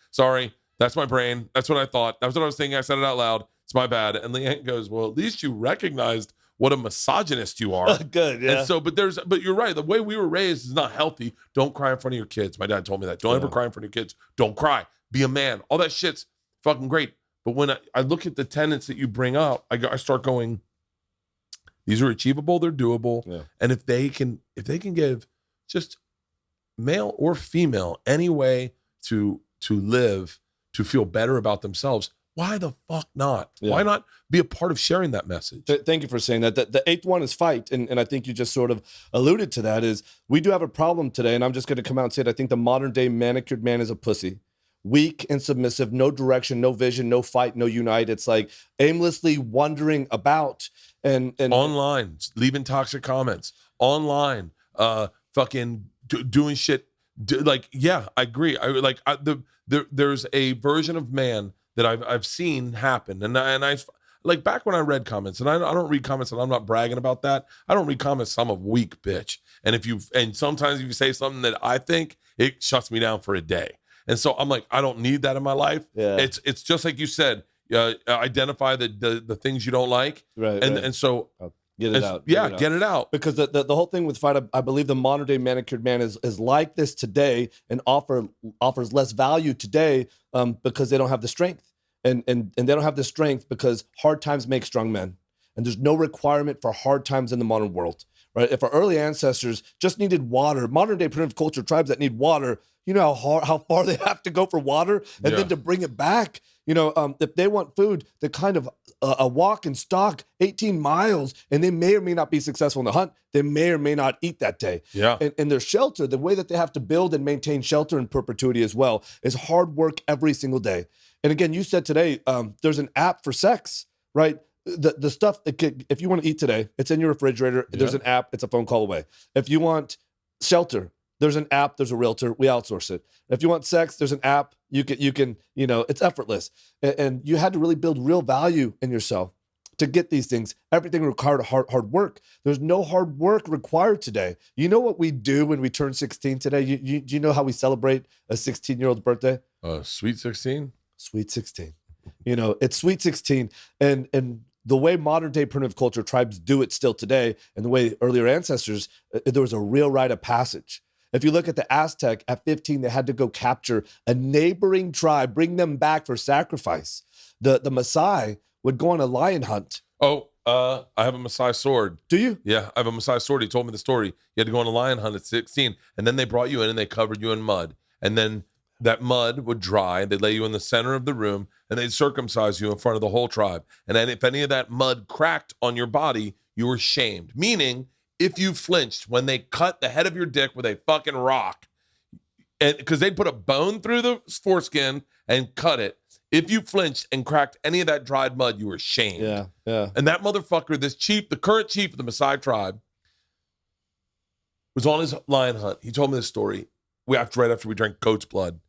that's my brain, that's what I thought, that's what I was thinking, I said it out loud, it's my bad. And Leanne goes, "Well, at least you recognized what a misogynist you are." Good, yeah. And so, but you're right, the way we were raised is not healthy. Don't cry in front of your kids. My dad told me that. Don't ever cry in front of your kids. Don't cry. Be a man. All that shit's fucking great. But when I look at the tenets that you bring up, I start going, these are achievable, they're doable. Yeah. And if they can give just male or female any way to live, to feel better about themselves, why the fuck not? Yeah. Why not be a part of sharing that message? Thank you for saying that. The eighth one is fight. And I think you just sort of alluded to that, is we do have a problem today. And I'm just going to come out and say it. I think the modern day manicured man is a pussy. Weak and submissive, no direction, no vision, no fight, no unite. It's like aimlessly wandering about and online, leaving toxic comments online, fucking doing shit. Yeah, I agree. There's a version of man that I've seen happen, and I like back when I read comments, and I don't read comments, and I'm not bragging about that. I don't read comments. I'm a weak bitch, and sometimes if you say something that I think, it shuts me down for a day. And so I'm like, I don't need that in my life. Yeah. It's just like you said, identify the things you don't like. Right. And so get it out. Yeah, get it out. Because the whole thing with fight, I believe the modern day manicured man is like this today and offers less value today because they don't have the strength. And they don't have the strength because hard times make strong men. And there's no requirement for hard times in the modern world, right? If our early ancestors just needed water, modern day primitive culture tribes that need water, you know how far they have to go for water and then to bring it back. You know, if they want food, they kind of a walk and stalk 18 miles, and they may or may not be successful in the hunt. They may or may not eat that day. Yeah. And their shelter, the way that they have to build and maintain shelter in perpetuity as well, is hard work every single day. And again, you said today, there's an app for sex, right? The stuff, if you want to eat today, it's in your refrigerator. There's an app. It's a phone call away. If you want shelter, there's an app. There's a realtor. We outsource it. If you want sex, there's an app. You can, it's effortless. And you had to really build real value in yourself to get these things. Everything required hard work. There's no hard work required today. You know what we do when we turn 16 today? Do you know how we celebrate a 16-year-old's birthday? Sweet 16? Sweet 16. It's Sweet 16. And the way modern day primitive culture tribes do it still today, and the way earlier ancestors, there was a real rite of passage. If you look at the Aztec, at 15, they had to go capture a neighboring tribe, bring them back for sacrifice. The Maasai would go on a lion hunt. Oh, I have a Maasai sword. Do you? Yeah, I have a Maasai sword. He told me the story. You had to go on a lion hunt at 16, and then they brought you in and they covered you in mud. And then that mud would dry. They'd lay you in the center of the room, and they'd circumcise you in front of the whole tribe. And then if any of that mud cracked on your body, you were shamed. Meaning, if you flinched when they cut the head of your dick with a fucking rock, and because they'd put a bone through the foreskin and cut it, if you flinched and cracked any of that dried mud, you were shamed. Yeah. And that motherfucker, the current chief of the Maasai tribe, was on his lion hunt. He told me this story. Right after we drank goat's blood.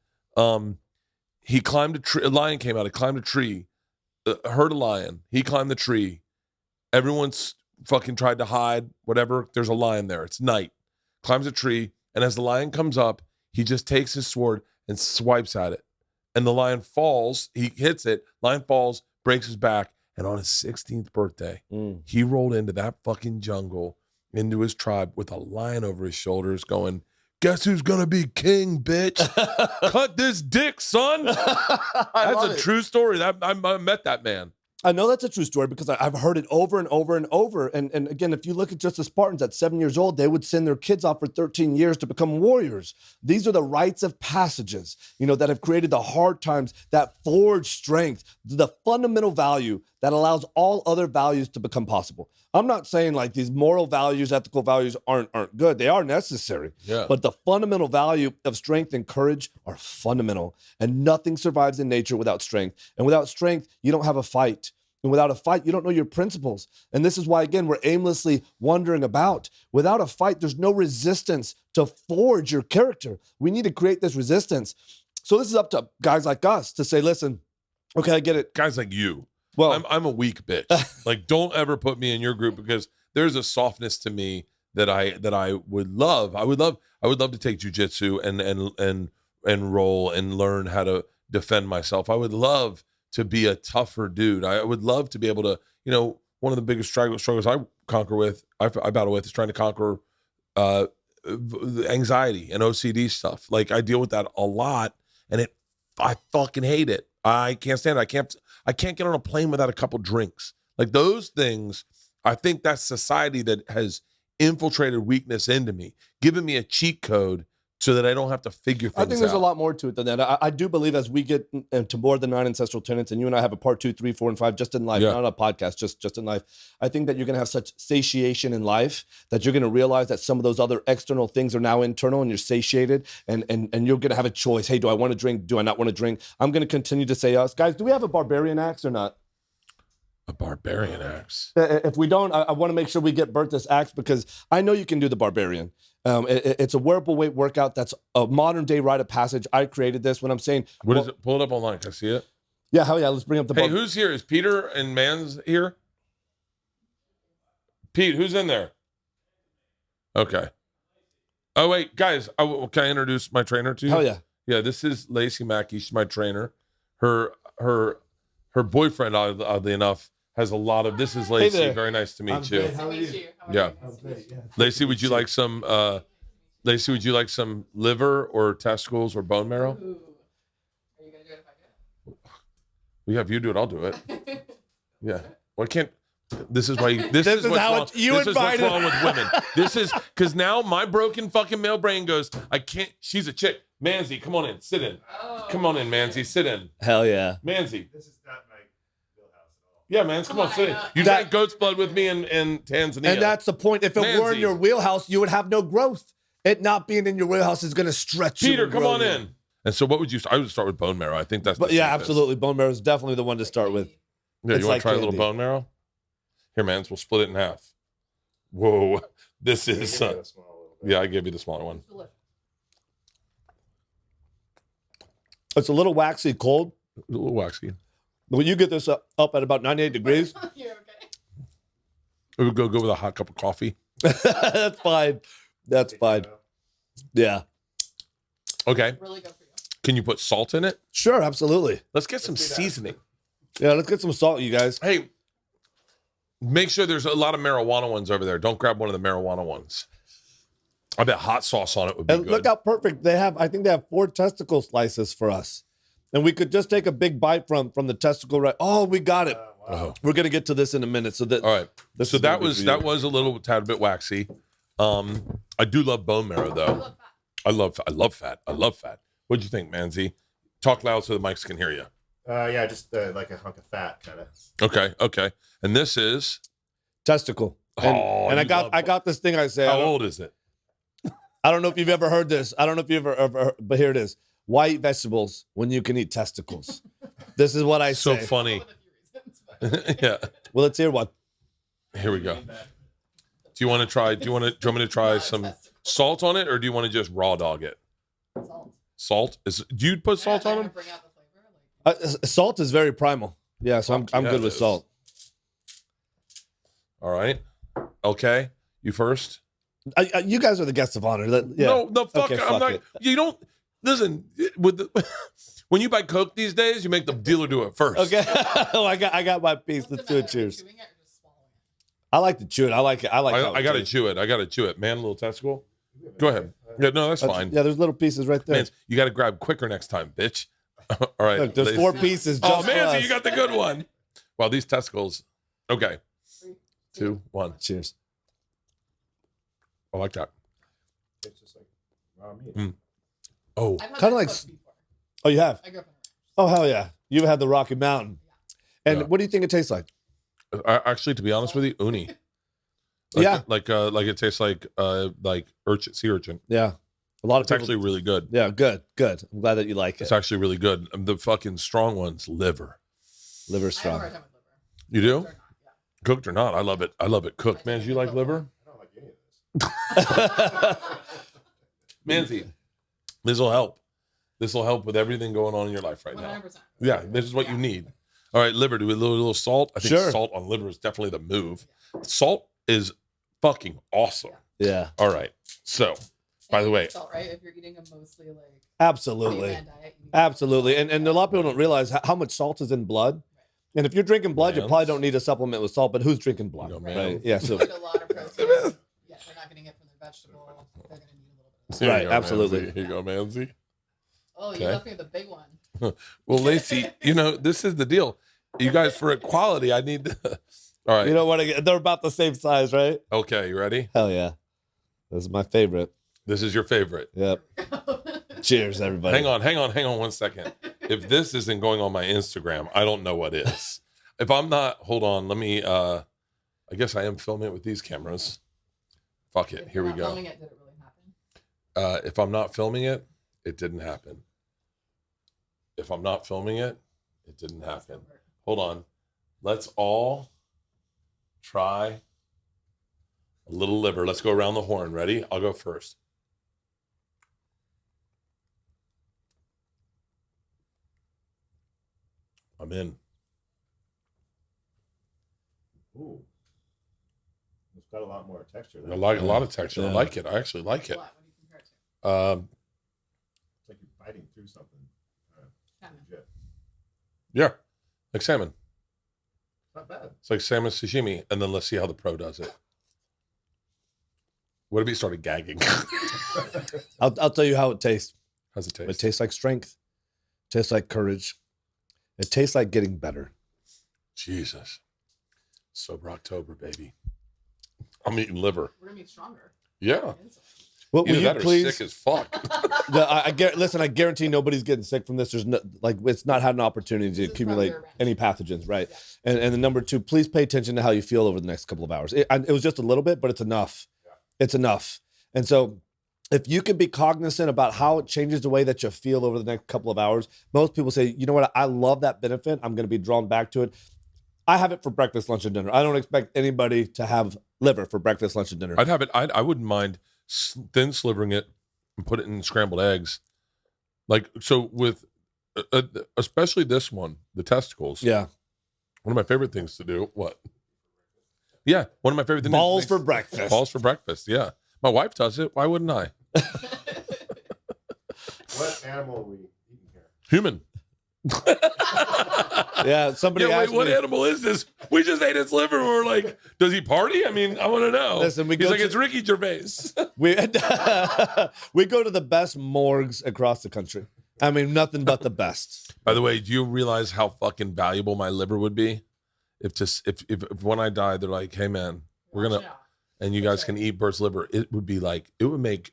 He climbed a tree. A lion came out. He climbed a tree. Heard a lion. He climbed the tree. Everyone's fucking tried to hide. Whatever. There's a lion there. It's night. Climbs a tree, and as the lion comes up, he just takes his sword and swipes at it. And the lion falls. He hits it. Lion falls, breaks his back, and on his 16th birthday, he rolled into that fucking jungle, into his tribe with a lion over his shoulders, going, "Guess who's gonna be king, bitch? Cut this dick, son." That's a true story. I met that man. I know that's a true story because I've heard it over and over and over. And again, if you look at just the Spartans at 7 years old, they would send their kids off for 13 years to become warriors. These are the rites of passages, that have created the hard times, that forge strength, the fundamental value that allows all other values to become possible. I'm not saying like these moral values, ethical values aren't good. They are necessary. Yeah. But the fundamental value of strength and courage are fundamental. And nothing survives in nature without strength. And without strength, you don't have a fight. And without a fight, you don't know your principles. And this is why, again, we're aimlessly wandering about. Without a fight, there's no resistance to forge your character. We need to create this resistance. So this is up to guys like us to say, listen, okay, I get it. Guys like you. Well, I'm a weak bitch. Like, don't ever put me in your group because there's a softness to me that I would love. I would love to take jujitsu and roll and learn how to defend myself. I would love to be a tougher dude. I would love to be able to, one of the biggest struggles I battle with is trying to conquer anxiety and OCD stuff. Like, I deal with that a lot, and I fucking hate it. I can't stand it. I can't get on a plane without a couple drinks. Like, those things, I think that's society that has infiltrated weakness into me, giving me a cheat code so that I don't have to figure things out. I think there's a lot more to it than that. I do believe as we get into more than 9 ancestral tenets, and you and I have a part 2, 3, 4, and 5 just in life, not on a podcast, just in life. I think that you're going to have such satiation in life that you're going to realize that some of those other external things are now internal, and you're satiated, and you're going to have a choice. Hey, do I want to drink? Do I not want to drink? I'm going to continue to say us. Guys, do we have a barbarian axe or not? A barbarian axe? If we don't, I want to make sure we get Bert this axe because I know you can do the barbarian. It's a wearable weight workout. That's a modern day rite of passage. I created this when I'm saying. What is it? Pull it up online. Can I see it? Yeah, hell yeah. Let's bring up the. Hey, who's here? Is Peter and Mans here? Pete, who's in there? Okay. Oh, wait, guys. Can I introduce my trainer to you? Hell yeah. Yeah, this is Lacey Mackey. She's my trainer. Her boyfriend, oddly enough, has a lot of. This is Lacey. there. Very nice to meet you. Nice to meet you. How are Yeah. you? Lacey, would you like some? Lacey, would you like some liver or testicles or bone marrow? Ooh. Are you gonna do it if I do it? Yeah, if you do it, I'll do it. Yeah. Well, I can't. This is why. This This is what's how wrong. you this is what's invited- wrong with women. This is because now my broken fucking male brain goes. I can't. She's a chick. Manzi, come on in. Sit in. Oh. Come on in, Manzi. Sit in. Hell yeah. Manzi. This is not my wheelhouse at all. Yeah, man. Come on, sit in. I know. You drank goat's blood with me in Tanzania. And that's the point. If it were in Manzi. your wheelhouse, you would have no growth. It not being in your wheelhouse is going to stretch you. Peter, and come grow on you. in. And so, what would you? I would start with bone marrow. I think that's. But the yeah, safest. absolutely. Bone marrow is definitely the one to start with. Yeah, It's you want like to try a little candy. bone marrow? Here, man. We'll split it in half. Whoa, this is. Give me a small little bit. Yeah, I gave you the smaller one. Delicious. It's a little waxy cold. A little waxy. When you get this up at about 98 degrees, You're okay. We would go with a hot cup of coffee. that's fine. That's fine. Yeah. Okay. Really good for you. Can you put salt in it? Sure, absolutely. Let's get some Let's do that. seasoning. Yeah, let's get some salt, you guys. Hey, make sure there's a lot of marijuana ones over there. Don't grab one of the marijuana ones. I bet hot sauce on it would be And good. look how perfect they have. I think they have 4 testicle slices for us. And we could just take a big bite from the testicle right. Oh, we got it. Wow. Oh. We're gonna get to this in a minute. So that All right. this So is gonna that be was for that you. was a little tad bit waxy. I do love bone marrow I though. love that. I love fat. I love fat. What'd you think, Manzi? Talk loud so the mics can hear you. Yeah, just like a hunk of fat, kind of. Okay. And this is testicle. And, Oh, and you love- I got this thing I say. how old is it? I don't know if you've ever heard this. I don't know if you've ever heard, but here it is. Why eat vegetables when you can eat testicles? This is what I So say. funny. One of the few reasons, but- Yeah. Well, let's hear one. Here we go. Do you want to try? Do you want me to try some salt on it, or do you want to just raw dog it? Salt. Salt is. Do you put salt Yeah, on trying them? to bring out the flavor, like- Salt is very primal. Yeah, so I'm Yeah, good it with is. salt. All right. Okay. You first. You guys are the guests of honor. Yeah. No, fuck. Okay, I'm fuck not. it. You don't listen with the. When you buy Coke these days, you make the dealer do it first. Okay. Oh, I got my piece. What's Let's the do it. matter? Cheers. Chewing it or just swallowing it? I like to chew it. I like it. I like. how I it gotta tastes. chew it. I gotta chew it. Man, a little testicle. Go ahead. Yeah, no, that's fine. Yeah, there's little pieces right there. Man, you got to grab quicker next time, bitch. All right. Look, there's Lacey. 4 pieces. Just Oh, for man, us. you got the good one. Wow, these testicles. Okay. 3, 2, 1. Cheers. I like that. It's just like raw meat. Oh, I've had Kinda that like cooked before. Oh, you have? I grew up in a ranch. Oh, hell yeah. You've had the Rocky Mountain. And Yeah. what do you think it tastes like? actually, to be honest with you, uni. Yeah. Like it tastes like urchin, sea urchin. Yeah. A lot of It's people. actually really good. Yeah, good. I'm glad that you like It's it. actually really good. The fucking strong one's liver. Liver I have a strong. hard time with liver. You do? Or not, yeah. Cooked or not? I love it. I love it cooked. Man, do you like liver? I don't like any of this. Manzi, this will help. This will help with everything going on in your life right now. 100%. Yeah, this is what you need. All right, liver, do we little salt? I think Sure. salt on liver is definitely the move. Salt is fucking awesome. Yeah, All right. So, by the way, Salt, right? If you're eating a mostly like absolutely. caveman diet, you need Absolutely. And a lot of people don't realize how much salt is in blood. And if you're drinking blood, you Man. probably don't need a supplement with salt, but who's drinking blood? You know, man. Right? Yeah, so to get a lot of protein. Yeah, they're not getting it from their vegetable. They're going to need a little bit of here you Right, go, absolutely. Manzi. Here you go, Manzi. Oh, Okay. you left me with a big one. Well, Lacey, this is the deal. You guys, for equality, I need to. All right. you know what? They're about the same size, right? Okay, you ready? Hell yeah. This is my favorite. This is your favorite. Yep. Cheers, everybody. Hang on 1 second. If this isn't going on my Instagram, I don't know what is. If I'm not, hold on, let me, I guess I am filming it with these cameras. Fuck it, If here you're we not go. filming it, did it really happen? If I'm not filming it, it didn't happen. If I'm not filming it, it didn't happen. Hold on. Let's all try a little liver. Let's go around the horn. Ready? I'll go first. I'm in. Ooh. It's got a lot more texture. I like a lot of texture. I Yeah. like it. I actually like it. What? What do you compare it to? Um, It's like you biting through something. Salmon. Legit. Yeah, like salmon. Not bad. It's like salmon sashimi, and then let's see how the pro does it. What if he started gagging? I'll tell you how it tastes. How's it taste? It tastes like strength. It tastes like courage. It tastes like getting better. Jesus. Sober October, baby. I'm eating liver. We're gonna be stronger. Yeah. What will Either you that or please? sick as fuck. Listen, I guarantee nobody's getting sick from this. There's no, like, it's not had an opportunity to This is accumulate from your any pathogens, right? And the number two, please pay attention to how you feel over the next couple of hours. It was just a little bit, but it's enough. It's enough. And so if you can be cognizant about how it changes the way that you feel over the next couple of hours, most people say, you know what, I love that benefit. I'm going to be drawn back to it. I have it for breakfast, lunch, and dinner. I don't expect anybody to have liver for breakfast, lunch, and dinner. I'd have it. I wouldn't mind thin slivering it and put it in scrambled eggs. Like, so with, especially this one, the testicles. Yeah. One of my favorite things to do. What? Yeah. One of my favorite things. Balls for breakfast. Balls for breakfast. Yeah. My wife does it. Why wouldn't I? What animal are we eating here? Human. Yeah, somebody Yeah, asked wait, what me. animal is this? We just ate its liver and we're like, does he party? I mean, I want to know. Listen, He's like, it's Ricky Gervais. We we go to the best morgues across the country. I mean, nothing but the best. By the way, do you realize how fucking valuable my liver would be? If when I die, they're like, hey man, we're Watch gonna, out. and you guys can eat Bert's liver. It would be like, it would make,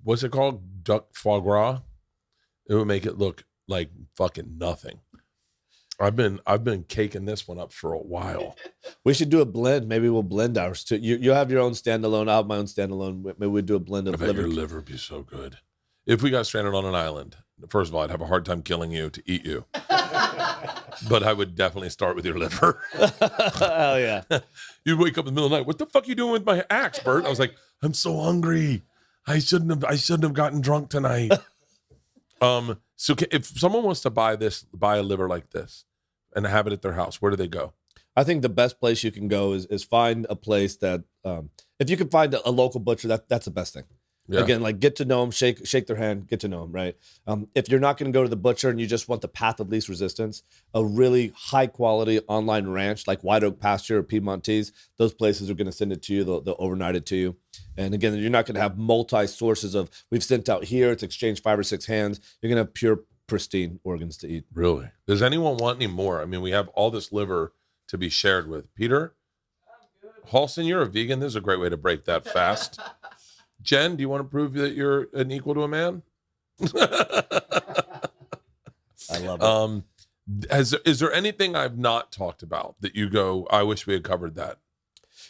what's it called? Duck foie gras. It would make it look like fucking nothing. I've been caking this one up for a while. We should do a blend. Maybe we'll blend ours too. You have your own standalone. I'll have my own standalone. Maybe we'll do a blend I of bet liver. your liver would be so good. If we got stranded on an island, first of all, I'd have a hard time killing you to eat you. But I would definitely start with your liver. Hell yeah. You'd wake up in the middle of the night. What the fuck are you doing with my axe, Bert? I was like, I'm so hungry. I shouldn't have gotten drunk tonight. So if someone wants to buy a liver like this and have it at their house, where do they go? I think the best place you can go is find a place that if you can find a local butcher, that's the best thing. Yeah. Again, like get to know them, shake their hand, get to know them, right? If you're not going to go to the butcher and you just want the path of least resistance, a really high quality online ranch like White Oak Pasture or Piedmontese, those places are going to send it to you. They'll overnight it to you. And again, you're not going to have multi sources of we've sent out here. It's exchanged 5 or 6 hands. You're going to have pure, pristine organs to eat. Really? Does anyone want any more? I mean, we have all this liver to be shared with. Peter? Halston, you're a vegan. This is a great way to break that fast. Jen, do you want to prove that you're an equal to a man? I love it. Is there anything I've not talked about that you go, I wish we had covered that?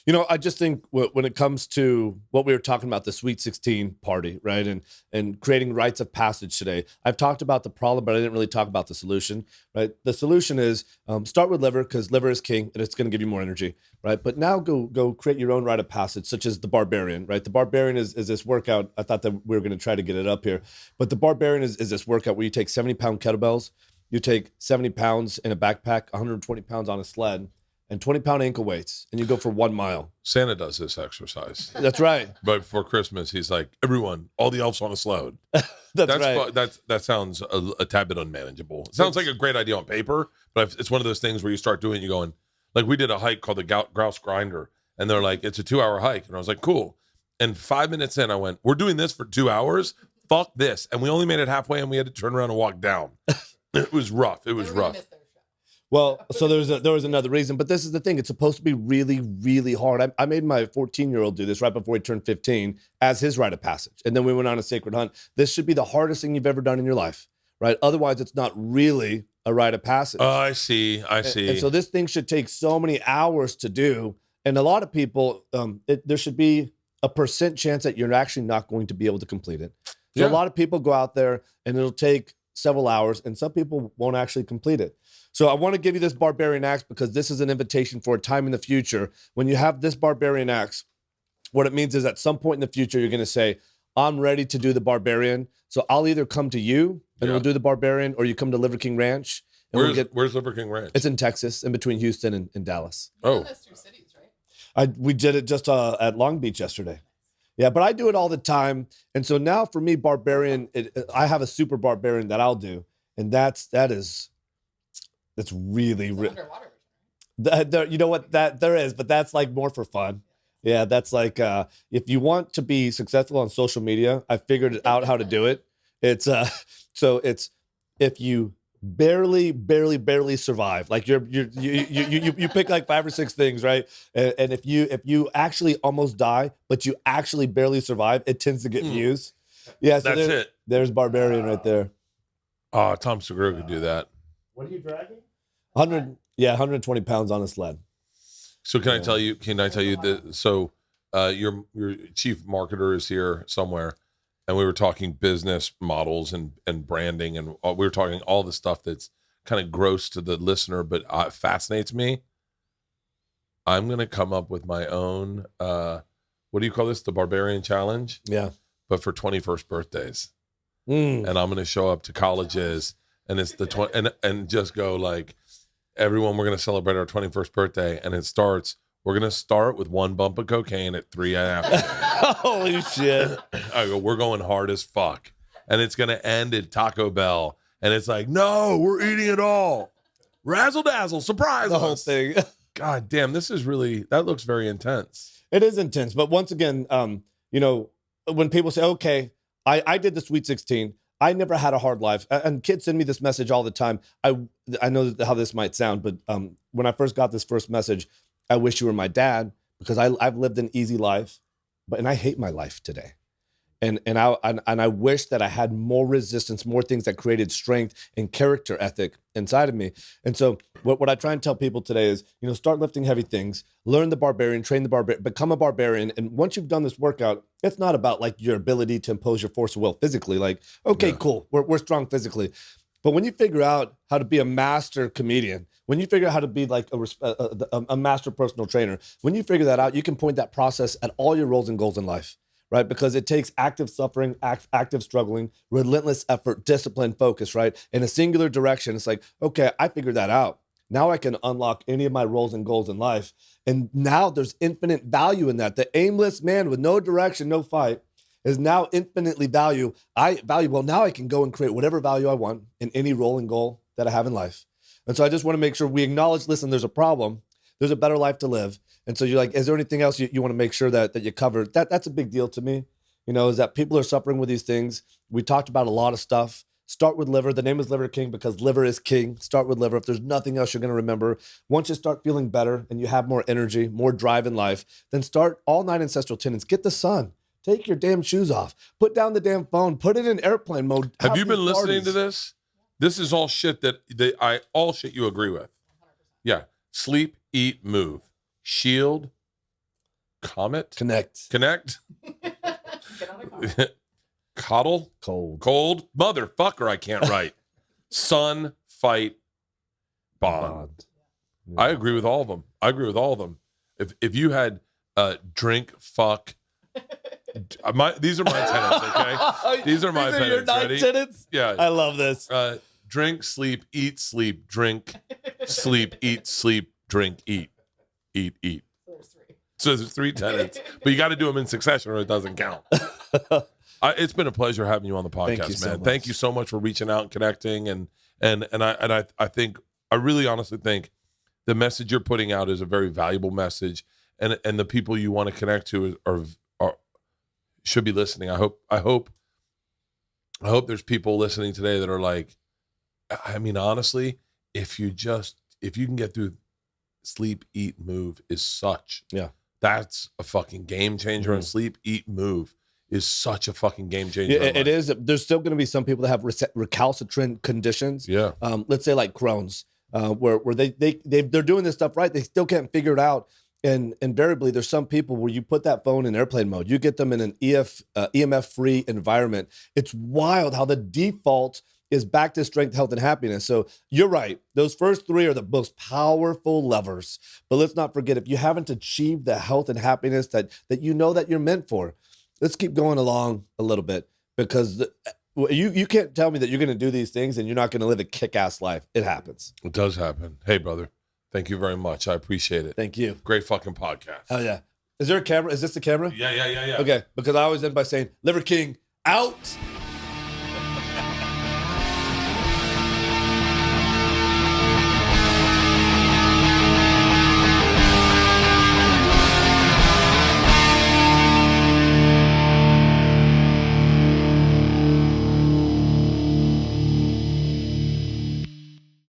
You know, I just think when it comes to what we were talking about, the Sweet 16 party, right? And creating rites of passage today, I've talked about the problem, but I didn't really talk about the solution, right? The solution is start with liver because liver is king and it's going to give you more energy, right? But now go create your own rite of passage, such as the barbarian, right? The barbarian is this workout. I thought that we were going to try to get it up here, but the barbarian is this workout where you take 70-pound kettlebells, you take 70 pounds in a backpack, 120 pounds on a sled, and 20-pound ankle weights, and you go for 1 mile. Santa does this exercise. That's right. But before Christmas, he's like, everyone, all the elves on a sled. That's right. That sounds a tad bit unmanageable. It sounds like a great idea on paper, but it's one of those things where you start doing it, you're going, like we did a hike called the Grouse Grinder, and they're like, it's a 2-hour hike. And I was like, cool. And 5 minutes in, I went, we're doing this for 2 hours? Fuck this. And we only made it halfway, and we had to turn around and walk down. It was rough. It was We're gonna rough. miss their show. Well, so there was another reason, but this is the thing. It's supposed to be really, really hard. I made my 14-year-old do this right before he turned 15 as his rite of passage. And then we went on a sacred hunt. This should be the hardest thing you've ever done in your life, right? Otherwise, it's not really a rite of passage. Oh, I see. And so this thing should take so many hours to do. And a lot of people, there should be a % chance that you're actually not going to be able to complete it. So Yeah. a lot of people go out there and it'll take several hours and some people won't actually complete it. So I want to give you this barbarian axe because this is an invitation for a time in the future. When you have this barbarian axe, what it means is at some point in the future, you're going to say, I'm ready to do the barbarian. So I'll either come to you and we'll do the barbarian, or you come to Liver King Ranch. And Where's Liver King Ranch? It's in Texas, in between Houston and Dallas. You've done this through cities, right? We did it just at Long Beach yesterday. Yeah, but I do it all the time. And so now for me, barbarian, I have a super barbarian that I'll do. And that's really, Underwater version. you know what, that there is, but that's like more for fun. Yeah, that's like if you want to be successful on social media, I figured out how to do it. It's so it's if you barely survive, like you pick like 5 or 6 things, right? And if you actually almost die, but you actually barely survive, it tends to get views. Yeah, so That's it. There's barbarian right there. Oh, Tom Segura could do that. What are you dragging? 120 pounds on a sled. So can I tell you that? So your chief marketer is here somewhere, and we were talking business models and branding, and we were talking all the stuff that's kind of gross to the listener, but fascinates me. I'm gonna come up with my own. What do you call this? The Barbarian Challenge. Yeah, but for 21st birthdays, Mm. and I'm gonna show up to colleges, and it's the and just go like, everyone, we're gonna celebrate our 21st birthday, and it starts. We're gonna start with 1 bump of cocaine at 3 a.m. Holy shit! I go, we're going hard as fuck, and it's gonna end at Taco Bell, and it's like, no, we're eating it all. Razzle dazzle, surprise The us. whole thing. God damn, this is really, that looks very intense. It is intense, but once again, you know, when people say, "Okay, I did the Sweet 16. I never had a hard life," and kids send me this message all the time. I know how this might sound, but when I first got this first message, I wish you were my dad because I've lived an easy life, and I hate my life today. And I wish that I had more resistance, more things that created strength and character ethic inside of me. And so what I try and tell people today is, you know, start lifting heavy things, learn the barbarian, train the barbarian, become a barbarian. And once you've done this workout, it's not about like your ability to impose your force of will physically. Like, okay, cool, we're strong physically. But when you figure out how to be a master comedian, when you figure out how to be like a master personal trainer, when you figure that out, you can point that process at all your roles and goals in life. Right? Because it takes active suffering, active struggling, relentless effort, discipline, focus, right? In a singular direction. It's like, okay, I figured that out. Now I can unlock any of my roles and goals in life. And now there's infinite value in that. The aimless man with no direction, no fight is now infinitely valuable. Now I can go and create whatever value I want in any role and goal that I have in life. And so I just want to make sure we acknowledge, listen, there's a problem. There's a better life to live. And so you're like, is there anything else you want to make sure that you cover? That's a big deal to me, you know, is that people are suffering with these things. We talked about a lot of stuff. Start with liver. The name is Liver King because liver is king. Start with liver. If there's nothing else you're going to remember, once you start feeling better and you have more energy, more drive in life, then start all 9 ancestral tenets. Get the sun. Take your damn shoes off. Put down the damn phone. Put it in airplane mode. Have you been listening to this? This is all shit all shit you agree with. Yeah. Sleep, eat, move. Shield, Comet, Connect. Connect, Get on a car. Coddle, Cold. motherfucker, I can't write. Sun, fight, bond. Yeah. I agree with all of them. If you had drink, fuck, these are my tenets, okay? These are my These are your tenets. 9 Ready? tenets? Yeah. I love this. Drink, sleep, drink, sleep, eat, drink, eat. There's 3. So there's 3 tenets, but you got to do them in succession or it doesn't count. It's been a pleasure having you on the podcast, Thank you so man. much. Thank you so much for reaching out and connecting. And I think, I really honestly think the message you're putting out is a very valuable message. And the people you want to connect to are should be listening. I hope there's people listening today that are like, I mean, honestly, if you can get through sleep, eat, move that's a fucking game changer. Mm-hmm. And sleep, eat, move is such a fucking game changer. Yeah, it is. There's still going to be some people that have recalcitrant conditions. Yeah. Let's say like Crohn's, where they're doing this stuff right. They still can't figure it out. And invariably, there's some people where you put that phone in airplane mode. You get them in an EMF-free environment. It's wild how the default is back to strength, health, and happiness. So you're right. Those first 3 are the most powerful levers. But let's not forget, if you haven't achieved the health and happiness that you know that you're meant for, let's keep going along a little bit, because you can't tell me that you're going to do these things and you're not going to live a kick-ass life. It happens. It does happen. Hey, brother, thank you very much. I appreciate it. Thank you. Great fucking podcast. Hell yeah. Is there a camera? Is this the camera? Yeah. Okay, because I always end by saying Liver King out.